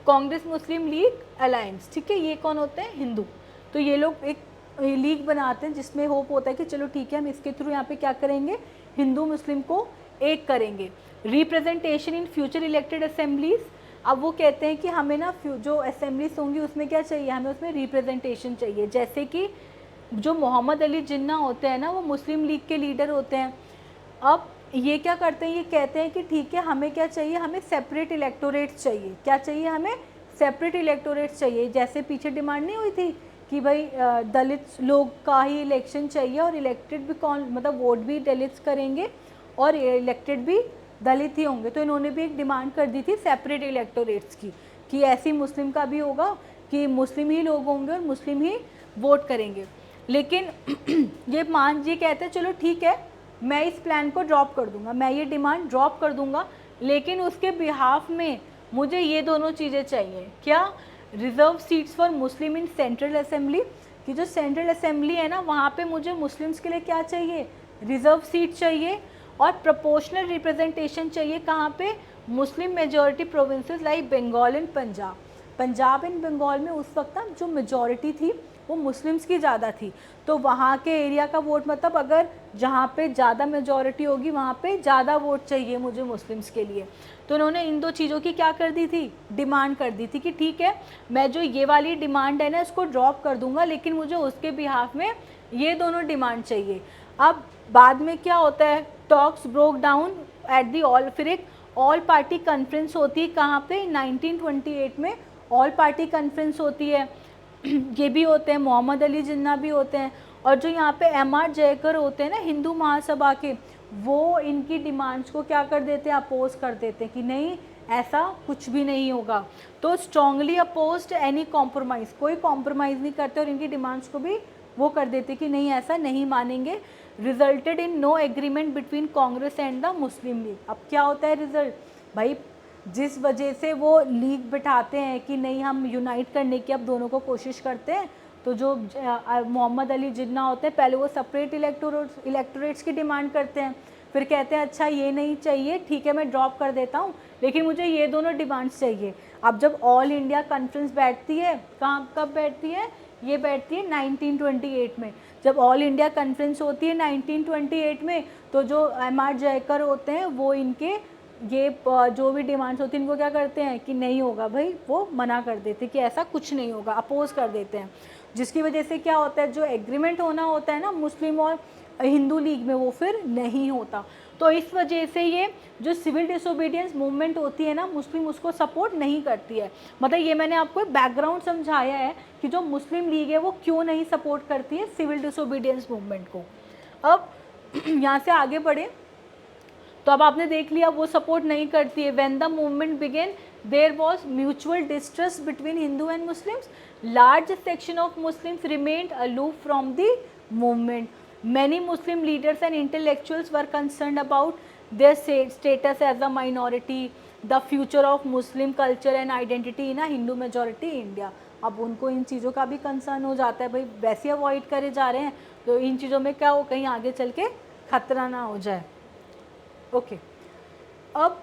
Speaker 1: कांग्रेस मुस्लिम लीग अलायंस, ठीक है, ये कौन होते हैं, हिंदू। तो ये लोग एक लीग बनाते हैं जिसमें होप होता है कि चलो ठीक है हम इसके थ्रू यहाँ पे क्या करेंगे, हिंदू मुस्लिम को एक करेंगे। Representation in future elected assemblies, अब वो कहते हैं कि हमें ना जो असेंबलीज होंगी उसमें क्या चाहिए, हमें उसमें रिप्रेजेंटेशन चाहिए। जैसे कि जो मोहम्मद अली जिन्ना होते हैं ना, वो मुस्लिम लीग के लीडर होते हैं। अब ये क्या करते हैं, ये कहते हैं कि ठीक है हमें क्या चाहिए, हमें सेपरेट इलेक्टोरेट्स चाहिए। क्या चाहिए, हमें सेपरेट इलेक्टोरेट्स चाहिए। जैसे पीछे डिमांड नहीं हुई थी कि भाई दलित लोग का ही इलेक्शन चाहिए और इलेक्टेड भी कौन, मतलब वोट भी दलित्स करेंगे और इलेक्टेड भी दलित ही होंगे। तो इन्होंने भी एक डिमांड कर दी थी सेपरेट इलेक्टोरेट्स की, कि ऐसी मुस्लिम का भी होगा कि मुस्लिम ही लोग होंगे और मुस्लिम ही वोट करेंगे। लेकिन ये कहते हैं चलो ठीक है मैं इस प्लान को ड्रॉप कर दूंगा, मैं ये डिमांड ड्रॉप कर दूंगा, लेकिन उसके बिहाफ में मुझे ये दोनों चीज़ें चाहिए। क्या, reserve seats for Muslim in central assembly, कि जो सेंट्रल असेंबली है ना वहाँ पे मुझे मुस्लिम्स के लिए क्या चाहिए, रिजर्व सीट चाहिए। और प्रोपोर्शनल रिप्रेजेंटेशन चाहिए, कहाँ पे, Muslim majority provinces like Bengal and Punjab. Punjab and Bengal में उस वक्त ना जो मेजॉरिटी थी वो मुस्लिम्स की ज़्यादा थी, तो वहाँ के एरिया का वोट, मतलब अगर जहाँ पे ज़्यादा मेजॉरिटी होगी वहाँ पे ज़्यादा वोट चाहिए मुझे मुस्लिम्स के लिए। तो उन्होंने इन दो चीज़ों की क्या कर दी थी, डिमांड कर दी थी कि ठीक है मैं जो ये वाली डिमांड है ना इसको ड्रॉप कर दूंगा, लेकिन मुझे उसके बिहाफ में ये दोनों डिमांड चाहिए। अब बाद में क्या होता है, talks broke down at the फिर एक ऑल पार्टी कॉन्फ्रेंस होती है, कहाँ पे, 1928 में ऑल पार्टी कॉन्फ्रेंस होती है। ये भी होते हैं, मोहम्मद अली जिन्ना भी होते हैं, और जो यहाँ पे M.R. जयकर होते हैं ना हिंदू महासभा के, वो इनकी डिमांड्स को क्या कर देते हैं, अपोज कर देते हैं कि नहीं ऐसा कुछ भी नहीं होगा। तो स्ट्रांगली अपोज्ड एनी कॉम्प्रोमाइज़, कोई कॉम्प्रोमाइज़ नहीं करते और इनकी डिमांड्स को भी वो कर देते कि नहीं ऐसा नहीं मानेंगे। Resulted in no agreement between Congress and the Muslim league. अब क्या होता है रिजल्ट, भाई जिस वजह से वो लीग बिठाते हैं कि नहीं हम यूनाइट करने की अब दोनों को कोशिश करते हैं, तो जो मोहम्मद अली जिन्ना होते हैं पहले वो सेपरेट इलेक्टोरेट्स की डिमांड करते हैं, फिर कहते हैं अच्छा ये नहीं चाहिए, ठीक है मैं ड्रॉप कर देता हूँ, लेकिन मुझे ये दोनों डिमांड्स चाहिए। अब जब ऑल इंडिया कॉन्फ्रेंस बैठती है, कब बैठती है, ये बैठती है 1928 में। जब ऑल इंडिया कॉन्फ्रेंस होती है 1928 में, तो जो M.R. जयकर होते हैं वो इनके ये जो भी डिमांड्स होती हैं इनको क्या करते हैं कि नहीं होगा भाई, वो मना कर देते कि ऐसा कुछ नहीं होगा, अपोज कर देते हैं। जिसकी वजह से क्या होता है, जो एग्रीमेंट होना होता है ना मुस्लिम और हिंदू लीग में, वो फिर नहीं होता। तो इस वजह से ये जो सिविल डिसोबीडियंस मूवमेंट होती है ना, मुस्लिम उसको सपोर्ट नहीं करती है। मतलब ये मैंने आपको बैकग्राउंड समझाया है कि जो मुस्लिम लीग है वो क्यों नहीं सपोर्ट करती है सिविल डिसोबीडियंस मूवमेंट को। अब यहाँ से आगे बढ़े तो अब आपने देख लिया वो सपोर्ट नहीं करती है। When the movement began there was mutual distrust between Hindu and Muslims. Large section of Muslims remained aloof from the movement. Many Muslim leaders and intellectuals were concerned about their status as a minority, the future of Muslim culture and identity in a Hindu majority India. अब उनको इन चीज़ों का भी कंसर्न हो जाता है, भाई वैसे अवॉइड करे जा रहे हैं तो इन चीज़ों में क्या हो, कहीं आगे चल के खतरा ना हो जाए. ओके अब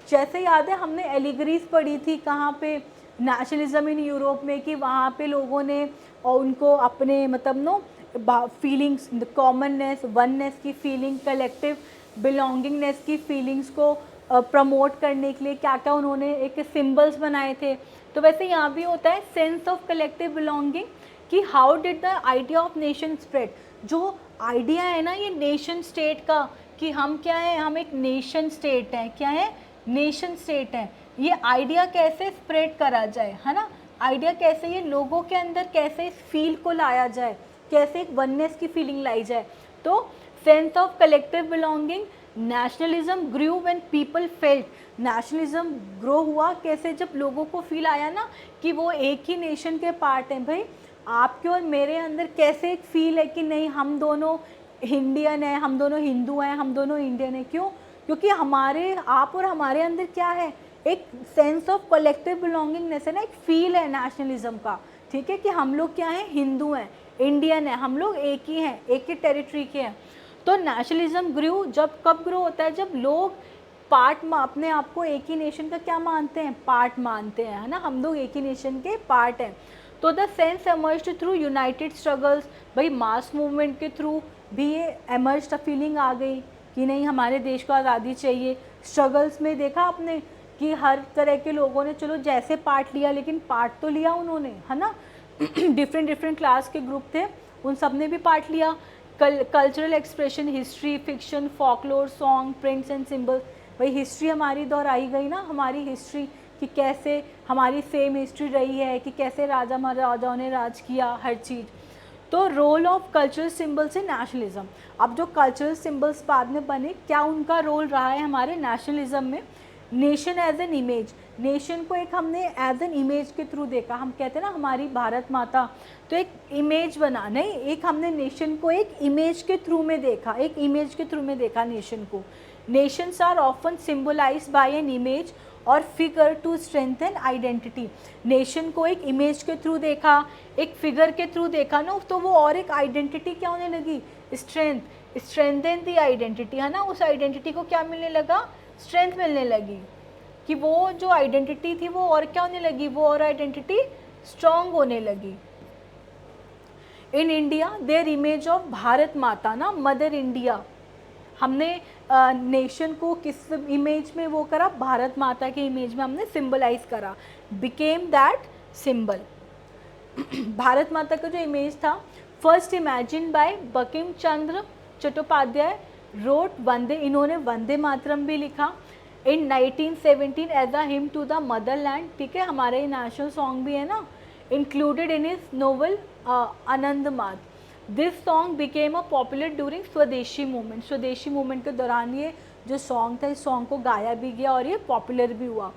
Speaker 1: जैसे याद है हमने एलिगरीज पढ़ी थी कहाँ पे, नेशनलिज्म इन यूरोप में, कि वहाँ पे लोगों ने और उनको अपने मतलब फीलिंग्स, कॉमननेस, वननेस की फीलिंग, कलेक्टिव बिलोंगिंगनेस की फीलिंग्स को प्रमोट करने के लिए क्या क्या उन्होंने एक सिंबल्स बनाए थे. तो वैसे यहाँ भी होता है सेंस ऑफ कलेक्टिव बिलोंगिंग, कि how did the idea of nation spread. जो आइडिया है ना ये नेशन स्टेट का, कि हम क्या है, हम एक नेशन स्टेट हैं, क्या है, नेशन स्टेट हैं, ये आइडिया कैसे स्प्रेड करा जाए, है ना, आइडिया कैसे ये लोगों के अंदर कैसे इस फील को लाया जाए, कैसे एक वननेस की फीलिंग लाई जाए. तो sense of collective belonging, nationalism grew when people felt. Nationalism grow हुआ कैसे, जब लोगों को फील आया ना कि वो एक ही नेशन के पार्ट हैं. भाई आपके और मेरे अंदर कैसे एक फील है कि नहीं हम दोनों इंडियन हैं, हम दोनों हिंदू हैं, हम दोनों इंडियन हैं. क्यों? क्योंकि हमारे आप और हमारे अंदर क्या है, एक सेंस ऑफ कलेक्टिव बिलोंगिंगनेस है ना, एक फील है नेशनलिज्म का. ठीक है, कि हम लोग क्या हैं, हिंदू हैं, इंडियन हैं, हम लोग एक ही हैं, एक ही टेरिटरी के हैं. तो नेशनलिज्म ग्रू जब कब ग्रो होता है, जब लोग अपने आप को एक ही नेशन का क्या मानते हैं, पार्ट मानते हैं, है ना, हम लोग एक ही नेशन के पार्ट हैं. तो the sense emerged through United struggles. भाई मास मूवमेंट के थ्रू भी ये एमर्ज्ड फीलिंग आ गई कि नहीं हमारे देश को आज़ादी चाहिए. स्ट्रगल्स में देखा आपने कि हर तरह के लोगों ने चलो जैसे पार्ट लिया, लेकिन पार्ट तो लिया उन्होंने, है ना. डिफरेंट क्लास के ग्रुप थे, उन सब ने भी पार्ट लिया. Cultural expression, history, fiction, folklore, song, prints and symbols. भाई हिस्ट्री हमारी दोहराई गई ना, हमारी हिस्ट्री कि कैसे हमारी सेम हिस्ट्री रही है, कि कैसे राजा महाराजाओं ने राज किया, हर चीज़. तो role of cultural symbols in nationalism. अब जो कल्चरल सिम्बल्स बाद में बने, क्या उनका रोल रहा है हमारे नेशनलिज्म में. Nation as an image, nation को एक हमने एज एन इमेज के थ्रू देखा. हम कहते हैं ना हमारी भारत माता, तो एक इमेज बना, नहीं एक हमने नेशन को एक इमेज के थ्रू में देखा, एक इमेज के थ्रू में देखा नेशन को. Nations are often symbolised by an image और figure to strengthen identity. Nation को एक इमेज के थ्रू देखा, एक फिगर के थ्रू देखा ना, तो वो और एक आइडेंटिटी क्या होने लगी, स्ट्रेंथन दी आइडेंटिटी, है ना. उस आइडेंटिटी को क्या मिलने लगा, स्ट्रेंथ मिलने लगी, कि वो जो आइडेंटिटी थी वो और क्या होने लगी, वो और आइडेंटिटी स्ट्रॉन्ग होने लगी. In India there image of Bharat माता ना, मदर इंडिया, हमने नेशन को किस इमेज में वो करा, भारत माता के इमेज में हमने सिंबलाइज करा, बिकेम दैट सिंबल. भारत माता का जो इमेज था, first imagined by Bankim Chandra Chattopadhyay, wrote Vande, इन्होंने वंदे मातरम भी लिखा in 1917 as a hymn to the motherland. ठीक है, हमारे नेशनल सॉन्ग भी है ना, included in his novel Anandamath. This song became a popular during swadeshi movement. Swadeshi movement के दौरान ये जो सॉन्ग था, इस सॉन्ग को गाया भी गया और ये पॉपुलर भी हुआ.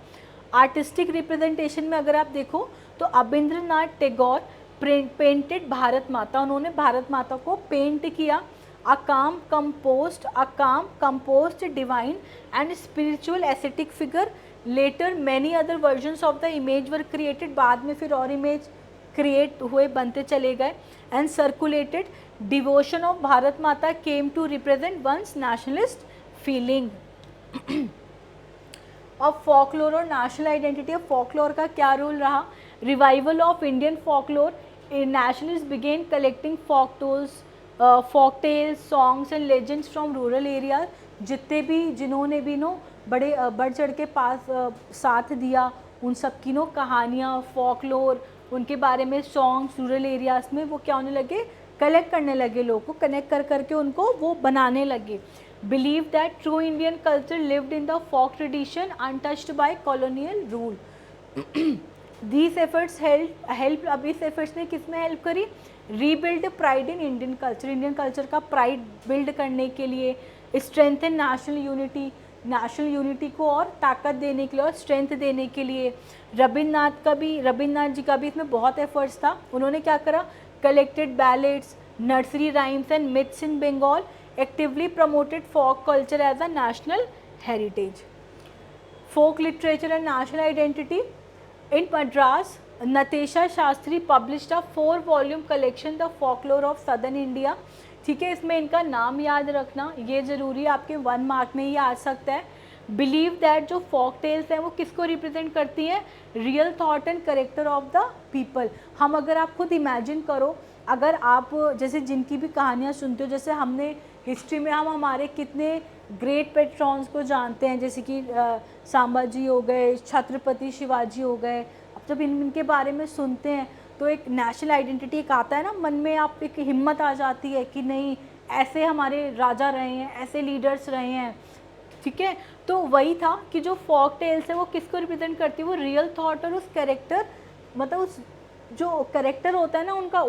Speaker 1: आर्टिस्टिक रिप्रेजेंटेशन में अगर आप देखो तो अबिंद्रनाथ टैगोर पेंटेड भारत माता, उन्होंने भारत माता को पेंट किया. a calm composed divine and spiritual ascetic figure. Later many other versions of the image were created. बाद में फिर और इमेज क्रिएट हुए, बनते चले गए. And circulated. Devotion of Bharat Mata came to represent one's nationalist feeling. अब फॉकलोर और नेशनल आइडेंटिटी. ऑफ फॉकलोर का क्या रोल रहा, revival of Indian folklore. Nationalist began collecting folk tales, songs and legends from rural areas. जितने भी जिन्होंने भी बढ़ चढ़ के साथ दिया, उन सब की कहानियाँ, फॉकलोर, उनके बारे में सॉन्ग्स रूरल एरियाज़ में वो क्या होने लगे, कलेक्ट करने लगे, लोगों को कनेक्ट कर करके उनको वो बनाने लगे. Believe that true Indian culture lived in the folk tradition untouched by colonial rule. These efforts help. अब इस एफर्ट्स ने किस में हेल्प करी, rebuild pride in Indian culture. Indian culture का प्राइड बिल्ड करने के लिए. Strengthen national unity. National unity को और ताकत देने के लिए और स्ट्रेंथ देने के लिए। रविन्द्रनाथ जी का भी इसमें बहुत एफर्ट्स था। उन्होंने क्या करा, collected ballads, nursery rhymes and myths in Bengal, actively promoted folk culture as a national heritage. Folk literature and national identity. In Madras, Natesa Sastri published a 4-volume collection the folklore of southern India. ठीक है, इसमें इनका नाम याद रखना, ये ज़रूरी है, आपके 1 मार्क में ही आ सकता है। बिलीव दैट जो फोक टेल्स हैं वो किसको रिप्रेजेंट करती हैं, real thought and character of the people. हम अगर आप खुद इमेजिन करो, अगर आप जैसे जिनकी भी कहानियाँ सुनते हो, जैसे हमने हिस्ट्री में हम हमारे कितने ग्रेट पेट्रॉन्स को जानते हैं, जैसे कि संभाजी हो गए, छत्रपति शिवाजी हो गए। अब जब इनके बारे में सुनते हैं तो एक नेशनल आइडेंटिटी एक आता है ना मन में, आप एक हिम्मत आ जाती है कि नहीं, ऐसे हमारे राजा रहे हैं, ऐसे लीडर्स रहे हैं। ठीक है, तो वही था कि जो फोक टेल्स है वो किसको रिप्रेजेंट करती है, वो रियल थॉट और उस कैरेक्टर, मतलब उस जो कैरेक्टर होता है ना उनका,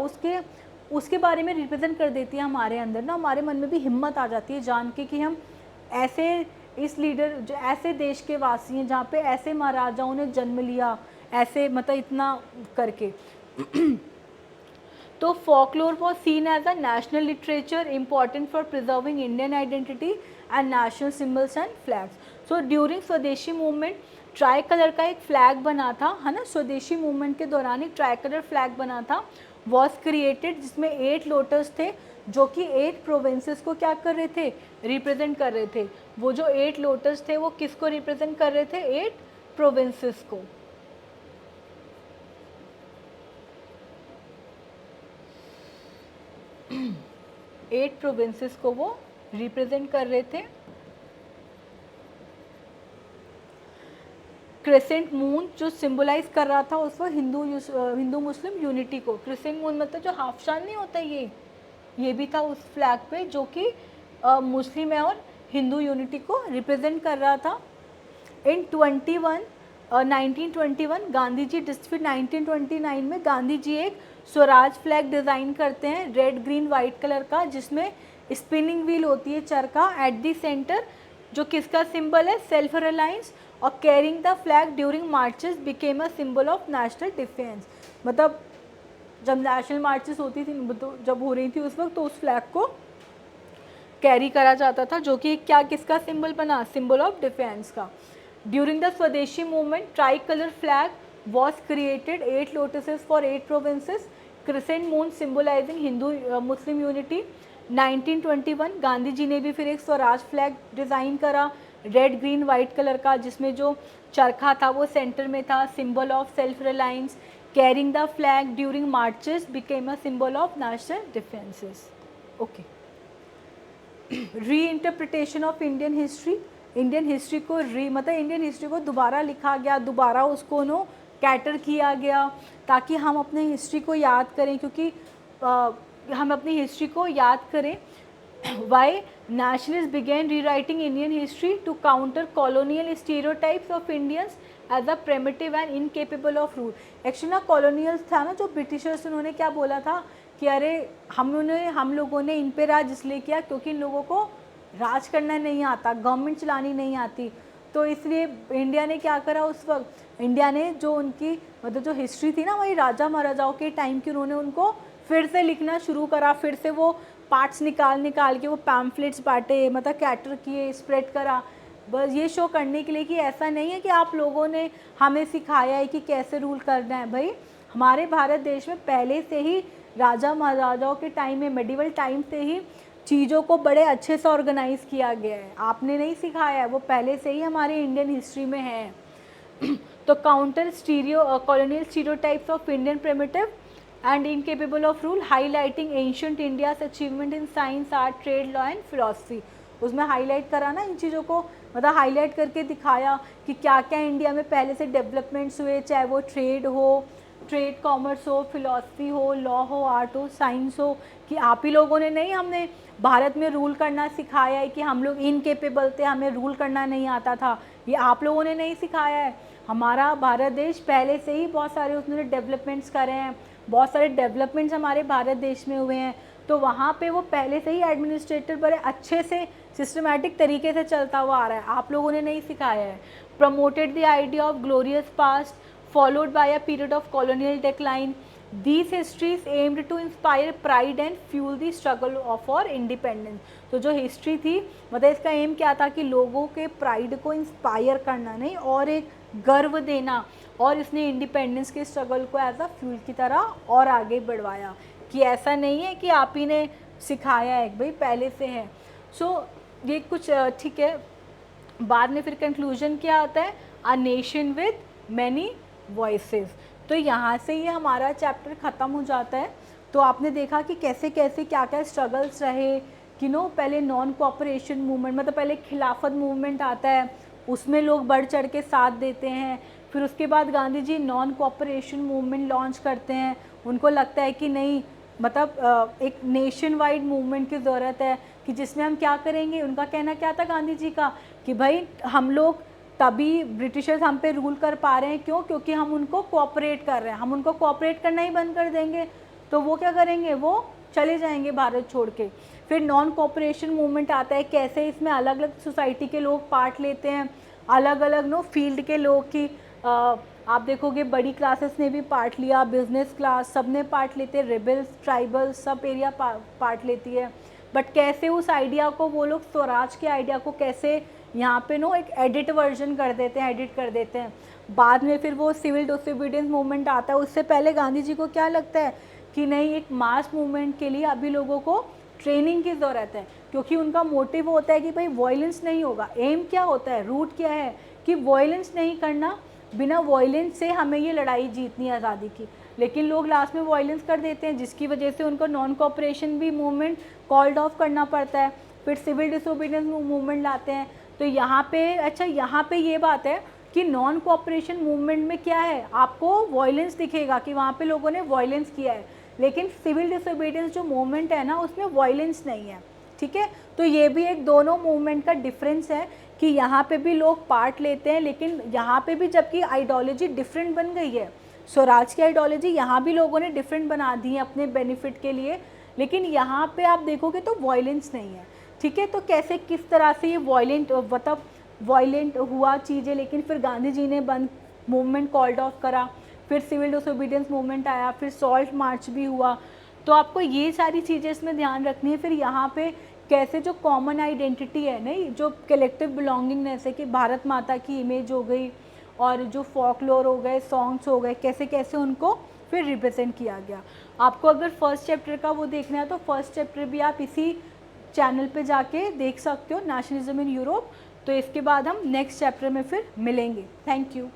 Speaker 1: उसके बारे में रिप्रेजेंट कर देती है हमारे अंदर ना। हमारे मन में भी हिम्मत आ जाती है जान के कि हम ऐसे इस लीडर, जो ऐसे देश के वासी हैं जहाँ पे ऐसे महाराजाओं ने जन्म लिया, ऐसे मतलब इतना करके। तो folklore was seen as a national literature important for preserving Indian identity and national symbols and flags. So during स्वदेशी मूवमेंट ट्राई कलर का एक फ्लैग बना था, है ना, स्वदेशी मूवमेंट के दौरान एक ट्राई कलर फ्लैग बना था, वॉज क्रिएटेड, जिसमें 8 लोटस थे जो कि 8 प्रोविंसेस को क्या कर रहे थे, रिप्रेजेंट कर रहे थे। वो जो 8 लोटस थे वो किसको रिप्रेजेंट कर रहे थे, 8 प्रोविंसेस को। 8 प्रोविंसेस को वो रिप्रेजेंट कर रहे थे। क्रेसेंट मून जो सिंबलाइज कर रहा था उस वक्त हिंदू मुस्लिम यूनिटी को। क्रेसेंट मून मतलब जो हाफ चांद नहीं होता, ये भी था उस फ्लैग पे, जो कि मुस्लिम है और हिंदू यूनिटी को रिप्रेजेंट कर रहा था। इन 1921 गांधी जी फिर 1929 में गांधी जी एक स्वराज फ्लैग डिज़ाइन करते हैं, रेड ग्रीन वाइट कलर का, जिसमें स्पिनिंग व्हील होती है चरखा एट दी सेंटर, जो किसका सिंबल है, सेल्फ रिलायंस। और carrying the flag during marches became a symbol of national defence. मतलब जब नेशनल मार्चेस होती थी, जब हो रही थी उस वक्त, तो उस फ्लैग को कैरी करा जाता था, जो कि क्या किसका सिंबल बना, सिंबल ऑफ डिफेंस का। During the swadeshi movement tricolour flag was created, 8 lotuses for 8 provinces, crescent moon symbolising Hindu Muslim unity. 1921 Gandhi ji ने भी फिर एक स्वराज फ्लैग डिज़ाइन करा, रेड ग्रीन वाइट कलर का, जिसमें जो चरखा था वो सेंटर में था, symbol of self reliance. Carrying the flag during marches became a symbol of national defiances. Okay, री interpretation of Indian history. Indian history को मतलब इंडियन हिस्ट्री को दोबारा लिखा गया, दोबारा उसको कैटर किया गया, ताकि हम अपने हिस्ट्री को याद करें, क्योंकि हम अपनी हिस्ट्री को याद करें। Why nationalists began rewriting Indian history to counter colonial stereotypes of Indians as a primitive and incapable of rule. Actually ना कॉलोनियल्स था ना जो ब्रिटिशर्स, उन्होंने क्या बोला था कि अरे हम लोगों ने इन पे राज इसलिए किया क्योंकि इन लोगों को राज करना नहीं आता, गवर्नमेंट चलानी नहीं आती। तो इसलिए इंडिया ने क्या करा उस वक्त, इंडिया ने जो उनकी मतलब जो हिस्ट्री थी ना वही राजा महाराजाओं के टाइम की, उन्होंने उनको फिर से लिखना शुरू करा, फिर से वो पार्ट्स निकाल के वो पैम्फलेट्स बांटे, मतलब कैटर किए, स्प्रेड करा, बस ये शो करने के लिए कि ऐसा नहीं है कि आप लोगों ने हमें सिखाया है कि कैसे रूल करना है। भाई हमारे भारत देश में पहले से ही राजा महाराजाओं के टाइम में, मेडिवल टाइम से ही चीज़ों को बड़े अच्छे से ऑर्गेनाइज किया गया है, आपने नहीं सिखाया है, वो पहले से ही हमारे इंडियन हिस्ट्री में है। तो counter colonial stereotypes of Indian primitive and incapable of rule, highlighting ancient India's achievement in science, art, trade, law and philosophy. उसमें हाईलाइट करा ना इन चीज़ों को, मतलब हाईलाइट करके दिखाया कि क्या क्या इंडिया में पहले से डेवलपमेंट्स हुए, चाहे वो ट्रेड कॉमर्स हो, फिलॉसफी हो, लॉ हो, आर्ट हो, साइंस हो, कि आप ही लोगों ने नहीं हमने भारत में रूल करना सिखाया है, कि हम लोग इनकेपेबल थे, हमें रूल करना नहीं आता था, ये आप लोगों ने नहीं सिखाया है। हमारा भारत देश पहले से ही बहुत सारे उसने डेवलपमेंट्स करे हैं, बहुत सारे डेवलपमेंट्स हमारे भारत देश में हुए हैं। तो वहाँ पे वो पहले से ही एडमिनिस्ट्रेटर बड़े अच्छे से सिस्टमैटिक तरीके से चलता हुआ आ रहा है, आप लोगों ने नहीं सिखाया है। Promoted the idea of glorious past followed by a period of colonial decline. These histories aimed to inspire pride and fuel the struggle for independence। तो जो हिस्ट्री थी मतलब इसका एम क्या था कि लोगों के प्राइड को इंस्पायर करना नहीं और एक गर्व देना, और इसने इंडिपेंडेंस के स्ट्रगल को एज अ फ्यूल की तरह और आगे बढ़वाया कि ऐसा नहीं है कि आप ही ने सिखाया है, भाई पहले से है। ये कुछ ठीक है। बाद में फिर कंक्लूजन क्या आता है, a nation with many voices. तो यहाँ से ये हमारा चैप्टर ख़त्म हो जाता है। तो आपने देखा कि कैसे कैसे क्या क्या स्ट्रगल्स रहे कि पहले नॉन कोऑपरेशन मूवमेंट, मतलब पहले खिलाफत मूवमेंट आता है, उसमें लोग बढ़ चढ़ के साथ देते हैं। फिर उसके बाद Gandhi ji non cooperation movement launch करते हैं, उनको लगता है कि नहीं मतलब एक नेशन वाइड मूवमेंट की ज़रूरत है कि जिसमें हम क्या करेंगे। उनका कहना क्या था गांधी जी का कि भाई हम लोग तभी ब्रिटिशर्स हम पे रूल कर पा रहे हैं, क्यों? क्योंकि हम उनको कोऑपरेट कर रहे हैं। हम उनको कोऑपरेट करना ही बंद कर देंगे तो वो क्या करेंगे, वो चले जाएंगे भारत छोड़ के। फिर नॉन कोऑपरेशन मूवमेंट आता है, कैसे इसमें अलग अलग सोसाइटी के लोग पार्ट लेते हैं, अलग अलग फील्ड के लोग की आप देखोगे बड़ी क्लासेस ने भी पार्ट लिया, बिजनेस क्लास सब ने पार्ट लेते हैं, रिबल्स ट्राइबल्स सब एरिया पार्ट लेती है। बट कैसे उस आइडिया को वो लोग स्वराज के आइडिया को कैसे यहाँ पे एक एडिट वर्जन कर देते हैं। बाद में फिर वो सिविल डिसोबीडियंस मूवमेंट आता है। उससे पहले गांधी जी को क्या लगता है कि नहीं, एक मास मूवमेंट के लिए अभी लोगों को ट्रेनिंग की ज़रूरत है, क्योंकि उनका मोटिव होता है कि भाई वॉयलेंस नहीं होगा। एम क्या होता है, रूट क्या है कि वॉयलेंस नहीं करना, बिना वॉयलेंस से हमें ये लड़ाई जीतनी है आज़ादी की। लेकिन लोग लास्ट में वॉयलेंस कर देते हैं, जिसकी वजह से उनको नॉन कोऑपरेशन भी मूवमेंट कॉल्ड ऑफ करना पड़ता है। फिर सिविल डिसोबीडियंस मूवमेंट लाते हैं। तो यहाँ पे अच्छा, यहाँ पे ये बात है कि नॉन कोऑपरेशन मूवमेंट में क्या है, आपको वॉयलेंस दिखेगा कि वहाँ पे लोगों ने वॉयलेंस किया है, लेकिन सिविल डिसोबीडियंस जो मूवमेंट है ना उसमें वॉयलेंस नहीं है। ठीक है, तो ये भी एक दोनों मूवमेंट का डिफरेंस है कि यहाँ पे भी लोग पार्ट लेते हैं, लेकिन यहाँ पे भी जबकि आइडियोलॉजी डिफरेंट बन गई है, स्वराज की आइडियोलॉजी यहाँ भी लोगों ने डिफरेंट बना दी है अपने बेनिफिट के लिए, लेकिन यहाँ पे आप देखोगे तो वॉयलेंस नहीं है। ठीक है, तो कैसे किस तरह से ये वॉयलेंट हुआ चीज़ें, लेकिन फिर गांधी जी ने बंद मूवमेंट कॉल्ड ऑफ करा, फिर सिविल डिसोबीडियंस मूवमेंट आया, फिर सॉल्ट मार्च भी हुआ। तो आपको ये सारी चीज़ें इसमें ध्यान रखनी है। फिर यहाँ पे कैसे जो कॉमन आइडेंटिटी है, नहीं जो कलेक्टिव बिलोंगिंगनेस है कि भारत माता की इमेज हो गई और जो फॉकलोर हो गए, सॉन्ग्स हो गए, कैसे कैसे उनको फिर रिप्रेजेंट किया गया। आपको अगर फर्स्ट चैप्टर का वो देखना है तो फर्स्ट चैप्टर भी आप इसी चैनल पे जाके देख सकते हो, नेशनलिज्म इन यूरोप। तो इसके बाद हम नेक्स्ट चैप्टर में फिर मिलेंगे। Thank you.